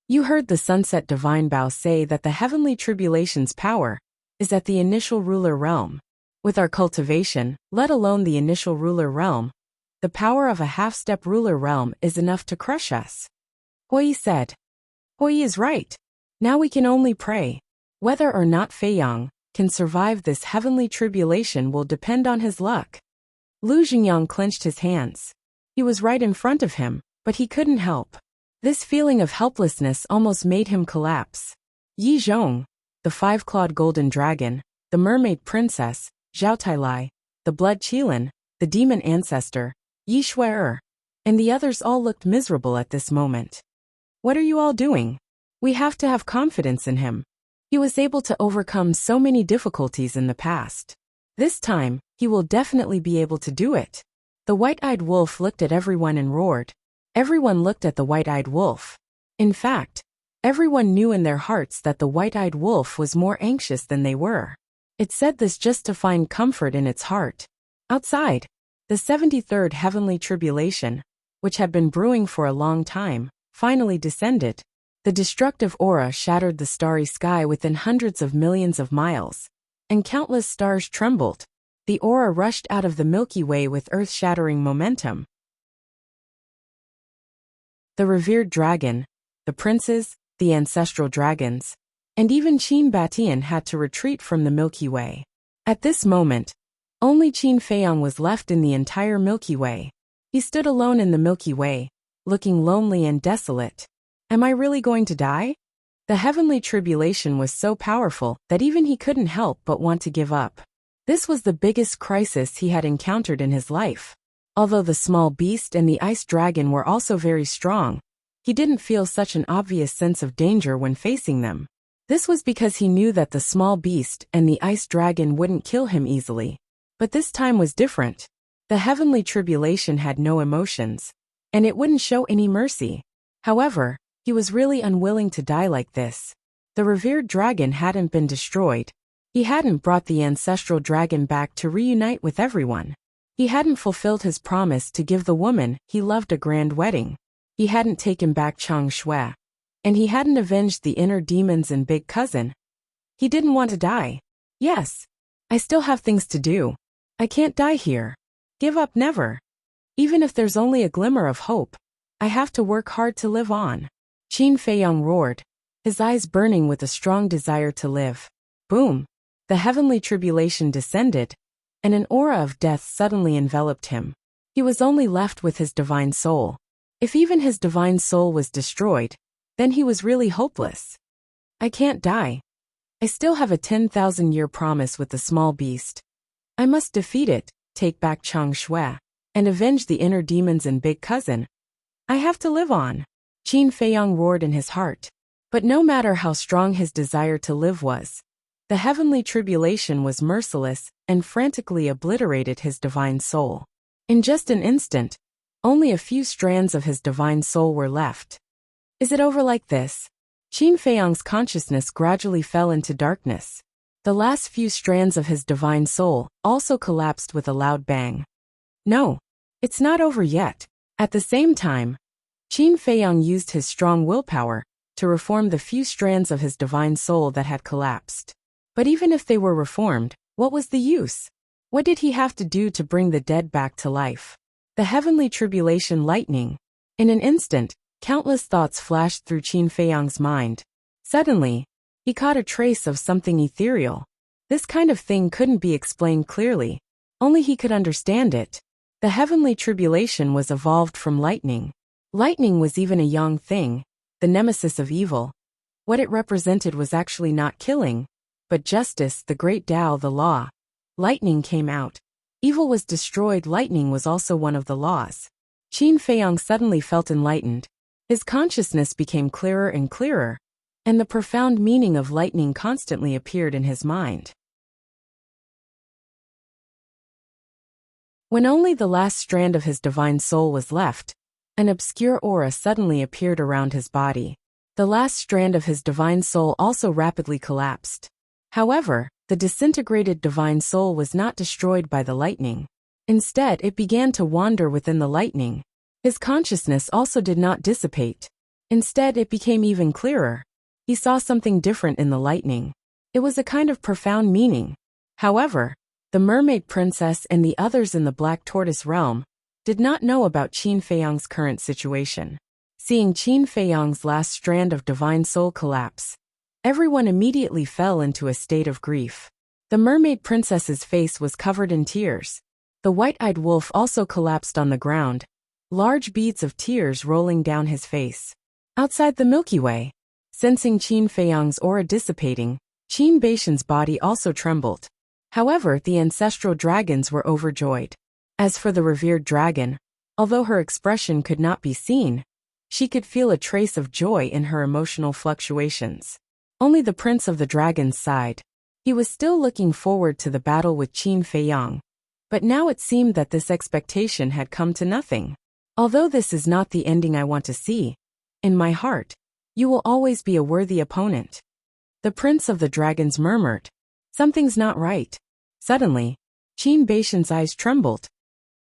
You heard the Sunset Divine Bow say that the heavenly tribulation's power is at the initial ruler realm. With our cultivation, let alone the initial ruler realm, the power of a half-step ruler realm is enough to crush us. Hui said. Hui is right. Now we can only pray. Whether or not Feiyang can survive this heavenly tribulation will depend on his luck. Lu Xingyang clenched his hands. He was right in front of him, but he couldn't help. This feeling of helplessness almost made him collapse. Yi Zhong, the five-clawed golden dragon, the mermaid princess, Zhao Tailai, the blood Qilin, the demon ancestor, Yi Shuer, and the others all looked miserable at this moment. What are you all doing? We have to have confidence in him. He was able to overcome so many difficulties in the past. This time, he will definitely be able to do it. The white-eyed wolf looked at everyone and roared. Everyone looked at the white-eyed wolf. In fact, everyone knew in their hearts that the white-eyed wolf was more anxious than they were. It said this just to find comfort in its heart. Outside, the 73rd heavenly tribulation, which had been brewing for a long time, finally descended. The destructive aura shattered the starry sky within hundreds of millions of miles, and countless stars trembled. The aura rushed out of the Milky Way with earth-shattering momentum. The revered dragon, the princes, the ancestral dragons, and even Qin Batian had to retreat from the Milky Way. At this moment, only Qin Feiyang was left in the entire Milky Way. He stood alone in the Milky Way, looking lonely and desolate. Am I really going to die? The heavenly tribulation was so powerful that even he couldn't help but want to give up. This was the biggest crisis he had encountered in his life. Although the small beast and the ice dragon were also very strong, he didn't feel such an obvious sense of danger when facing them. This was because he knew that the small beast and the ice dragon wouldn't kill him easily. But this time was different. The heavenly tribulation had no emotions, and it wouldn't show any mercy. However, he was really unwilling to die like this. The revered dragon hadn't been destroyed. He hadn't brought the ancestral dragon back to reunite with everyone. He hadn't fulfilled his promise to give the woman he loved a grand wedding. He hadn't taken back Chang Shui. And he hadn't avenged the inner demons and big cousin. He didn't want to die. Yes. I still have things to do. I can't die here. Give up never. Even if there's only a glimmer of hope, I have to work hard to live on. Qin Feiyang roared, his eyes burning with a strong desire to live. Boom! The heavenly tribulation descended, and an aura of death suddenly enveloped him. He was only left with his divine soul. If even his divine soul was destroyed, then he was really hopeless. I can't die. I still have a 10,000-year promise with the small beast. I must defeat it, take back Chang Shui, and avenge the inner demons and big cousin. I have to live on. Qin Feiyang roared in his heart. But no matter how strong his desire to live was, the heavenly tribulation was merciless and frantically obliterated his divine soul. In just an instant, only a few strands of his divine soul were left. Is it over like this? Qin Feiyang's consciousness gradually fell into darkness. The last few strands of his divine soul also collapsed with a loud bang. No, it's not over yet. At the same time, Qin Feiyang used his strong willpower to reform the few strands of his divine soul that had collapsed. But even if they were reformed, what was the use? What did he have to do to bring the dead back to life? The heavenly tribulation lightning. In an instant, countless thoughts flashed through Qin Feiyang's mind. Suddenly, he caught a trace of something ethereal. This kind of thing couldn't be explained clearly. Only he could understand it. The heavenly tribulation was evolved from lightning. Lightning was even a young thing, the nemesis of evil. What it represented was actually not killing, but justice, the great Tao, the law. Lightning came out. Evil was destroyed. Lightning was also one of the laws. Qin Feiyang suddenly felt enlightened. His consciousness became clearer and clearer, and the profound meaning of lightning constantly appeared in his mind. When only the last strand of his divine soul was left, an obscure aura suddenly appeared around his body. The last strand of his divine soul also rapidly collapsed. However, the disintegrated divine soul was not destroyed by the lightning. Instead, it began to wander within the lightning. His consciousness also did not dissipate. Instead, it became even clearer. He saw something different in the lightning. It was a kind of profound meaning. However, the mermaid princess and the others in the Black Tortoise realm did not know about Qin Feiyang's current situation. Seeing Qin Feiyang's last strand of divine soul collapse, everyone immediately fell into a state of grief. The mermaid princess's face was covered in tears. The white-eyed wolf also collapsed on the ground, large beads of tears rolling down his face. Outside the Milky Way, sensing Qin Feiyang's aura dissipating, Qin Baishan's body also trembled. However, the ancestral dragons were overjoyed. As for the revered dragon, although her expression could not be seen, she could feel a trace of joy in her emotional fluctuations. Only the prince of the dragons sighed. He was still looking forward to the battle with Qin Feiyang. But now it seemed that this expectation had come to nothing. Although this is not the ending I want to see, in my heart, you will always be a worthy opponent. The prince of the dragons murmured. Something's not right. Suddenly, Qin Baishan's eyes trembled.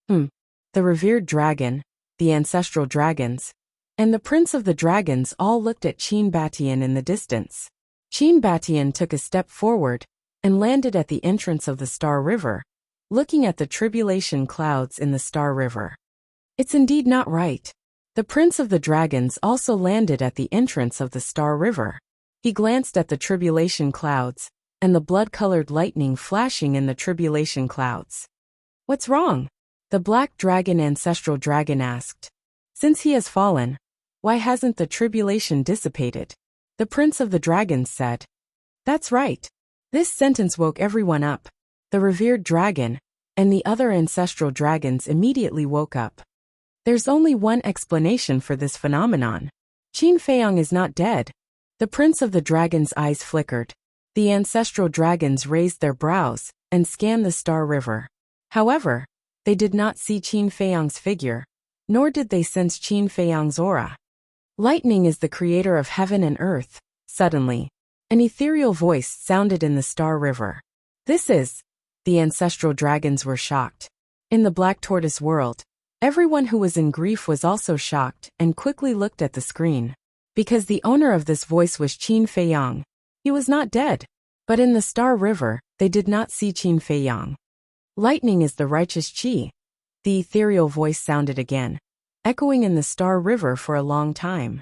The revered dragon, the ancestral dragons, and the prince of the dragons all looked at Qin Batian in the distance. Qin Batian took a step forward and landed at the entrance of the Star River, looking at the tribulation clouds in the Star River. It's indeed not right. The prince of the dragons also landed at the entrance of the Star River. He glanced at the tribulation clouds and the blood-colored lightning flashing in the tribulation clouds. What's wrong? The black dragon ancestral dragon asked. Since he has fallen, why hasn't the tribulation dissipated? The prince of the dragons said. That's right. This sentence woke everyone up. The revered dragon and the other ancestral dragons immediately woke up. There's only one explanation for this phenomenon. Qin Feiyang is not dead. The prince of the dragons' eyes flickered. The ancestral dragons raised their brows and scanned the Star River. However, They did not see Qin Feiyang's figure, nor did they sense Qin Feiyang's aura. Lightning is the creator of heaven and earth. Suddenly, an ethereal voice sounded in the Star River. This is... The ancestral dragons were shocked. In the Black Tortoise world, everyone who was in grief was also shocked and quickly looked at the screen. Because the owner of this voice was Qin Feiyang. He was not dead. But in the Star River, they did not see Qin Feiyang. Lightning is the righteous Qi. The ethereal voice sounded again, echoing in the Star River for a long time.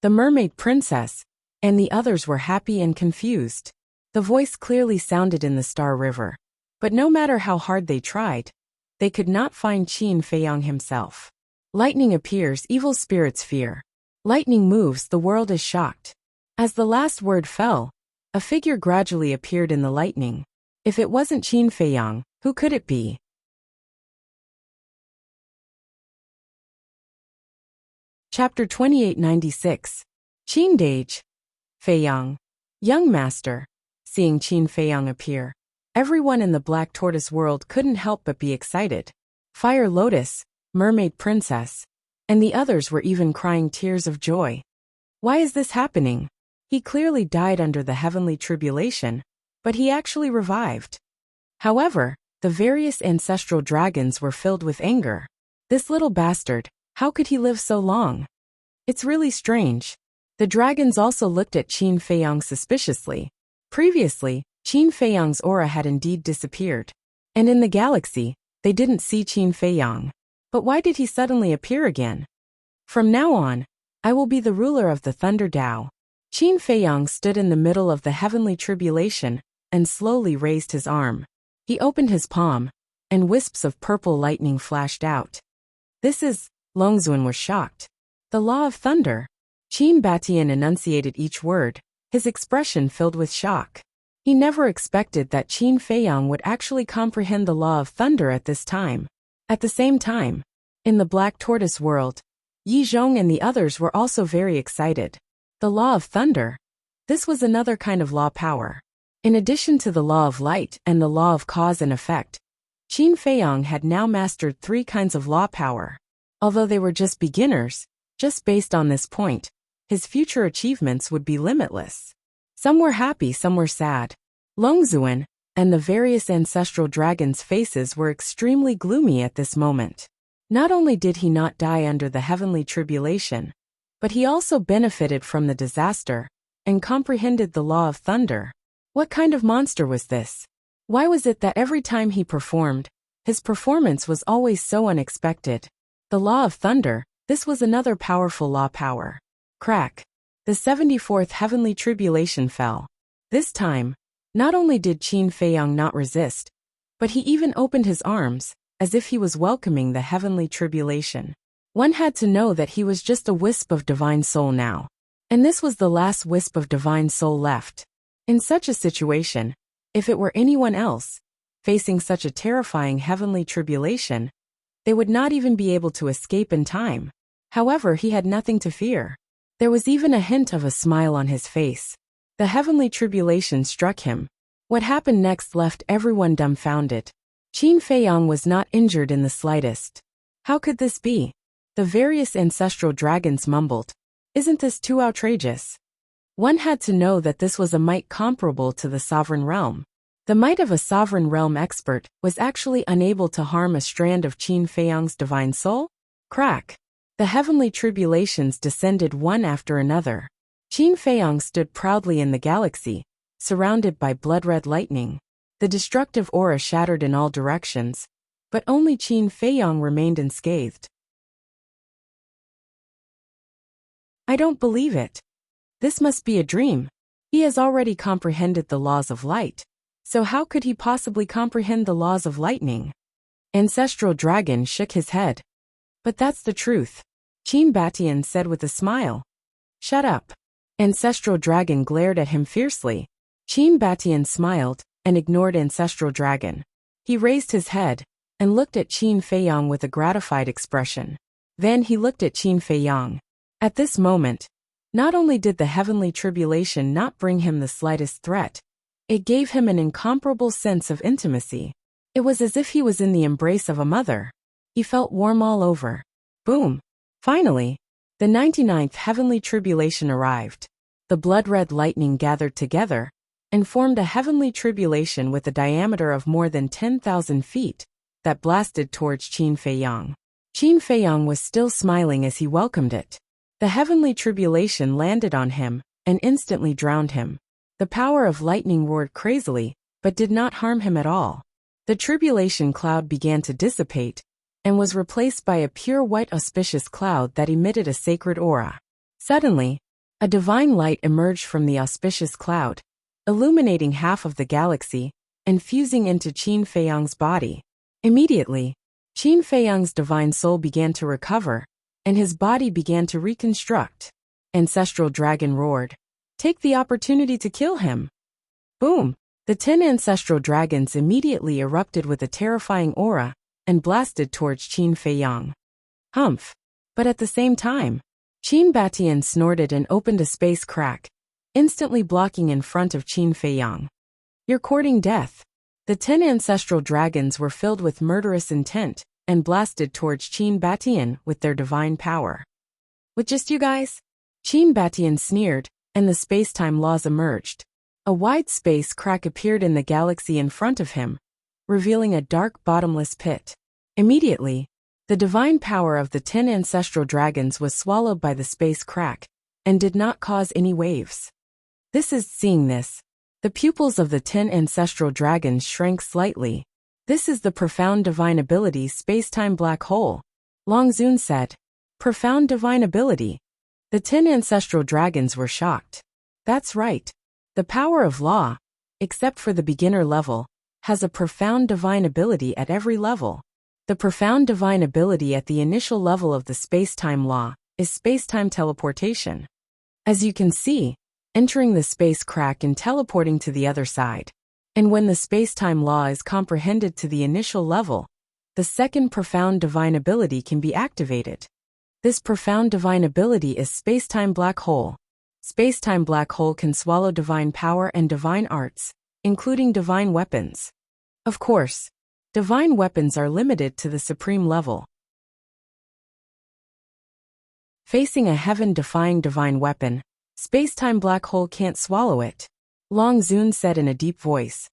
The mermaid princess and the others were happy and confused. The voice clearly sounded in the Star River, but no matter how hard they tried, they could not find Qin Feiyang himself. Lightning appears, evil spirits fear. Lightning moves, the world is shocked. As the last word fell, a figure gradually appeared in the lightning. If it wasn't Qin Feiyang, who could it be? Chapter 2896. Qin Dage. Feiyang. Young master. Seeing Qin Feiyang appear, everyone in the Black Tortoise world couldn't help but be excited. Fire Lotus, Mermaid Princess, and the others were even crying tears of joy. Why is this happening? He clearly died under the heavenly tribulation, but he actually revived. However, the various ancestral dragons were filled with anger. This little bastard, how could he live so long? It's really strange. The dragons also looked at Qin Feiyang suspiciously. Previously, Qin Feiyang's aura had indeed disappeared. And in the galaxy, they didn't see Qin Feiyang. But why did he suddenly appear again? From now on, I will be the ruler of the Thunder Dao. Qin Feiyang stood in the middle of the heavenly tribulation and slowly raised his arm. He opened his palm, and wisps of purple lightning flashed out. This is... Longzuan was shocked. The law of thunder. Qin Batian enunciated each word, his expression filled with shock. He never expected that Qin Feiyang would actually comprehend the law of thunder at this time. At the same time, in the Black Tortoise world, Yi Zhong and the others were also very excited. The law of thunder. This was another kind of law power. In addition to the law of light and the law of cause and effect, Qin Feiyang had now mastered 3 kinds of law power. Although they were just beginners, just based on this point, his future achievements would be limitless. Some were happy, some were sad. Longzuan and the various ancestral dragons' faces were extremely gloomy at this moment. Not only did he not die under the heavenly tribulation, but he also benefited from the disaster and comprehended the law of thunder. What kind of monster was this? Why was it that every time he performed, his performance was always so unexpected? The law of thunder, this was another powerful law power. Crack. The 74th heavenly tribulation fell. This time, not only did Qin Feiyang not resist, but he even opened his arms, as if he was welcoming the heavenly tribulation. One had to know that he was just a wisp of divine soul now. And this was the last wisp of divine soul left. In such a situation, if it were anyone else, facing such a terrifying heavenly tribulation, they would not even be able to escape in time. However, he had nothing to fear. There was even a hint of a smile on his face. The heavenly tribulation struck him. What happened next left everyone dumbfounded. Qin Feiyang was not injured in the slightest. How could this be? The various ancestral dragons mumbled. Isn't this too outrageous? One had to know that this was a might comparable to the sovereign realm. The might of a sovereign realm expert was actually unable to harm a strand of Qin Feiyang's divine soul? Crack. The heavenly tribulations descended one after another. Qin Feiyang stood proudly in the galaxy, surrounded by blood-red lightning. The destructive aura shattered in all directions, but only Qin Feiyang remained unscathed. I don't believe it. This must be a dream. He has already comprehended the laws of light. So how could he possibly comprehend the laws of lightning? Ancestral Dragon shook his head. But that's the truth. Qin Batian said with a smile. Shut up. Ancestral Dragon glared at him fiercely. Qin Batian smiled and ignored Ancestral Dragon. He raised his head and looked at Qin Feiyang with a gratified expression. Then he looked at Qin Feiyang. At this moment, not only did the heavenly tribulation not bring him the slightest threat, it gave him an incomparable sense of intimacy. It was as if he was in the embrace of a mother. He felt warm all over. Boom! Finally, the 99th heavenly tribulation arrived. The blood-red lightning gathered together and formed a heavenly tribulation with a diameter of more than 10,000 feet that blasted towards Qin Feiyang. Qin Feiyang was still smiling as he welcomed it. The heavenly tribulation landed on him and instantly drowned him. The power of lightning roared crazily, but did not harm him at all. The tribulation cloud began to dissipate and was replaced by a pure white auspicious cloud that emitted a sacred aura. Suddenly, a divine light emerged from the auspicious cloud, illuminating half of the galaxy and fusing into Qin Feiyang's body. Immediately, Qin Feiyang's divine soul began to recover, and his body began to reconstruct. Ancestral Dragon roared, "Take the opportunity to kill him!" Boom! The 10 ancestral dragons immediately erupted with a terrifying aura and blasted towards Qin Feiyang. Humph! But at the same time, Qin Batian snorted and opened a space crack, instantly blocking in front of Qin Feiyang. "You're courting death." The 10 ancestral dragons were filled with murderous intent and blasted towards Qin Batian with their divine power. "With just you guys?" Qin Batian sneered, and the space-time laws emerged. A wide space crack appeared in the galaxy in front of him, revealing a dark bottomless pit. Immediately, the divine power of the 10 ancestral dragons was swallowed by the space crack and did not cause any waves. Seeing this, the pupils of the 10 ancestral dragons shrank slightly. "This is the profound divine ability space-time black hole," Long Zun said. "Profound divine ability." The 10 ancestral dragons were shocked. That's right. The power of law, except for the beginner level, has a profound divine ability at every level. The profound divine ability at the initial level of the space-time law is space-time teleportation. As you can see, entering the space crack and teleporting to the other side. And when the space-time law is comprehended to the initial level, the second profound divine ability can be activated. This profound divine ability is space-time black hole. Space-time black hole can swallow divine power and divine arts, including divine weapons. Of course, divine weapons are limited to the supreme level. Facing a heaven-defying divine weapon, space-time black hole can't swallow it, Long Zun said in a deep voice.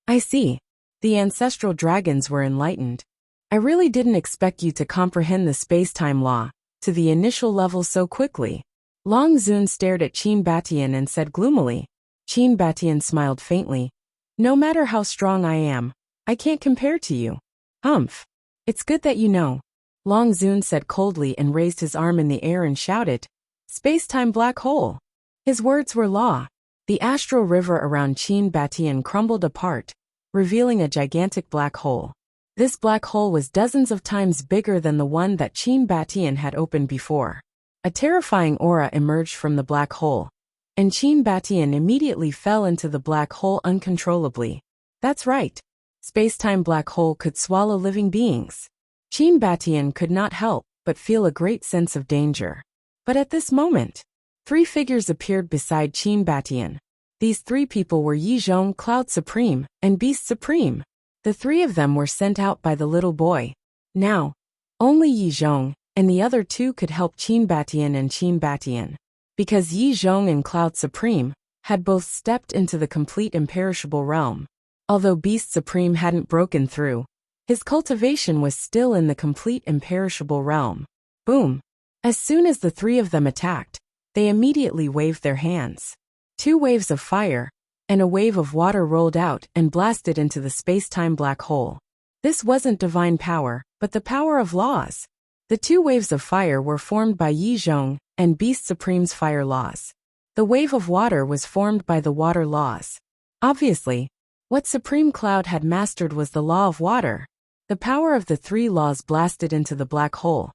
"I see." The ancestral dragons were enlightened. "I really didn't expect you to comprehend the space-time law to the initial level so quickly." Long Zun stared at Qin Batian and said gloomily. Qin Batian smiled faintly. "No matter how strong I am, I can't compare to you." "Humph. It's good that you know," Long Zun said coldly and raised his arm in the air and shouted, "Space-time black hole." His words were law. The astral river around Qin Batian crumbled apart, revealing a gigantic black hole. This black hole was dozens of times bigger than the one that Qin Batian had opened before. A terrifying aura emerged from the black hole, and Qin Batian immediately fell into the black hole uncontrollably. That's right. Space-time black hole could swallow living beings. Qin Batian could not help but feel a great sense of danger. But at this moment, 3 figures appeared beside Qin Batian. These 3 people were Yi Zhong, Cloud Supreme, and Beast Supreme. The 3 of them were sent out by the little boy. Now, only Yi Zhong and the other 2 could help Qin Batian and Qin Batian. Because Yi Zhong and Cloud Supreme had both stepped into the complete imperishable realm. Although Beast Supreme hadn't broken through, his cultivation was still in the complete imperishable realm. Boom! As soon as the 3 of them attacked, they immediately waved their hands. 2 waves of fire and a wave of water rolled out and blasted into the space-time black hole. This wasn't divine power, but the power of laws. The 2 waves of fire were formed by Yi Zhong and Beast Supreme's fire laws. The wave of water was formed by the water laws. Obviously, what Supreme Cloud had mastered was the law of water. The power of the 3 laws blasted into the black hole,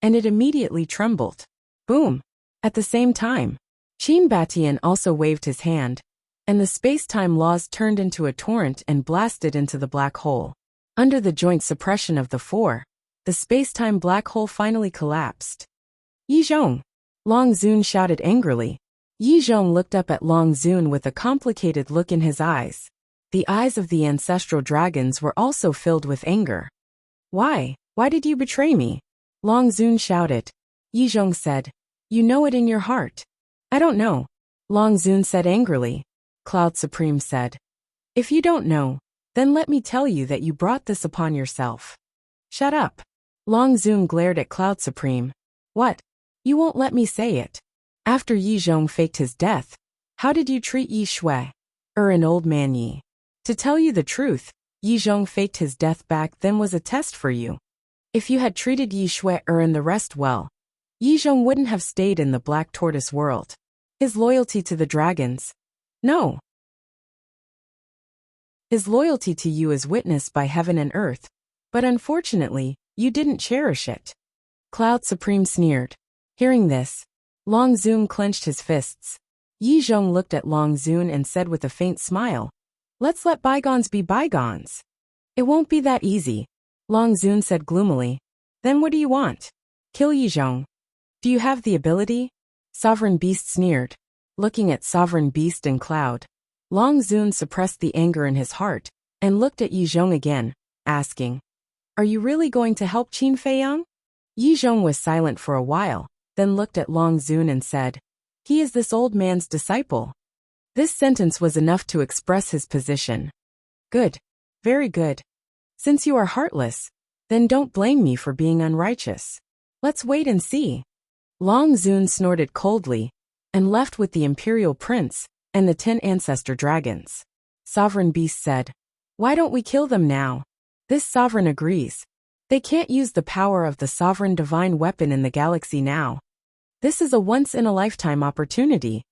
and it immediately trembled. Boom! At the same time, Qin Batian also waved his hand, and the space-time laws turned into a torrent and blasted into the black hole. Under the joint suppression of the 4, the space-time black hole finally collapsed. "Yi Zhong!" Long Zun shouted angrily. Yi Zhong looked up at Long Zun with a complicated look in his eyes. The eyes of the ancestral dragons were also filled with anger. Why? Why did you betray me? Long Zun shouted. Yizhong said, you know it in your heart. I don't know. Long Zun said angrily. Cloud Supreme said, if you don't know, then let me tell you that you brought this upon yourself. Shut up. Long Zun glared at Cloud Supreme. What? You won't let me say it. After Yizhong faked his death, how did you treat Yi Shui? An old man Yi. To tell you the truth, Yizhong faked his death back then was a test for you. If you had treated Yi Shui and the rest well, Yizhong wouldn't have stayed in the Black Tortoise world. His loyalty to the dragons? No. His loyalty to you is witnessed by heaven and earth, but unfortunately, you didn't cherish it. Cloud Supreme sneered. Hearing this, Long Zun clenched his fists. Yizhong looked at Long Zun and said with a faint smile, let's let bygones be bygones. It won't be that easy, Long Zun said gloomily. Then what do you want? Kill Yizhong. Do you have the ability? Sovereign Beast sneered. Looking at Sovereign Beast and Cloud, Long Zun suppressed the anger in his heart and looked at Yizhong again, asking, are you really going to help Qin Feiyang? Yizhong was silent for a while, then looked at Long Zun and said, he is this old man's disciple. This sentence was enough to express his position. Good. Very good. Since you are heartless, then don't blame me for being unrighteous. Let's wait and see. Long Zun snorted coldly and left with the Imperial Prince and the 10 ancestor dragons. Sovereign Beast said, why don't we kill them now? This sovereign agrees. They can't use the power of the sovereign divine weapon in the galaxy now. This is a once-in-a-lifetime opportunity,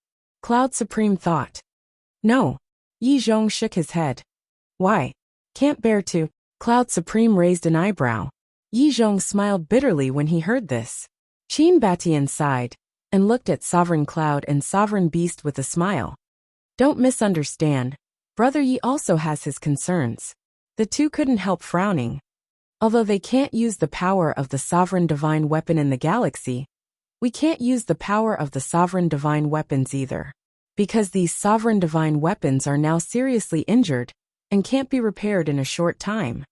Cloud Supreme thought. No. Yizhong shook his head. Why? Can't bear to. Cloud Supreme raised an eyebrow. Yizhong smiled bitterly when he heard this. Qin Batian sighed and looked at Sovereign Cloud and Sovereign Beast with a smile. Don't misunderstand. Brother Yi also has his concerns. The two couldn't help frowning. Although they can't use the power of the sovereign divine weapon in the galaxy, we can't use the power of the sovereign divine weapons either. Because these sovereign divine weapons are now seriously injured and can't be repaired in a short time.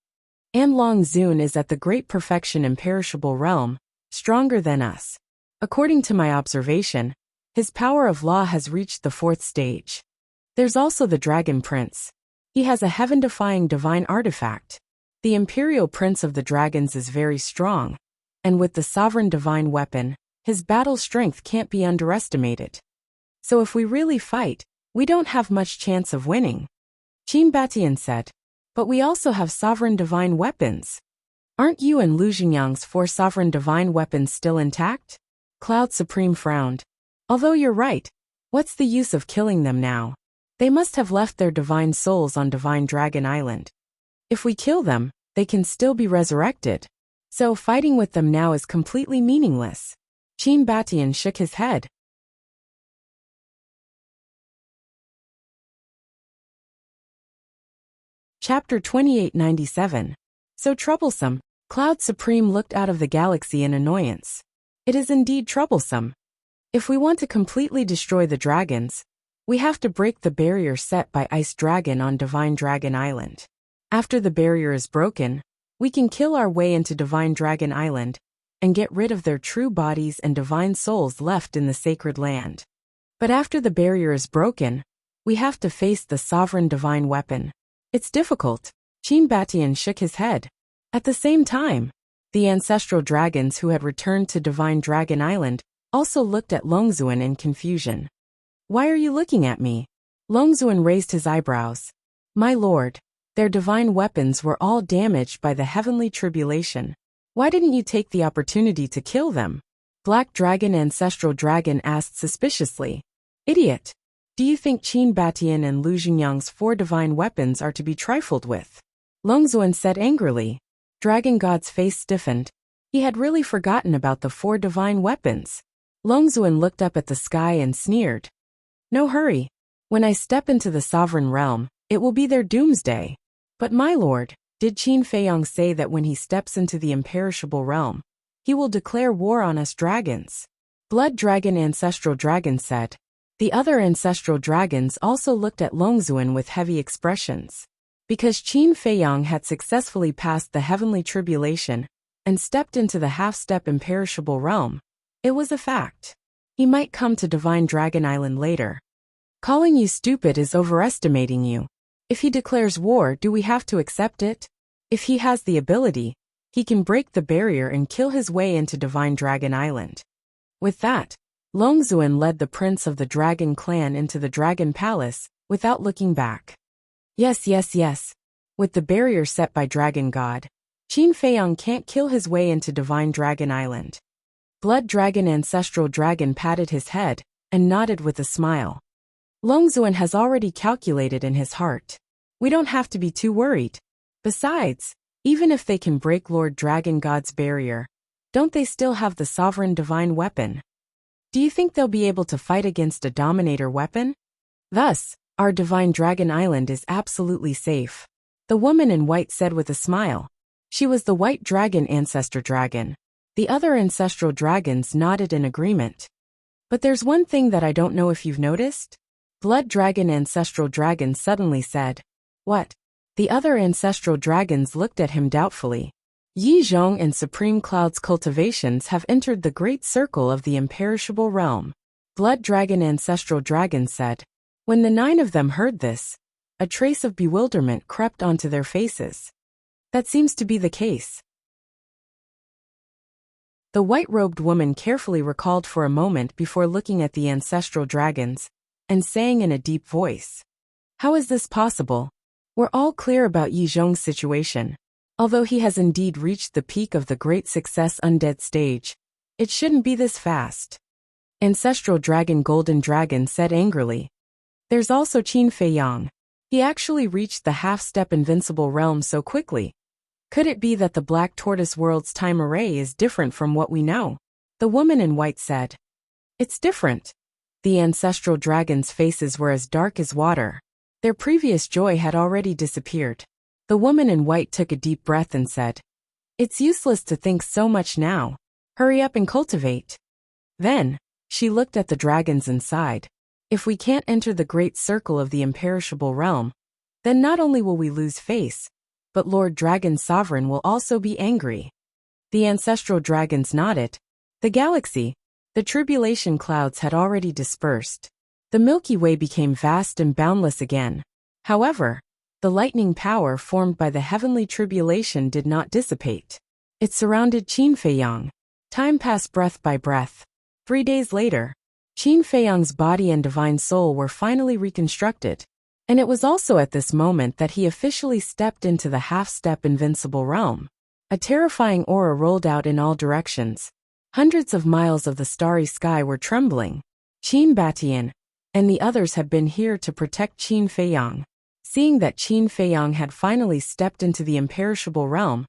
And Long Zun is at the great perfection imperishable realm, stronger than us. According to my observation, his power of law has reached the 4th stage. There's also the Dragon Prince. He has a heaven-defying divine artifact. The Imperial Prince of the Dragons is very strong, and with the sovereign divine weapon, his battle strength can't be underestimated. So if we really fight, we don't have much chance of winning. Qin Batian said, but we also have sovereign divine weapons. Aren't you and Lu Xingyang's 4 sovereign divine weapons still intact? Cloud Supreme frowned. Although you're right, what's the use of killing them now? They must have left their divine souls on Divine Dragon Island. If we kill them, they can still be resurrected. So fighting with them now is completely meaningless. Qin Batian shook his head. Chapter 2897. So troublesome. Cloud Supreme looked out of the galaxy in annoyance. It is indeed troublesome. If we want to completely destroy the dragons, we have to break the barrier set by Ice Dragon on Divine Dragon Island. After the barrier is broken, we can kill our way into Divine Dragon Island and get rid of their true bodies and divine souls left in the sacred land. But after the barrier is broken, we have to face the sovereign divine weapon. It's difficult. Qin Batian shook his head. At the same time, the ancestral dragons who had returned to Divine Dragon Island also looked at Longzuan in confusion. Why are you looking at me? Longzuan raised his eyebrows. My lord, their divine weapons were all damaged by the heavenly tribulation. Why didn't you take the opportunity to kill them? Black Dragon Ancestral Dragon asked suspiciously. Idiot! Do you think Qin Batian and Lu Xingyang's 4 divine weapons are to be trifled with? Longzuan said angrily. Dragon God's face stiffened. He had really forgotten about the 4 divine weapons. Longzuan looked up at the sky and sneered. No hurry. When I step into the sovereign realm, it will be their doomsday. But my lord, did Qin Feiyang say that when he steps into the imperishable realm, he will declare war on us dragons? Blood Dragon Ancestral Dragon said. The other ancestral dragons also looked at Longzuan with heavy expressions. Because Qin Feiyang had successfully passed the heavenly tribulation and stepped into the half-step imperishable realm, it was a fact. He might come to Divine Dragon Island later. Calling you stupid is overestimating you. If he declares war, do we have to accept it? If he has the ability, he can break the barrier and kill his way into Divine Dragon Island. With that, Longzuan led the prince of the dragon clan into the dragon palace, without looking back. Yes. With the barrier set by Dragon God, Qin Feiyang can't kill his way into Divine Dragon Island. Blood Dragon Ancestral Dragon patted his head and nodded with a smile. Longzuan has already calculated in his heart. We don't have to be too worried. Besides, even if they can break Lord Dragon God's barrier, don't they still have the sovereign divine weapon? Do you think they'll be able to fight against a dominator weapon? Thus, our Divine Dragon Island is absolutely safe, the woman in white said with a smile. She was the White Dragon Ancestor Dragon. The other ancestral dragons nodded in agreement. But there's one thing that I don't know if you've noticed. Blood Dragon Ancestral Dragon suddenly said. What? The other ancestral dragons looked at him doubtfully. Yi Zhong and Supreme Cloud's cultivations have entered the great circle of the imperishable realm. Blood Dragon Ancestral Dragon said. When the 9 of them heard this, a trace of bewilderment crept onto their faces. That seems to be the case. The white-robed woman carefully recalled for a moment before looking at the ancestral dragons, and saying in a deep voice. How is this possible? We're all clear about Yi Zhong's situation. Although he has indeed reached the peak of the great success undead stage, it shouldn't be this fast. Ancestral Dragon Golden Dragon said angrily. There's also Qin Feiyang. He actually reached the half-step invincible realm so quickly. Could it be that the Black Tortoise World's time array is different from what we know? The woman in white said. It's different. The ancestral dragons' faces were as dark as water. Their previous joy had already disappeared. The woman in white took a deep breath and said, It's useless to think so much now. Hurry up and cultivate. Then, she looked at the dragons and sighed. If we can't enter the great circle of the imperishable realm, then not only will we lose face, but Lord Dragon Sovereign will also be angry. The ancestral dragons nodded. The galaxy, the tribulation clouds had already dispersed. The Milky Way became vast and boundless again. However, the lightning power formed by the heavenly tribulation did not dissipate. It surrounded Qin Feiyang. Time passed breath by breath. 3 days later, Qin Feiyang's body and divine soul were finally reconstructed. And it was also at this moment that he officially stepped into the half-step invincible realm. A terrifying aura rolled out in all directions. Hundreds of miles of the starry sky were trembling. Qin Batian and the others had been here to protect Qin Feiyang. Seeing that Qin Feiyang had finally stepped into the imperishable realm,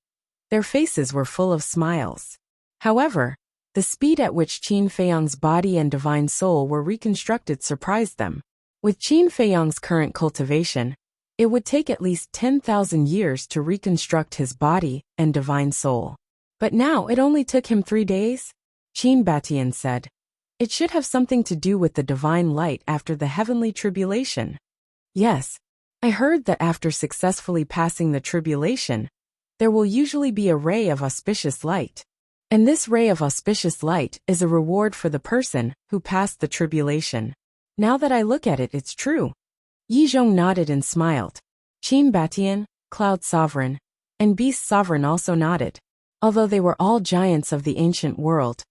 their faces were full of smiles. However, the speed at which Qin Feiyang's body and divine soul were reconstructed surprised them. With Qin Feiyang's current cultivation, it would take at least 10,000 years to reconstruct his body and divine soul. But now it only took him 3 days? Qin Batian said. It should have something to do with the divine light after the heavenly tribulation. Yes, I heard that after successfully passing the tribulation, there will usually be a ray of auspicious light. And this ray of auspicious light is a reward for the person who passed the tribulation. Now that I look at it, it's true. Yi Zhong nodded and smiled. Qin Batian, Cloud Sovereign, and Beast Sovereign also nodded. Although they were all giants of the ancient world,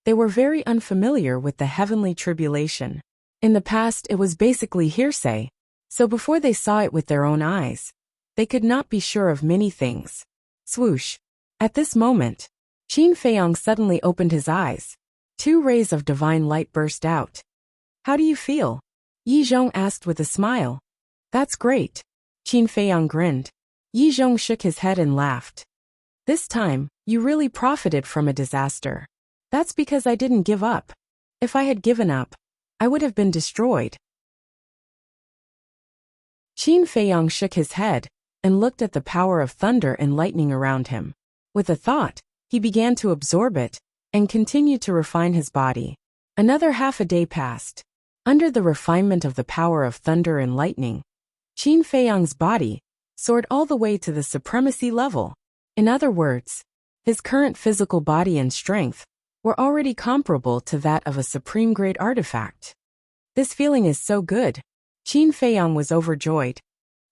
they were very unfamiliar with the heavenly tribulation. In the past, it was basically hearsay, so before they saw it with their own eyes, they could not be sure of many things. Swoosh. At this moment, Qin Feiyang suddenly opened his eyes. 2 rays of divine light burst out. How do you feel? Yi Zhong asked with a smile. That's great. Qin Feiyang grinned. Yi Zhong shook his head and laughed. This time, you really profited from a disaster. That's because I didn't give up. If I had given up, I would have been destroyed. Qin Feiyang shook his head and looked at the power of thunder and lightning around him. With a thought, he began to absorb it and continued to refine his body. Another half a day passed. Under the refinement of the power of thunder and lightning, Qin Feiyang's body soared all the way to the supremacy level. In other words, his current physical body and strength were already comparable to that of a supreme-grade artifact. This feeling is so good. Qin Feiyang was overjoyed.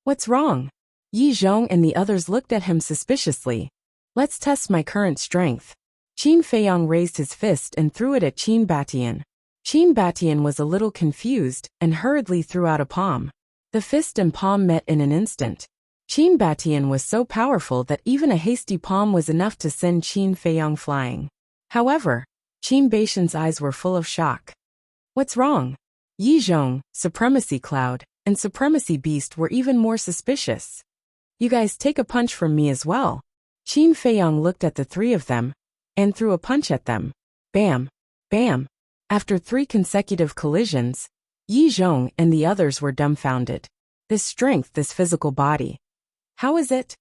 What's wrong? Yi Zhong and the others looked at him suspiciously. Let's test my current strength. Qin Feiyang raised his fist and threw it at Qin Batian. Qin Batian was a little confused and hurriedly threw out a palm. The fist and palm met in an instant. Qin Batian was so powerful that even a hasty palm was enough to send Qin Feiyang flying. However, Qin Batian's eyes were full of shock. What's wrong? Yi Zhong, Supremacy Cloud, and Supremacy Beast were even more suspicious. You guys take a punch from me as well. Qin Feiyang looked at the three of them and threw a punch at them. Bam! Bam! After 3 consecutive collisions, Yi Zhong and the others were dumbfounded. This strength, this physical body. How is it?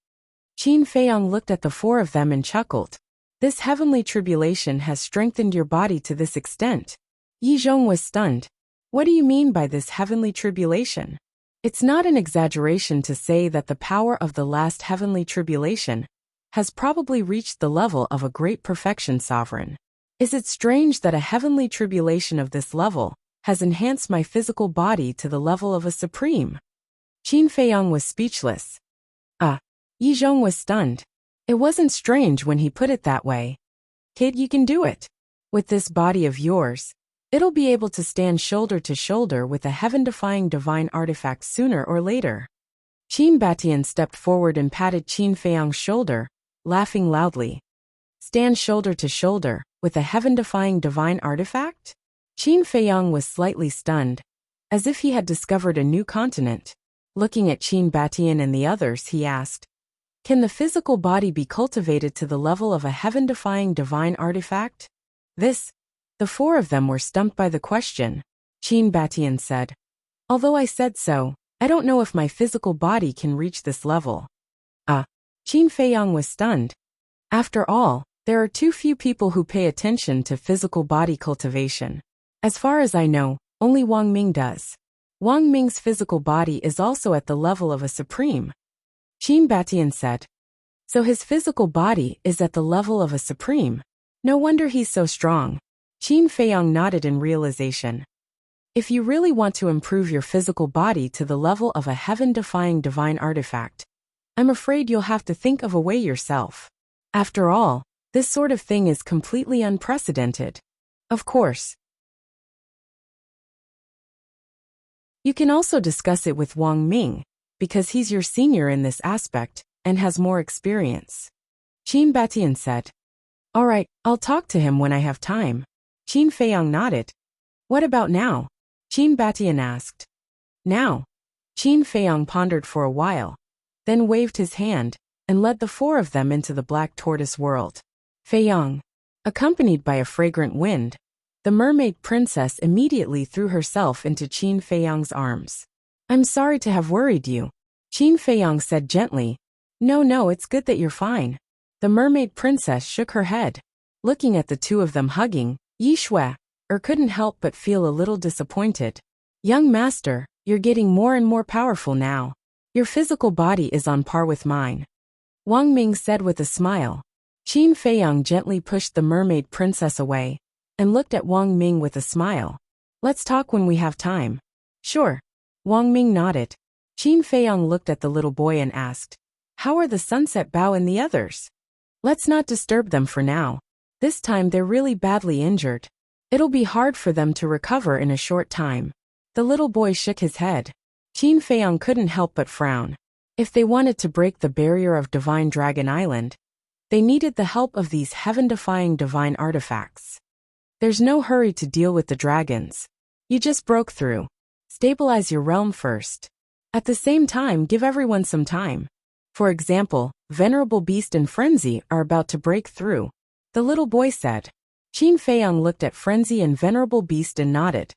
Qin Feiyang looked at the 4 of them and chuckled. This heavenly tribulation has strengthened your body to this extent. Yi Zhong was stunned. What do you mean by this heavenly tribulation? It's not an exaggeration to say that the power of the last heavenly tribulation has probably reached the level of a great perfection sovereign. Is it strange that a heavenly tribulation of this level has enhanced my physical body to the level of a supreme? Qin Feiyang was speechless. Yi Zhong was stunned. It wasn't strange when he put it that way. Kid, you can do it. With this body of yours, it'll be able to stand shoulder to shoulder with a heaven-defying divine artifact sooner or later. Qin Batian stepped forward and patted Qin Feiyang's shoulder, laughing loudly. Stand shoulder to shoulder with a heaven-defying divine artifact? Qin Feiyang was slightly stunned, as if he had discovered a new continent. Looking at Qin Batian and the others, he asked, can the physical body be cultivated to the level of a heaven-defying divine artifact? The 4 of them were stumped by the question. Qin Batian said, although I said so, I don't know if my physical body can reach this level. Qin Feiyang was stunned. After all, there are too few people who pay attention to physical body cultivation. As far as I know, only Wang Ming does. Wang Ming's physical body is also at the level of a supreme. Qin Batian said. So his physical body is at the level of a supreme. No wonder he's so strong. Qin Feiyang nodded in realization. If you really want to improve your physical body to the level of a heaven-defying divine artifact, I'm afraid you'll have to think of a way yourself. After all, this sort of thing is completely unprecedented. Of course. You can also discuss it with Wang Ming, because he's your senior in this aspect and has more experience. Qin Batian said. All right, I'll talk to him when I have time. Qin Feiyang nodded. What about now? Qin Batian asked. Now? Qin Feiyang pondered for a while, then waved his hand and led the 4 of them into the Black Tortoise world. Feiyang. Accompanied by a fragrant wind, the mermaid princess immediately threw herself into Qin Feiyang's arms. I'm sorry to have worried you. Qin Feiyang said gently. No, it's good that you're fine. The mermaid princess shook her head. Looking at the 2 of them hugging, Yi Shui couldn't help but feel a little disappointed. Young master, you're getting more and more powerful now. Your physical body is on par with mine. Wang Ming said with a smile. Qin Feiyang gently pushed the mermaid princess away and looked at Wang Ming with a smile. Let's talk when we have time. Sure. Wang Ming nodded. Qin Feiyang looked at the little boy and asked, how are the Sunset Bao and the others? Let's not disturb them for now. This time they're really badly injured. It'll be hard for them to recover in a short time. The little boy shook his head. Qin Feiyang couldn't help but frown. If they wanted to break the barrier of Divine Dragon Island, they needed the help of these heaven-defying divine artifacts. There's no hurry to deal with the dragons. You just broke through. Stabilize your realm first. At the same time, give everyone some time. For example, Venerable Beast and Frenzy are about to break through. The little boy said. Qin Feiyang looked at Frenzy and Venerable Beast and nodded.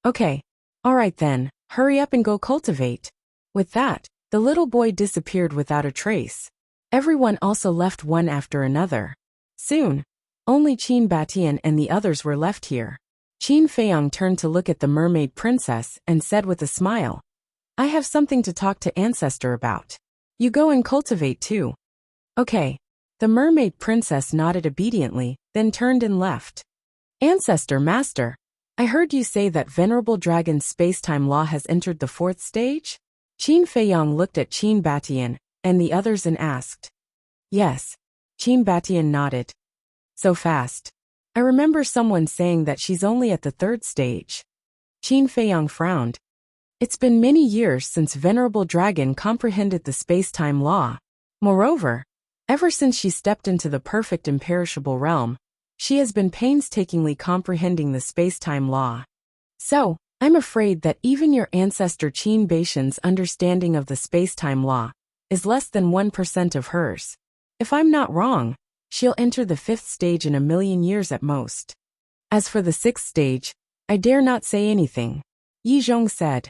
Okay. All right then, hurry up and go cultivate. With that, the little boy disappeared without a trace. Everyone also left one after another. Soon, only Qin Batian and the others were left here. Qin Feiyang turned to look at the mermaid princess and said with a smile, I have something to talk to Ancestor about. You go and cultivate too. Okay. The mermaid princess nodded obediently, then turned and left. Ancestor Master, I heard you say that Venerable Dragon's space-time law has entered the 4th stage? Qin Feiyang looked at Qin Batian and the others and asked. Yes. Qin Batian nodded. So fast. I remember someone saying that she's only at the 3rd stage. Qin Feiyang frowned. It's been many years since Venerable Dragon comprehended the space-time law. Moreover, ever since she stepped into the perfect imperishable realm, she has been painstakingly comprehending the space-time law. So, I'm afraid that even your ancestor Qin Baishan's understanding of the space-time law is less than 1% of hers. If I'm not wrong, she'll enter the 5th stage in a million years at most. As for the 6th stage, I dare not say anything, Yi Zhong said.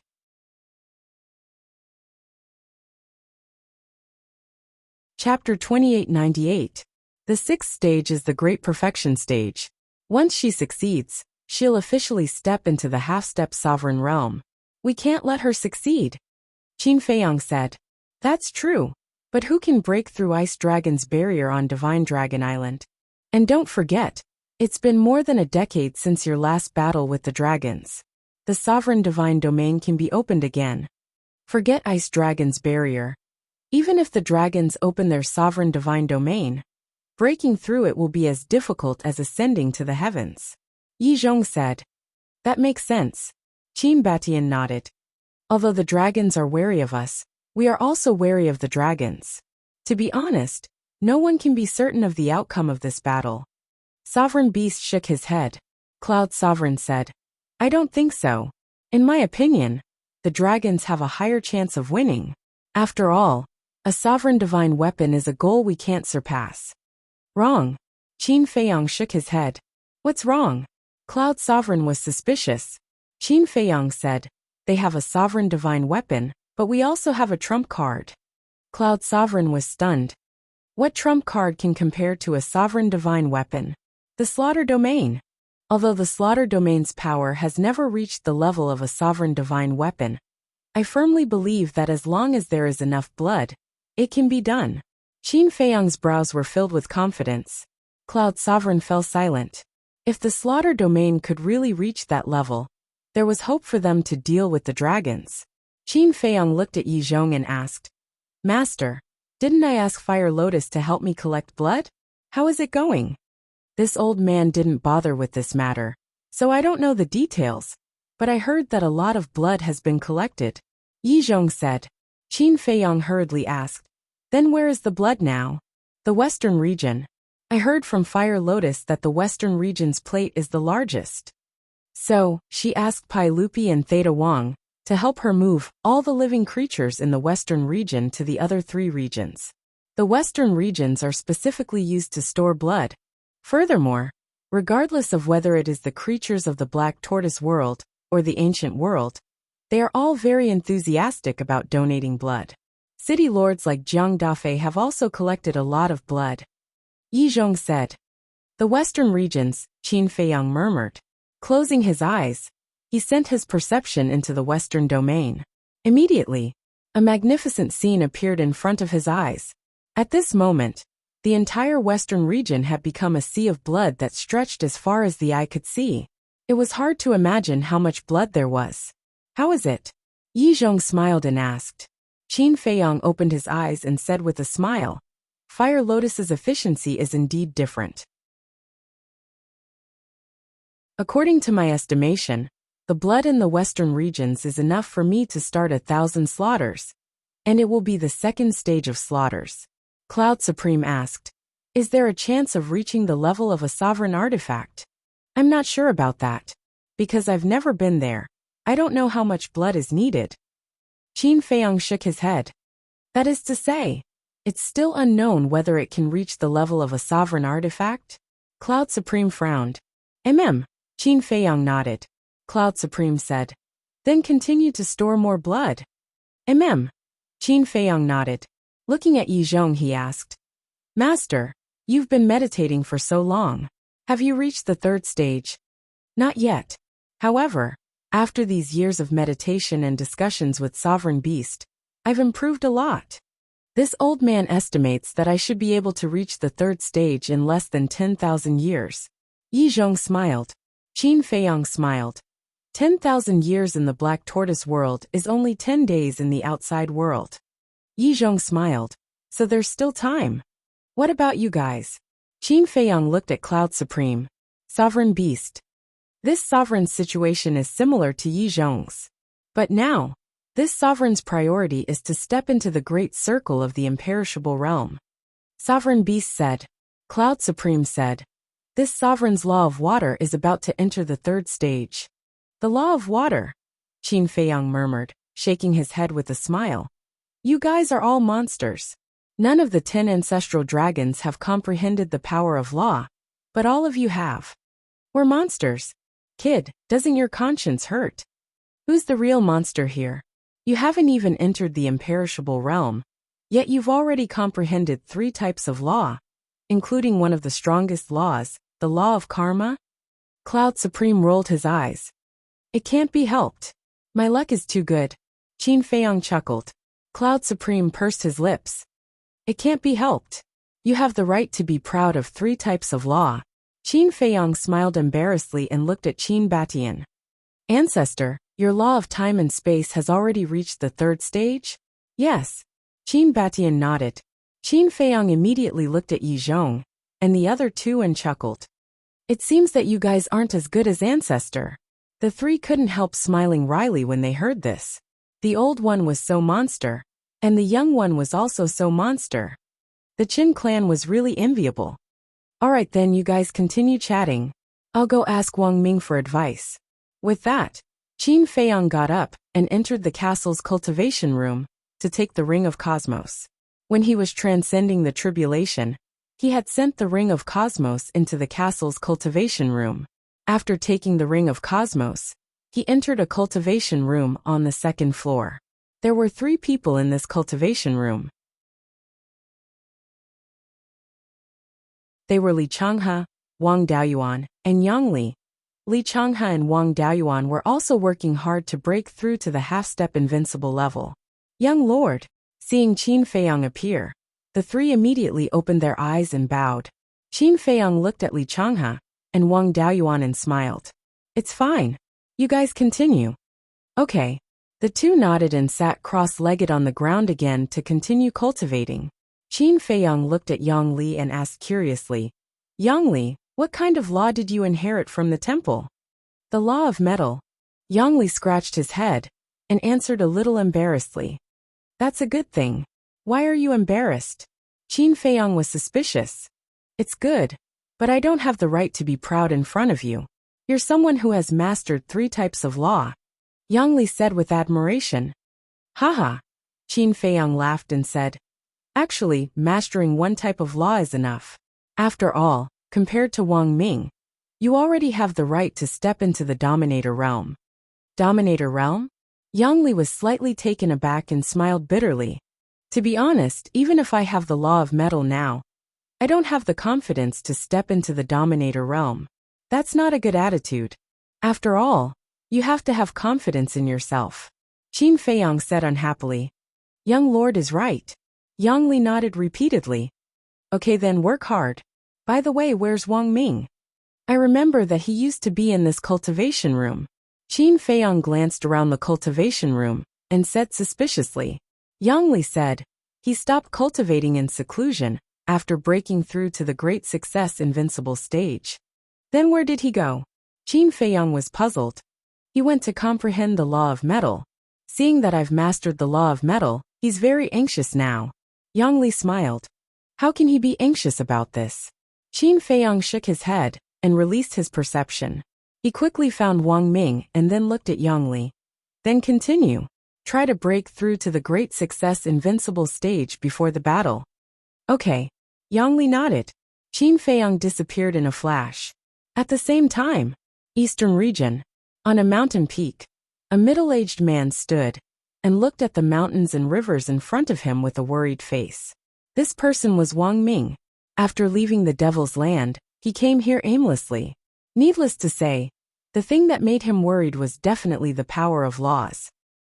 Chapter 2898. The 6th stage is the Great Perfection stage. Once she succeeds, she'll officially step into the half-step sovereign realm. We can't let her succeed. Qin Feiyang said. That's true. But who can break through Ice Dragon's barrier on Divine Dragon Island? And don't forget, it's been more than a decade since your last battle with the dragons. The sovereign divine domain can be opened again. Forget Ice Dragon's barrier. Even if the dragons open their sovereign divine domain, breaking through it will be as difficult as ascending to the heavens. Yi Zhong said. That makes sense. Qin Batian nodded. Although the dragons are wary of us, we are also wary of the dragons. To be honest, no one can be certain of the outcome of this battle. Sovereign Beast shook his head. Cloud Sovereign said. I don't think so. In my opinion, the dragons have a higher chance of winning. After all, a sovereign divine weapon is a goal we can't surpass. Wrong. Qin Feiyang shook his head. What's wrong? Cloud Sovereign was suspicious. Qin Feiyang said, they have a sovereign divine weapon, but we also have a trump card. Cloud Sovereign was stunned. What trump card can compare to a sovereign divine weapon? The Slaughter Domain. Although the Slaughter Domain's power has never reached the level of a sovereign divine weapon, I firmly believe that as long as there is enough blood, it can be done. Qin Feiyang's brows were filled with confidence. Cloud Sovereign fell silent. If the Slaughter Domain could really reach that level, there was hope for them to deal with the dragons. Qin Feiyang looked at Yi Zhong and asked, Master, didn't I ask Fire Lotus to help me collect blood? How is it going? This old man didn't bother with this matter, so I don't know the details, but I heard that a lot of blood has been collected. Yi Zhong said. Qin Feiyang hurriedly asked, Then where is the blood now? The Western region. I heard from Fire Lotus that the Western region's plate is the largest. So, she asked Pai Lupi and Theta Wang to help her move all the living creatures in the Western region to the other 3 regions. The Western regions are specifically used to store blood. Furthermore, regardless of whether it is the creatures of the Black Tortoise world or the ancient world, they are all very enthusiastic about donating blood. City lords like Jiang Dafei have also collected a lot of blood. Yi Zhong said. The Western regions, Qin Feiyang murmured. Closing his eyes, he sent his perception into the Western domain. Immediately, a magnificent scene appeared in front of his eyes. At this moment, the entire Western region had become a sea of blood that stretched as far as the eye could see. It was hard to imagine how much blood there was. How is it? Yi Zhong smiled and asked. Qin Feiyang opened his eyes and said with a smile, Fire Lotus's efficiency is indeed different. According to my estimation, the blood in the Western regions is enough for me to start 1,000 slaughters, and it will be the 2nd stage of slaughters. Cloud Supreme asked, Is there a chance of reaching the level of a sovereign artifact? I'm not sure about that. Because I've never been there, I don't know how much blood is needed. Qin Feiyang shook his head. That is to say, it's still unknown whether it can reach the level of a sovereign artifact? Cloud Supreme frowned. Qin Feiyang nodded. Cloud Supreme said. Then continue to store more blood. Qin Feiyang nodded. Looking at Yi Zhong he asked. Master, you've been meditating for so long. Have you reached the 3rd stage? Not yet. However, after these years of meditation and discussions with Sovereign Beast, I've improved a lot. This old man estimates that I should be able to reach the third stage in less than 10,000 years. Yi Zhong smiled. Qin Feiyang smiled. 10,000 years in the Black Tortoise world is only 10 days in the outside world. Yi Zhong smiled. So there's still time. What about you guys? Qin Feiyang looked at Cloud Supreme. Sovereign Beast. This sovereign's situation is similar to Yi Zhong's. But now, this sovereign's priority is to step into the great circle of the imperishable realm. Sovereign Beast said. Cloud Supreme said. This sovereign's law of water is about to enter the third stage. The law of water, Qin Feiyang murmured, shaking his head with a smile. You guys are all monsters. None of the 10 ancestral dragons have comprehended the power of law, but all of you have. We're monsters. Kid, doesn't your conscience hurt? Who's the real monster here? You haven't even entered the imperishable realm, yet you've already comprehended 3 types of law, including one of the strongest laws, the law of karma? Cloud Supreme rolled his eyes. It can't be helped. My luck is too good. Qin Feiyang chuckled. Cloud Supreme pursed his lips. It can't be helped. You have the right to be proud of 3 types of law. Qin Feiyang smiled embarrassedly and looked at Qin Batian. Ancestor, your law of time and space has already reached the third stage? Yes. Qin Batian nodded. Qin Feiyang immediately looked at Yi Zhong and the other 2 and chuckled. It seems that you guys aren't as good as Ancestor. The 3 couldn't help smiling wryly when they heard this. The old one was so monster, and the young one was also so monster. The Qin clan was really enviable. Alright then, you guys continue chatting. I'll go ask Wang Ming for advice. With that, Qin Feiyang got up and entered the castle's cultivation room to take the Ring of Cosmos. When he was transcending the tribulation, he had sent the Ring of Cosmos into the castle's cultivation room. After taking the Ring of Cosmos, he entered a cultivation room on the 2nd floor. There were 3 people in this cultivation room. They were Li Changhua, Wang Daoyuan, and Yang Li. Li Changhua and Wang Daoyuan were also working hard to break through to the half-step invincible level. Young Lord, seeing Qin Feiyang appear, the 3 immediately opened their eyes and bowed. Qin Feiyang looked at Li Changhua and Wang Daoyuan and smiled. It's fine. You guys continue. Okay. The 2 nodded and sat cross-legged on the ground again to continue cultivating. Qin Feiyang looked at Yang Li and asked curiously, Yang Li, what kind of law did you inherit from the temple? The law of metal. Yang Li scratched his head and answered a little embarrassedly. That's a good thing. Why are you embarrassed? Qin Feiyang was suspicious. It's good, but I don't have the right to be proud in front of you. You're someone who has mastered 3 types of law. Yang Li said with admiration. Haha. Qin Feiyang laughed and said, actually, mastering 1 type of law is enough. After all, compared to Wang Ming, you already have the right to step into the Dominator realm. Dominator realm? Yang Li was slightly taken aback and smiled bitterly. To be honest, even if I have the law of metal now, I don't have the confidence to step into the Dominator realm. That's not a good attitude. After all, you have to have confidence in yourself. Qin Feiyang said unhappily. Young Lord is right. Yang Li nodded repeatedly. Okay then, work hard. By the way, where's Wang Ming? I remember that he used to be in this cultivation room. Qin Feiyang glanced around the cultivation room and said suspiciously. Yang Li said, he stopped cultivating in seclusion after breaking through to the great success invincible stage. Then where did he go? Qin Feiyang was puzzled. He went to comprehend the law of metal. Seeing that I've mastered the law of metal, he's very anxious now. Yang Li smiled. How can he be anxious about this? Qin Feiyang shook his head and released his perception. He quickly found Wang Ming and then looked at Yang Li. Then continue. Try to break through to the great success invincible stage before the battle. Okay. Yang Li nodded. Qin Feiyang disappeared in a flash. At the same time, Eastern region, on a mountain peak, a middle-aged man stood and looked at the mountains and rivers in front of him with a worried face. This person was Wang Ming. After leaving the Devil's Land, he came here aimlessly. Needless to say, The thing that made him worried was definitely the power of laws.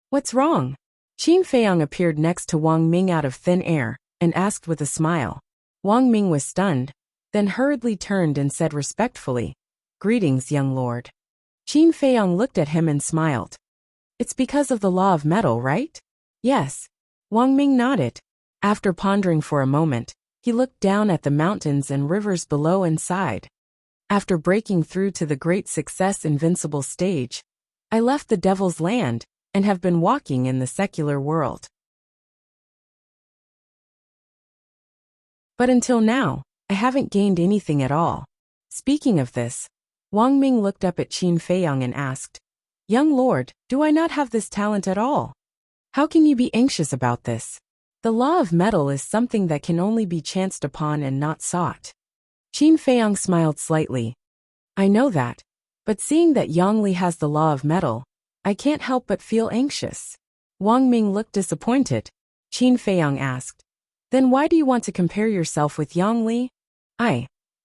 What's wrong? Qin Feiyang appeared next to Wang Ming out of thin air and asked with a smile. Wang Ming was stunned, then hurriedly turned and said respectfully, "Greetings, young lord." Qin Feiyang looked at him and smiled. "It's because of the law of metal, right?" "Yes." Wang Ming nodded. After pondering for a moment, he looked down at the mountains and rivers below and sighed. "After breaking through to the great success Invincible stage, I left the Devil's Land and have been walking in the secular world. But until now, I haven't gained anything at all." Speaking of this, Wang Ming looked up at Qin Feiyang and asked, "Young lord, do I not have this talent at all? How can you be anxious about this? The law of metal is something that can only be chanced upon and not sought." Qin Feiyang smiled slightly. "I know that, but seeing that Yang Li has the law of metal, I can't help but feel anxious." Wang Ming looked disappointed. Qin Feiyang asked, "Then why do you want to compare yourself with Yang Li?"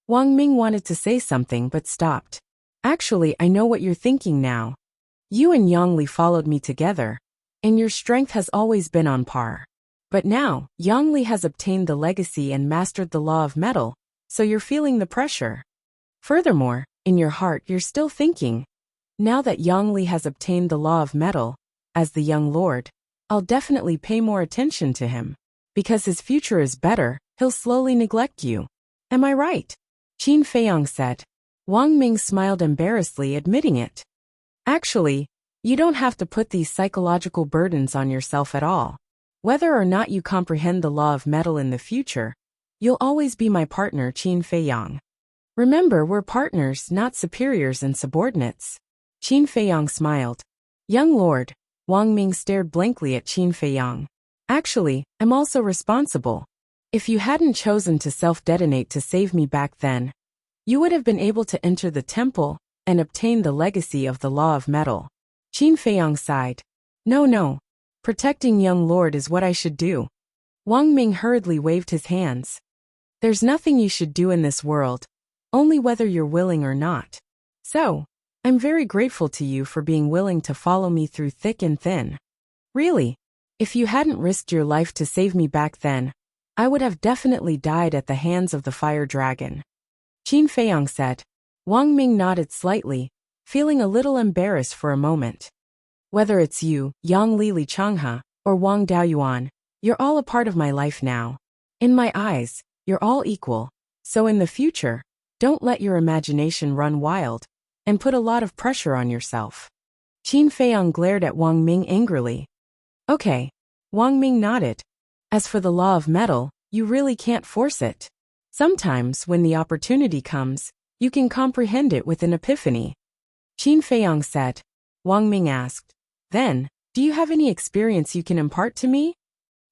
Wang Ming wanted to say something but stopped. "Actually, I know what you're thinking now. You and Yang Li followed me together, and your strength has always been on par. But now, Yang Li has obtained the legacy and mastered the law of metal, so you're feeling the pressure. Furthermore, in your heart you're still thinking, now that Yang Li has obtained the law of metal, as the young lord, I'll definitely pay more attention to him. Because his future is better, he'll slowly neglect you. Am I right?" Qin Feiyang said. Wang Ming smiled embarrassedly, admitting it. "Actually, you don't have to put these psychological burdens on yourself at all. Whether or not you comprehend the law of metal in the future, you'll always be my partner, Qin Feiyang. Remember, we're partners, not superiors and subordinates." Qin Feiyang smiled. "Young lord," Wang Ming stared blankly at Qin Feiyang. "Actually, I'm also responsible. If you hadn't chosen to self-detonate to save me back then, you would have been able to enter the temple and obtain the legacy of the law of metal." Qin Feiyang sighed. No. Protecting young lord is what I should do." Wang Ming hurriedly waved his hands. "There's nothing you should do in this world, only whether you're willing or not. So, I'm very grateful to you for being willing to follow me through thick and thin. Really, if you hadn't risked your life to save me back then, I would have definitely died at the hands of the fire dragon." Qin Feiyang said. Wang Ming nodded slightly, feeling a little embarrassed for a moment. "Whether it's you, Yang Li Changhe, or Wang Daoyuan, you're all a part of my life now. In my eyes, you're all equal, so in the future, don't let your imagination run wild and put a lot of pressure on yourself." Qin Feiyang glared at Wang Ming angrily. "Okay." Wang Ming nodded. "As for the law of metal, you really can't force it. Sometimes, when the opportunity comes, you can comprehend it with an epiphany." Qin Feiyang said. Wang Ming asked, "Then, do you have any experience you can impart to me?"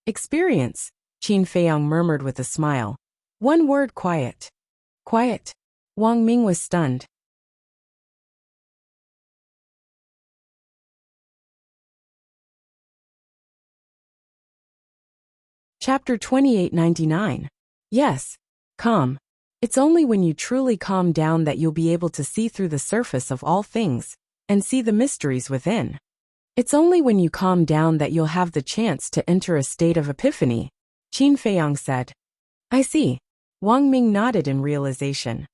"Experience?" Qin Feiyang murmured with a smile. "One word: quiet." "Quiet?" Wang Ming was stunned. Chapter 2899. Yes. Calm. It's only when you truly calm down that you'll be able to see through the surface of all things and see the mysteries within. It's only when you calm down that you'll have the chance to enter a state of epiphany, Qin Feiyang said. "I see." Wang Ming nodded in realization.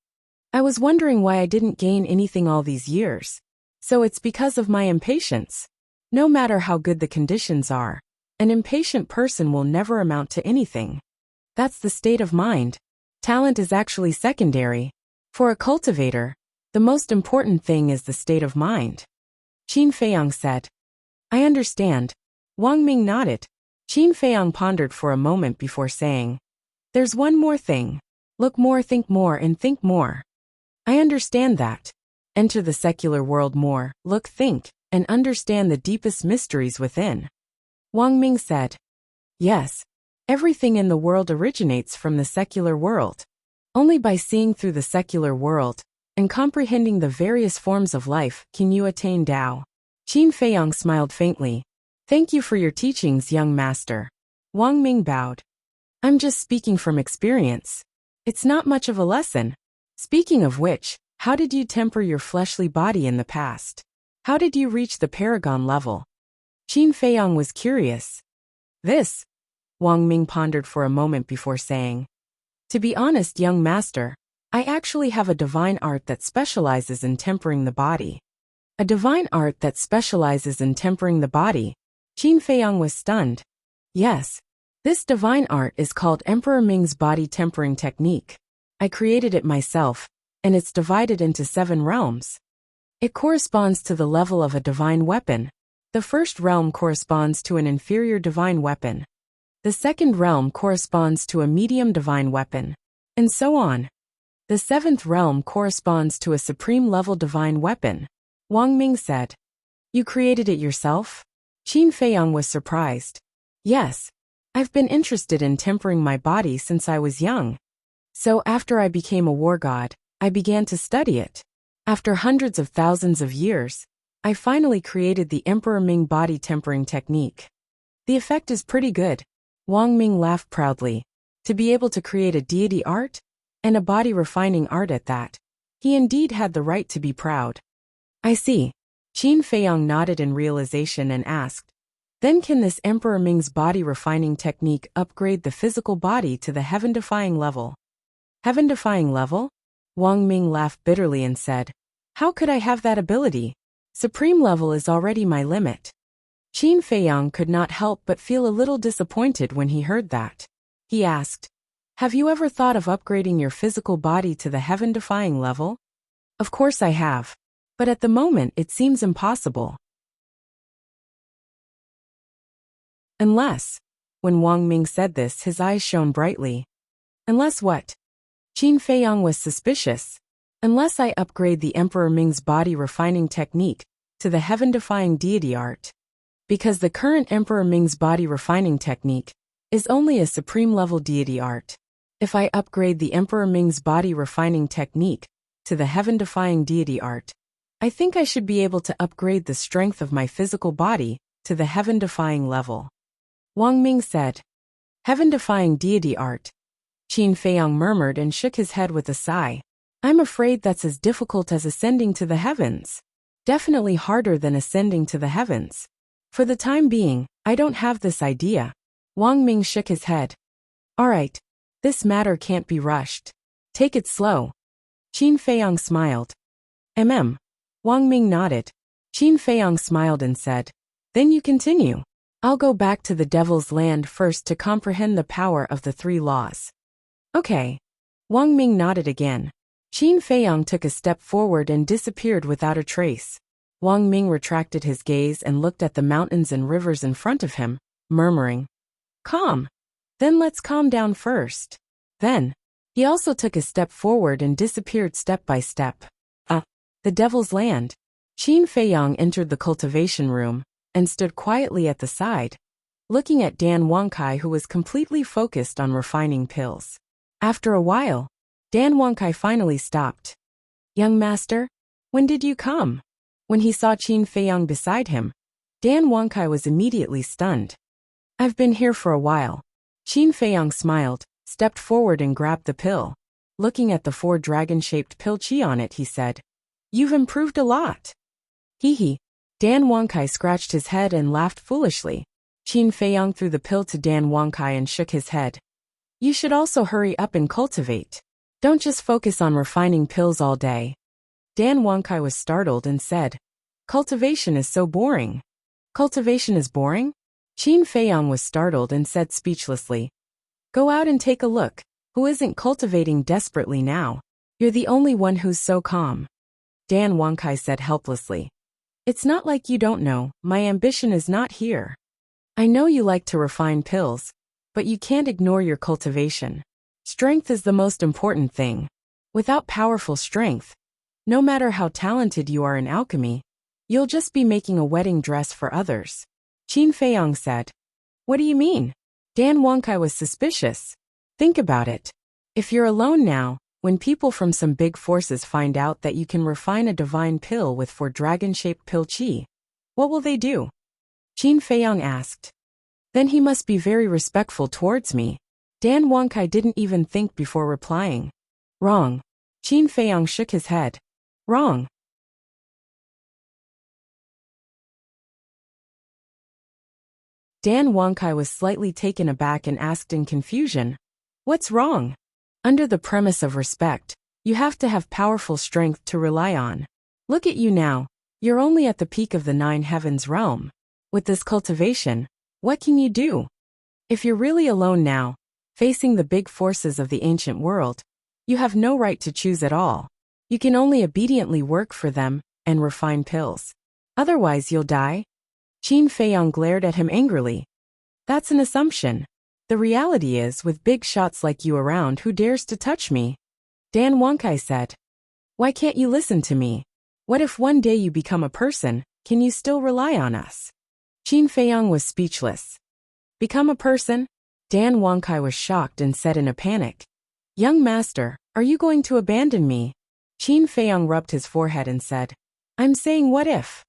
"I was wondering why I didn't gain anything all these years. So it's because of my impatience. No matter how good the conditions are, an impatient person will never amount to anything. That's the state of mind. Talent is actually secondary. For a cultivator, the most important thing is the state of mind." Qin Feiyang said. "I understand." Wang Ming nodded. Qin Feiyang pondered for a moment before saying, "There's one more thing. Look more, think more, and think more." "I understand that. Enter the secular world more, look, think, and understand the deepest mysteries within." Wang Ming said. "Yes. Everything in the world originates from the secular world. Only by seeing through the secular world and comprehending the various forms of life can you attain Tao." Qin Feiyang smiled faintly. "Thank you for your teachings, young master." Wang Ming bowed. "I'm just speaking from experience. It's not much of a lesson. Speaking of which, How did you temper your fleshly body in the past? How did you reach the paragon level? Qin Feiyang was curious. This, Wang Ming pondered for a moment before saying. To be honest, young master, I actually have a divine art that specializes in tempering the body. A divine art that specializes in tempering the body? Qin Feiyang was stunned. Yes. This divine art is called Emperor Ming's body tempering technique. I created it myself, and it's divided into 7 realms. It corresponds to the level of a divine weapon. The first realm corresponds to an inferior divine weapon. The second realm corresponds to a medium divine weapon, and so on. The 7th realm corresponds to a supreme level divine weapon, Wang Ming said. You created it yourself? Qin Feiyang was surprised. Yes. I've been interested in tempering my body since I was young. So after I became a war god, I began to study it. After hundreds of thousands of years, I finally created the Emperor Ming body tempering technique. The effect is pretty good. Wang Ming laughed proudly. To be able to create a deity art, and a body refining art at that, he indeed had the right to be proud. I see. Qin Feiyang nodded in realization and asked, then can this Emperor Ming's body refining technique upgrade the physical body to the heaven-defying level? Heaven-defying level? Wang Ming laughed bitterly and said, how could I have that ability? Supreme level is already my limit. Qin Feiyang could not help but feel a little disappointed when he heard that. He asked, have you ever thought of upgrading your physical body to the heaven-defying level? Of course I have. But at the moment it seems impossible. Unless, when Wang Ming said this, his eyes shone brightly. Unless what? Qin Feiyang was suspicious. Unless I upgrade the Emperor Ming's body refining technique to the heaven-defying deity art. Because the current Emperor Ming's body refining technique is only a supreme level deity art. If I upgrade the Emperor Ming's body refining technique to the heaven-defying deity art, I think I should be able to upgrade the strength of my physical body to the heaven-defying level. Wang Ming said. Heaven-defying deity art. Qin Feiyang murmured and shook his head with a sigh. I'm afraid that's as difficult as ascending to the heavens. Definitely harder than ascending to the heavens. For the time being, I don't have this idea. Wang Ming shook his head. All right. This matter can't be rushed. Take it slow. Qin Feiyang smiled. Wang Ming nodded. Qin Feiyang smiled and said, then you continue. I'll go back to the Devil's Land first to comprehend the power of the 3 laws. Okay. Wang Ming nodded again. Qin Feiyang took a step forward and disappeared without a trace. Wang Ming retracted his gaze and looked at the mountains and rivers in front of him, murmuring, calm. Then let's calm down first. Then, he also took a step forward and disappeared step by step. The Devil's Land. Qin Feiyang entered the cultivation room and stood quietly at the side, looking at Dan Wangkai, who was completely focused on refining pills. After a while, Dan Wangkai finally stopped. Young master, when did you come? When he saw Qin Feiyang beside him, Dan Wangkai was immediately stunned. I've been here for a while. Qin Feiyang smiled, stepped forward and grabbed the pill. Looking at the 4 dragon-shaped pill chi on it, he said, you've improved a lot. Hee. Dan Wangkai scratched his head and laughed foolishly. Qin Feiyang threw the pill to Dan Wangkai and shook his head. You should also hurry up and cultivate. Don't just focus on refining pills all day. Dan Wangkai was startled and said, cultivation is so boring. Cultivation is boring? Qin Feiyang was startled and said speechlessly, go out and take a look. Who isn't cultivating desperately now? You're the only one who's so calm. Dan Wangkai said helplessly. It's not like you don't know, my ambition is not here. I know you like to refine pills, but you can't ignore your cultivation. Strength is the most important thing. Without powerful strength, no matter how talented you are in alchemy, you'll just be making a wedding dress for others. Qin Feiyang said. What do you mean? Dan Wangkai was suspicious. Think about it. If you're alone now, when people from some big forces find out that you can refine a divine pill with 4 dragon-shaped pill chi, what will they do? Qin Feiyang asked. Then he must be very respectful towards me. Dan Wangkai didn't even think before replying. Wrong. Qin Feiyang shook his head. Wrong. Dan Wonkai was slightly taken aback and asked in confusion, "What's wrong?" Under the premise of respect, you have to have powerful strength to rely on. Look at you now. You're only at the peak of the 9 heavens realm. With this cultivation, what can you do? If you're really alone now, facing the big forces of the ancient world, you have no right to choose at all. You can only obediently work for them and refine pills. Otherwise you'll die. Qin Feiyang glared at him angrily. That's an assumption. The reality is, with big shots like you around, who dares to touch me? Dan Wonkai said. Why can't you listen to me? What if one day you become a person? Can you still rely on us? Qin Feiyang was speechless. Become a person? Dan Wonkai was shocked and said in a panic. Young master, are you going to abandon me? Qin Feiyang rubbed his forehead and said, I'm saying what if?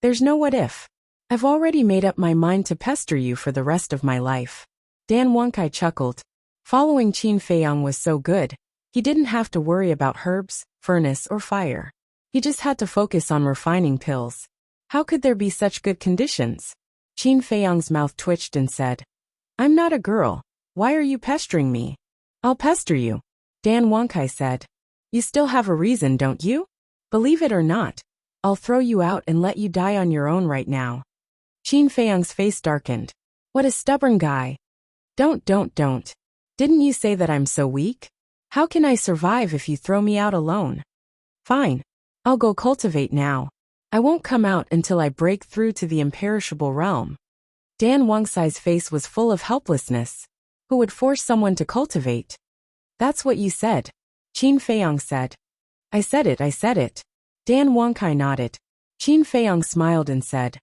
There's no what if. I've already made up my mind to pester you for the rest of my life. Dan Wonkai chuckled. Following Qin Feiyang was so good, he didn't have to worry about herbs, furnace or fire. He just had to focus on refining pills. How could there be such good conditions? Qin Feiyang's mouth twitched and said, I'm not a girl. Why are you pestering me? I'll pester you. Dan Wonkai said. You still have a reason, don't you? Believe it or not, I'll throw you out and let you die on your own right now. Qin Feiyang's face darkened. What a stubborn guy. Don't. Didn't you say that I'm so weak? How can I survive if you throw me out alone? Fine. I'll go cultivate now. I won't come out until I break through to the imperishable realm. Dan Wongsai's face was full of helplessness. Who would force someone to cultivate? That's what you said. Qin Feiyang said. I said it. Dan Wonkai nodded. Qin Feiyang smiled and said,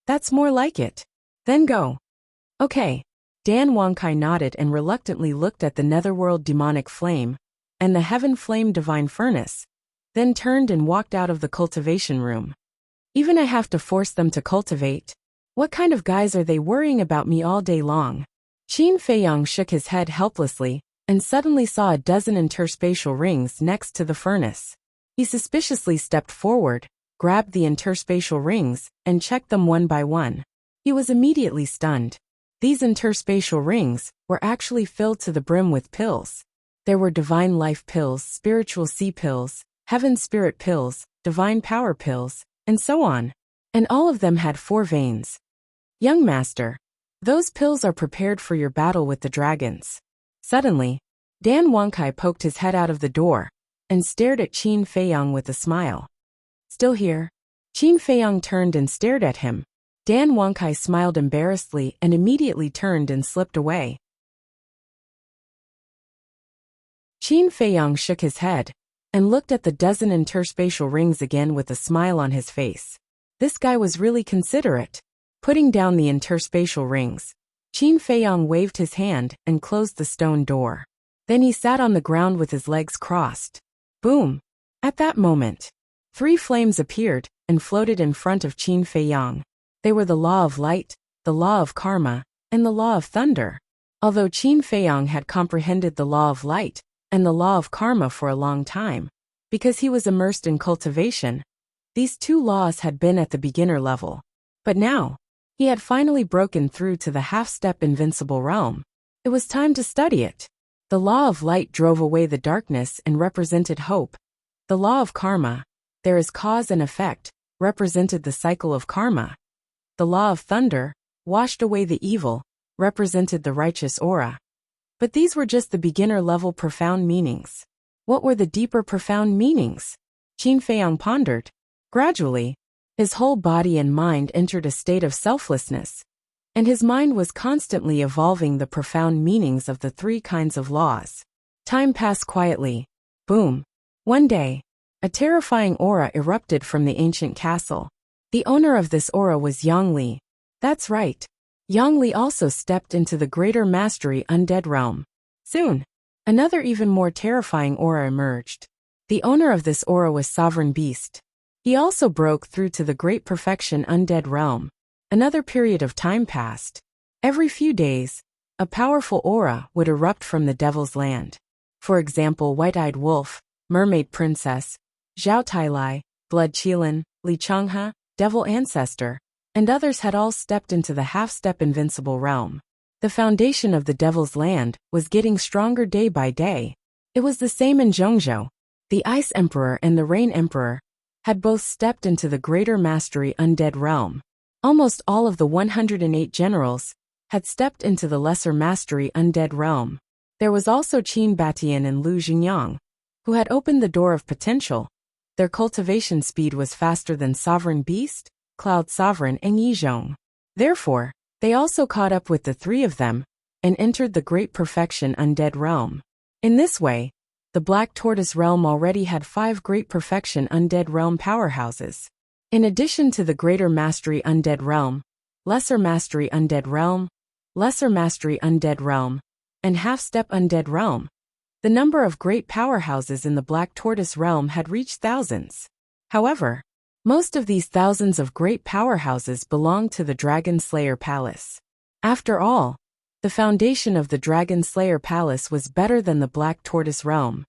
That's more like it. Then go. Okay. Dan Wonkai nodded and reluctantly looked at the netherworld demonic flame and the heaven flame divine furnace, then turned and walked out of the cultivation room. Even I have to force them to cultivate? What kind of guys are they worrying about me all day long? Qin Feiyang shook his head helplessly and suddenly saw a dozen interspatial rings next to the furnace. He suspiciously stepped forward, grabbed the interspatial rings, and checked them one by one. He was immediately stunned. These interspatial rings were actually filled to the brim with pills. There were divine life pills, spiritual sea pills, heaven spirit pills, divine power pills, and so on. And all of them had 4 veins. Young master, those pills are prepared for your battle with the dragons. Suddenly, Dan Wonkai poked his head out of the door and stared at Qin Feiyang with a smile. Still here? Qin Feiyang turned and stared at him. Dan Wonkai smiled embarrassedly and immediately turned and slipped away. Qin Feiyang shook his head and looked at the dozen interspatial rings again with a smile on his face. This guy was really considerate. Putting down the interspatial rings, Qin Feiyang waved his hand and closed the stone door. Then he sat on the ground with his legs crossed. Boom! At that moment, 3 flames appeared and floated in front of Qin Feiyang. They were the law of light, the law of karma, and the law of thunder. Although Qin Feiyang had comprehended the law of light and the law of karma for a long time, because he was immersed in cultivation, these 2 laws had been at the beginner level. But now, he had finally broken through to the half-step invincible realm. It was time to study it. The law of light drove away the darkness and represented hope. The law of karma, there is cause and effect, represented the cycle of karma. The law of thunder, washed away the evil, represented the righteous aura. But these were just the beginner-level profound meanings. What were the deeper profound meanings? Qin Feiyang pondered. Gradually, his whole body and mind entered a state of selflessness, and his mind was constantly evolving the profound meanings of the 3 kinds of laws. Time passed quietly. Boom! One day, a terrifying aura erupted from the ancient castle. The owner of this aura was Yang Li. That's right. Yang Li also stepped into the greater mastery undead realm. Soon, another even more terrifying aura emerged. The owner of this aura was Sovereign Beast. He also broke through to the great perfection undead realm. Another period of time passed. Every few days, a powerful aura would erupt from the Devil's Land. For example, White-Eyed Wolf, Mermaid Princess, Zhao Tailai, Blood Qilin, Li Changhe, Devil Ancestor, and others had all stepped into the half-step invincible realm. The foundation of the Devil's Land was getting stronger day by day. It was the same in Zhongzhou. The Ice Emperor and the Rain Emperor had both stepped into the Greater Mastery Undead realm. Almost all of the 108 generals had stepped into the Lesser Mastery Undead realm. There was also Qin Batian and Lu Xingyang, who had opened the door of potential. Their cultivation speed was faster than Sovereign Beast, Cloud Sovereign, and Yizhong. Therefore, they also caught up with the three of them and entered the Great Perfection Undead realm. In this way, the Black Tortoise realm already had 5 Great Perfection Undead realm powerhouses. In addition to the Greater Mastery Undead realm, Lesser Mastery Undead realm, Lesser Mastery Undead realm, and Half-Step Undead realm, the number of great powerhouses in the Black Tortoise realm had reached thousands. However, most of these thousands of great powerhouses belonged to the Dragon Slayer Palace. After all, the foundation of the Dragon Slayer Palace was better than the Black Tortoise realm.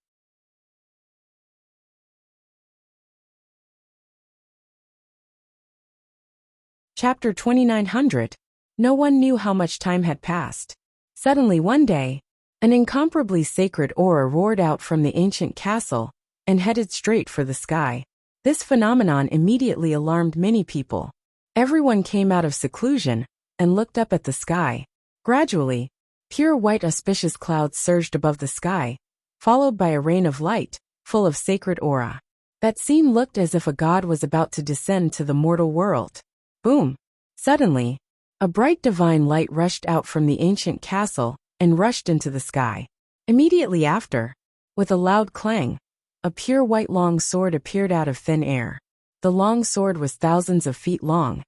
Chapter 2900. No one knew how much time had passed. Suddenly one day, an incomparably sacred aura roared out from the ancient castle and headed straight for the sky. This phenomenon immediately alarmed many people. Everyone came out of seclusion and looked up at the sky. Gradually, pure white auspicious clouds surged above the sky, followed by a rain of light, full of sacred aura. That scene looked as if a god was about to descend to the mortal world. Boom! Suddenly, a bright divine light rushed out from the ancient castle and rushed into the sky. Immediately after, with a loud clang, a pure white long sword appeared out of thin air. The long sword was thousands of feet long,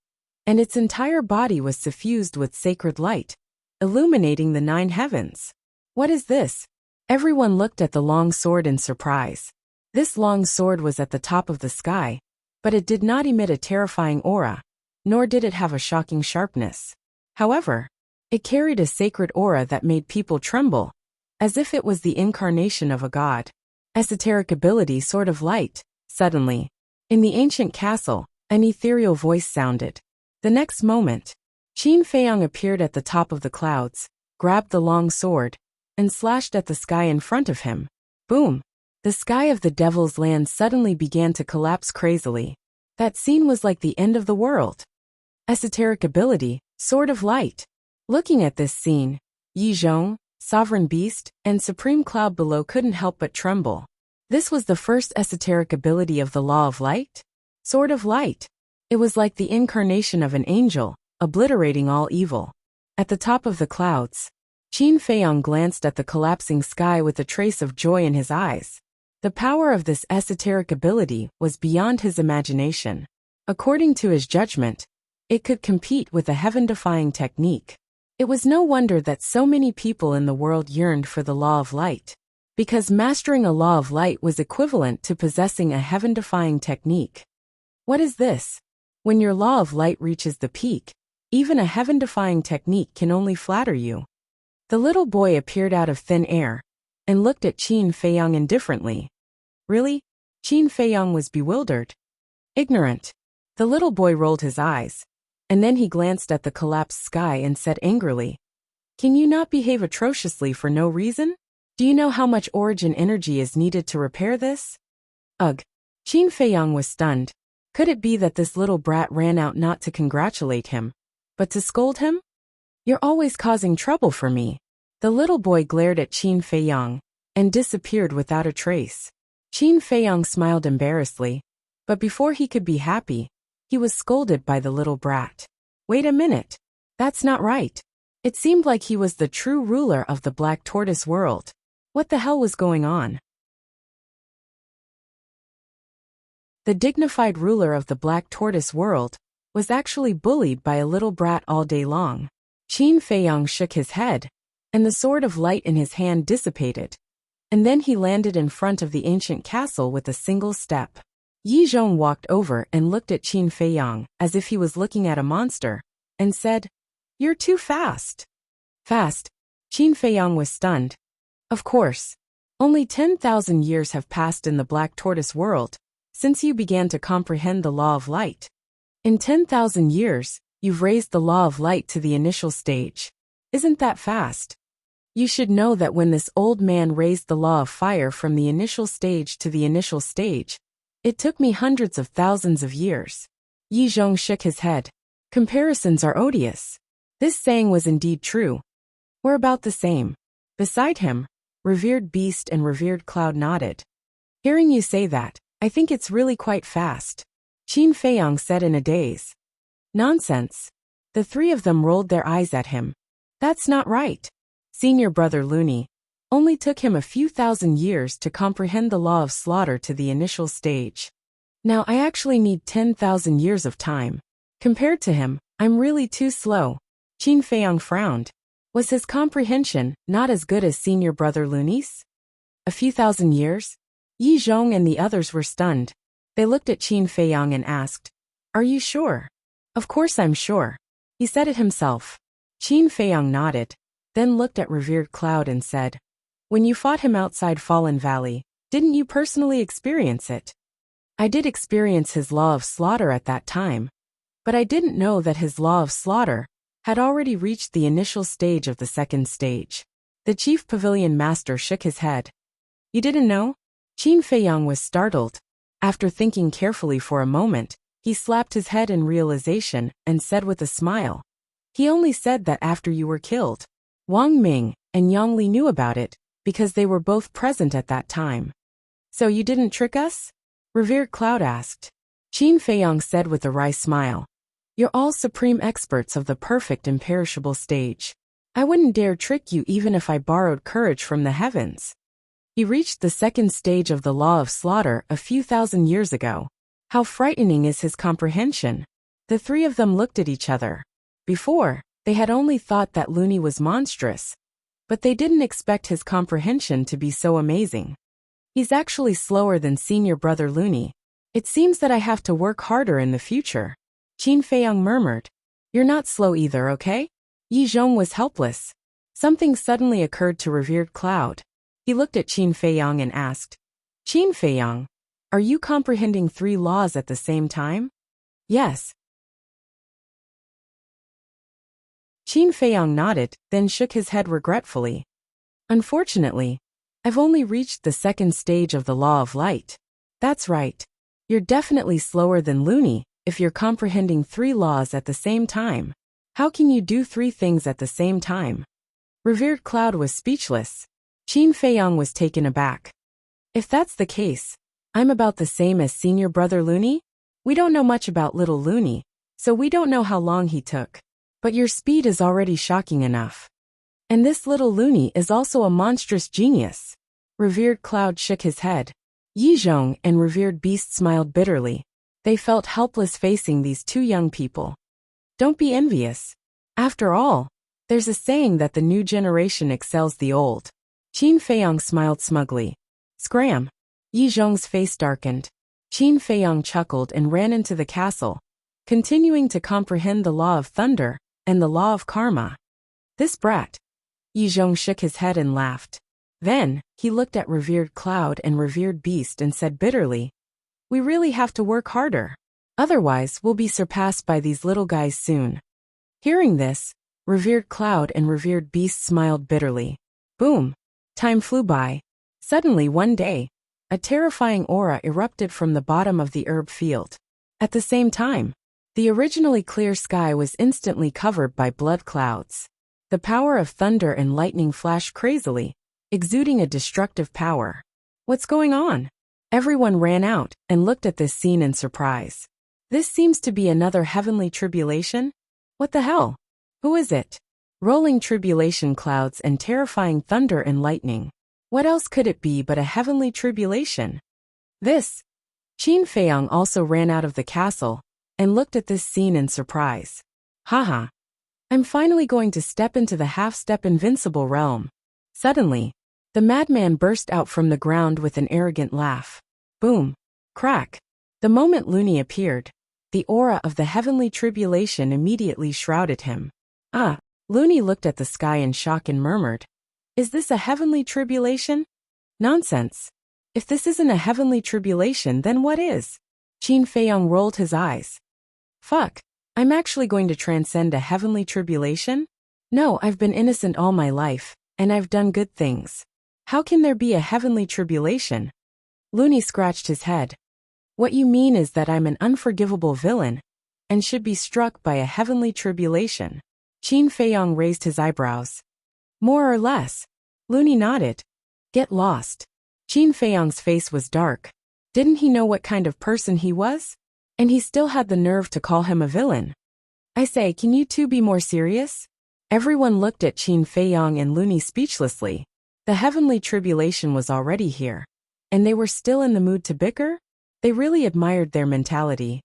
and its entire body was suffused with sacred light, illuminating the 9 heavens. What is this? Everyone looked at the long sword in surprise. This long sword was at the top of the sky, but it did not emit a terrifying aura, nor did it have a shocking sharpness. However, it carried a sacred aura that made people tremble, as if it was the incarnation of a god. Esoteric ability Sword of Light. Suddenly, in the ancient castle, an ethereal voice sounded. The next moment, Qin Feiyang appeared at the top of the clouds, grabbed the long sword, and slashed at the sky in front of him. Boom! The sky of the Devil's Land suddenly began to collapse crazily. That scene was like the end of the world. Esoteric ability, Sword of Light. Looking at this scene, Yizhong, Sovereign Beast, and Supreme Cloud below couldn't help but tremble. This was the first esoteric ability of the Law of Light? Sword of Light. It was like the incarnation of an angel, obliterating all evil. At the top of the clouds, Qin Feiyang glanced at the collapsing sky with a trace of joy in his eyes. The power of this esoteric ability was beyond his imagination. According to his judgment, it could compete with a heaven-defying technique. It was no wonder that so many people in the world yearned for the Law of Light, because mastering a Law of Light was equivalent to possessing a heaven-defying technique. What is this? When your Law of Light reaches the peak, even a heaven-defying technique can only flatter you. The little boy appeared out of thin air and looked at Qin Feiyang indifferently. Really? Qin Feiyang was bewildered. Ignorant. The little boy rolled his eyes, and then he glanced at the collapsed sky and said angrily, "Can you not behave atrociously for no reason? Do you know how much origin energy is needed to repair this?" Ugh. Qin Feiyang was stunned. Could it be that this little brat ran out not to congratulate him, but to scold him? "You're always causing trouble for me." The little boy glared at Qin Feiyang and disappeared without a trace. Qin Feiyang smiled embarrassedly, but before he could be happy, he was scolded by the little brat. Wait a minute. That's not right. It seemed like he was the true ruler of the Black Tortoise world. What the hell was going on? The dignified ruler of the Black Tortoise world was actually bullied by a little brat all day long. Qin Feiyang shook his head, and the Sword of Light in his hand dissipated, and then he landed in front of the ancient castle with a single step. Yizhong walked over and looked at Qin Feiyang as if he was looking at a monster, and said, "You're too fast." Fast? Qin Feiyang was stunned. Of course. Only 10,000 years have passed in the Black Tortoise world, since you began to comprehend the law of light. In 10,000 years, you've raised the law of light to the initial stage. Isn't that fast? You should know that when this old man raised the law of fire from the initial stage to the initial stage, it took me hundreds of thousands of years. Yi Zhong shook his head. Comparisons are odious. This saying was indeed true. We're about the same. Beside him, revered beast and revered cloud nodded. Hearing you say that, I think it's really quite fast, Qin Feiyang said in a daze. Nonsense. The three of them rolled their eyes at him. That's not right. Senior brother Luni only took him a few thousand years to comprehend the law of slaughter to the initial stage. Now I actually need 10,000 years of time. Compared to him, I'm really too slow. Qin Feiyang frowned. Was his comprehension not as good as senior brother Luni's? A few thousand years? Yi Zhong and the others were stunned. They looked at Qin Feiyang and asked, "Are you sure?" "Of course I'm sure." He said it himself. Qin Feiyang nodded, then looked at revered Cloud and said, "When you fought him outside Fallen Valley, didn't you personally experience it?" "I did experience his law of slaughter at that time, but I didn't know that his law of slaughter had already reached the initial stage of the second stage." The chief pavilion master shook his head. "You didn't know?" Qin Feiyang was startled. After thinking carefully for a moment, he slapped his head in realization and said with a smile, "He only said that after you were killed. Wang Ming and Yang Li knew about it, because they were both present at that time." "So you didn't trick us?" Revered Cloud asked. Qin Feiyang said with a wry smile, "You're all supreme experts of the perfect imperishable stage. I wouldn't dare trick you even if I borrowed courage from the heavens." He reached the second stage of the law of slaughter a few thousand years ago. How frightening is his comprehension. The three of them looked at each other. Before, they had only thought that Luni was monstrous, but they didn't expect his comprehension to be so amazing. He's actually slower than senior brother Luni. It seems that I have to work harder in the future. Qin Feiyang murmured. "You're not slow either, okay?" Yi Zhong was helpless. Something suddenly occurred to revered Cloud. He looked at Qin Feiyang and asked, "Qin Feiyang, are you comprehending three laws at the same time?" "Yes." Qin Feiyang nodded, then shook his head regretfully. "Unfortunately, I've only reached the second stage of the law of light." "That's right. You're definitely slower than Luni if you're comprehending three laws at the same time. How can you do three things at the same time?" Revered Cloud was speechless. Qin Feiyang was taken aback. "If that's the case, I'm about the same as senior brother Luni? We don't know much about little Luni, so we don't know how long he took. But your speed is already shocking enough. And this little Luni is also a monstrous genius." Revered Cloud shook his head. Yi Zhong and revered Beast smiled bitterly. They felt helpless facing these two young people. Don't be envious. After all, there's a saying that the new generation excels the old. Qin Feiyang smiled smugly. Scram. Yi Zhong's face darkened. Qin Feiyang chuckled and ran into the castle, continuing to comprehend the law of thunder and the law of karma. This brat. Yi Zhong shook his head and laughed. Then, he looked at revered Cloud and revered Beast and said bitterly, "We really have to work harder. Otherwise, we'll be surpassed by these little guys soon." Hearing this, revered Cloud and revered Beast smiled bitterly. Boom. Time flew by. Suddenly one day, a terrifying aura erupted from the bottom of the herb field. At the same time, the originally clear sky was instantly covered by blood clouds. The power of thunder and lightning flashed crazily, exuding a destructive power. "What's going on?" Everyone ran out and looked at this scene in surprise. This seems to be another heavenly tribulation? What the hell? Who is it? Rolling tribulation clouds and terrifying thunder and lightning. What else could it be but a heavenly tribulation? This. Qin Feiyang also ran out of the castle and looked at this scene in surprise. Haha. I'm finally going to step into the half-step invincible realm. Suddenly, the madman burst out from the ground with an arrogant laugh. Boom. Crack. The moment Luni appeared, the aura of the heavenly tribulation immediately shrouded him. Ah. Luni looked at the sky in shock and murmured, "Is this a heavenly tribulation?" "Nonsense. If this isn't a heavenly tribulation, then what is? Qin Feiyong rolled his eyes. Fuck. I'm actually going to transcend a heavenly tribulation? No, I've been innocent all my life, and I've done good things. How can there be a heavenly tribulation? Looney scratched his head. What you mean is that I'm an unforgivable villain, and should be struck by a heavenly tribulation. Qin Feiyong raised his eyebrows. More or less. Looney nodded. Get lost. Qin Feiyong's face was dark. Didn't he know what kind of person he was? And he still had the nerve to call him a villain. I say, can you two be more serious? Everyone looked at Qin Feiyong and Looney speechlessly. The heavenly tribulation was already here. And they were still in the mood to bicker? They really admired their mentality.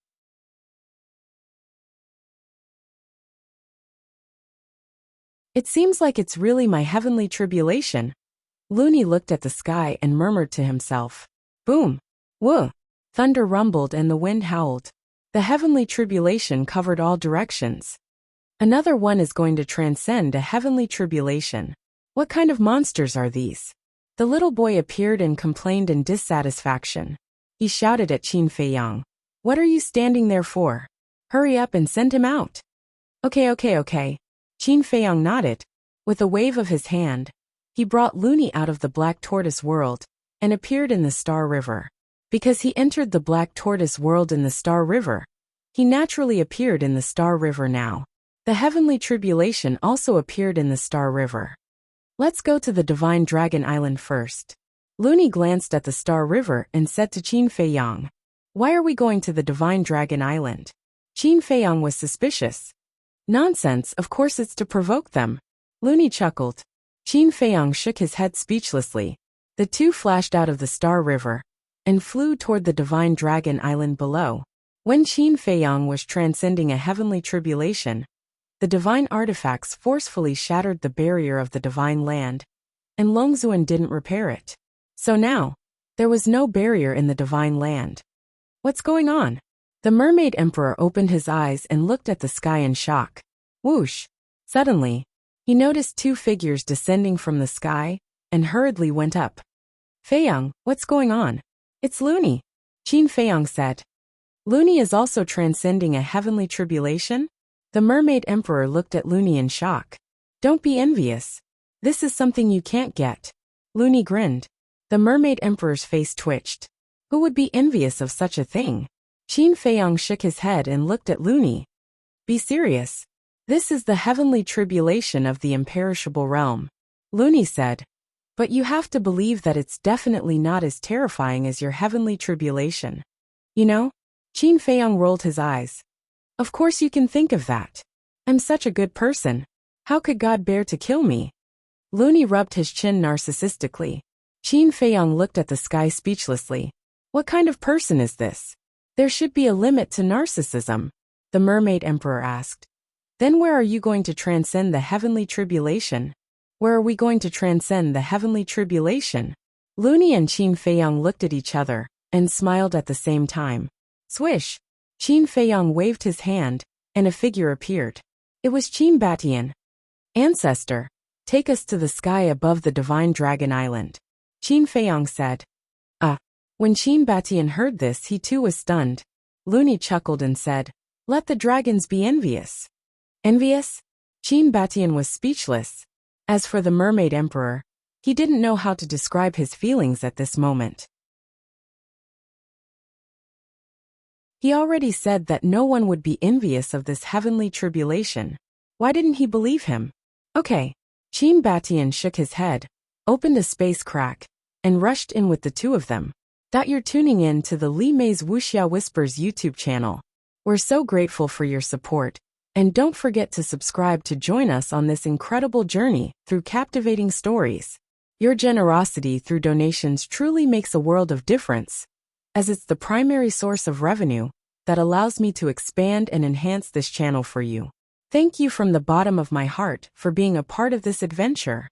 It seems like it's really my heavenly tribulation. Looney looked at the sky and murmured to himself. Boom! Whoa! Thunder rumbled and the wind howled. The heavenly tribulation covered all directions. Another one is going to transcend a heavenly tribulation. What kind of monsters are these? The little boy appeared and complained in dissatisfaction. He shouted at Qin Feiyong. What are you standing there for? Hurry up and send him out. Okay. Qin Feiyong nodded. With a wave of his hand, he brought Looney out of the Black Tortoise world and appeared in the Star River. Because he entered the Black Tortoise world in the Star River, he naturally appeared in the Star River now. The heavenly tribulation also appeared in the Star River. Let's go to the Divine Dragon Island first. Looney glanced at the Star River and said to Qin Feiyong, Why are we going to the Divine Dragon Island? Qin Feiyong was suspicious. Nonsense, of course it's to provoke them. Looney chuckled. Qin Feiyong shook his head speechlessly. The two flashed out of the Star River and flew toward the Divine Dragon Island below. When Qin Feiyong was transcending a heavenly tribulation, the divine artifacts forcefully shattered the barrier of the divine land, and Longzuan didn't repair it. So now, there was no barrier in the divine land. What's going on? The Mermaid Emperor opened his eyes and looked at the sky in shock. Whoosh! Suddenly, he noticed two figures descending from the sky, and hurriedly went up. Feiyong, what's going on? It's Looney, Qin Feiyong said. Looney is also transcending a heavenly tribulation? The Mermaid Emperor looked at Looney in shock. Don't be envious. This is something you can't get. Looney grinned. The Mermaid Emperor's face twitched. Who would be envious of such a thing? Qin Feiyong shook his head and looked at Looney. Be serious. This is the heavenly tribulation of the imperishable realm. Looney said. But you have to believe that it's definitely not as terrifying as your heavenly tribulation. You know? Qin Feiyong rolled his eyes. Of course you can think of that. I'm such a good person. How could God bear to kill me? Looney rubbed his chin narcissistically. Qin Feiyong looked at the sky speechlessly. What kind of person is this? There should be a limit to narcissism, the Mermaid Emperor asked. Then where are you going to transcend the heavenly tribulation? Where are we going to transcend the heavenly tribulation? Looney and Qin Feiyong looked at each other and smiled at the same time. Swish! Qin Feiyong waved his hand, and a figure appeared. It was Qin Batian. Ancestor, take us to the sky above the Divine Dragon Island. Qin Feiyong said. When Qin Batian heard this, he too was stunned. Looney chuckled and said, Let the dragons be envious. Envious? Qin Batian was speechless. As for the Mermaid Emperor, he didn't know how to describe his feelings at this moment. He already said that no one would be envious of this heavenly tribulation. Why didn't he believe him? Okay. Qin Batian shook his head, opened a space crack, and rushed in with the two of them. You're tuning in to the Li Mei's Wuxia Whispers YouTube channel. We're so grateful for your support, and don't forget to subscribe to join us on this incredible journey through captivating stories. Your generosity through donations truly makes a world of difference, as it's the primary source of revenue that allows me to expand and enhance this channel for you. Thank you from the bottom of my heart for being a part of this adventure.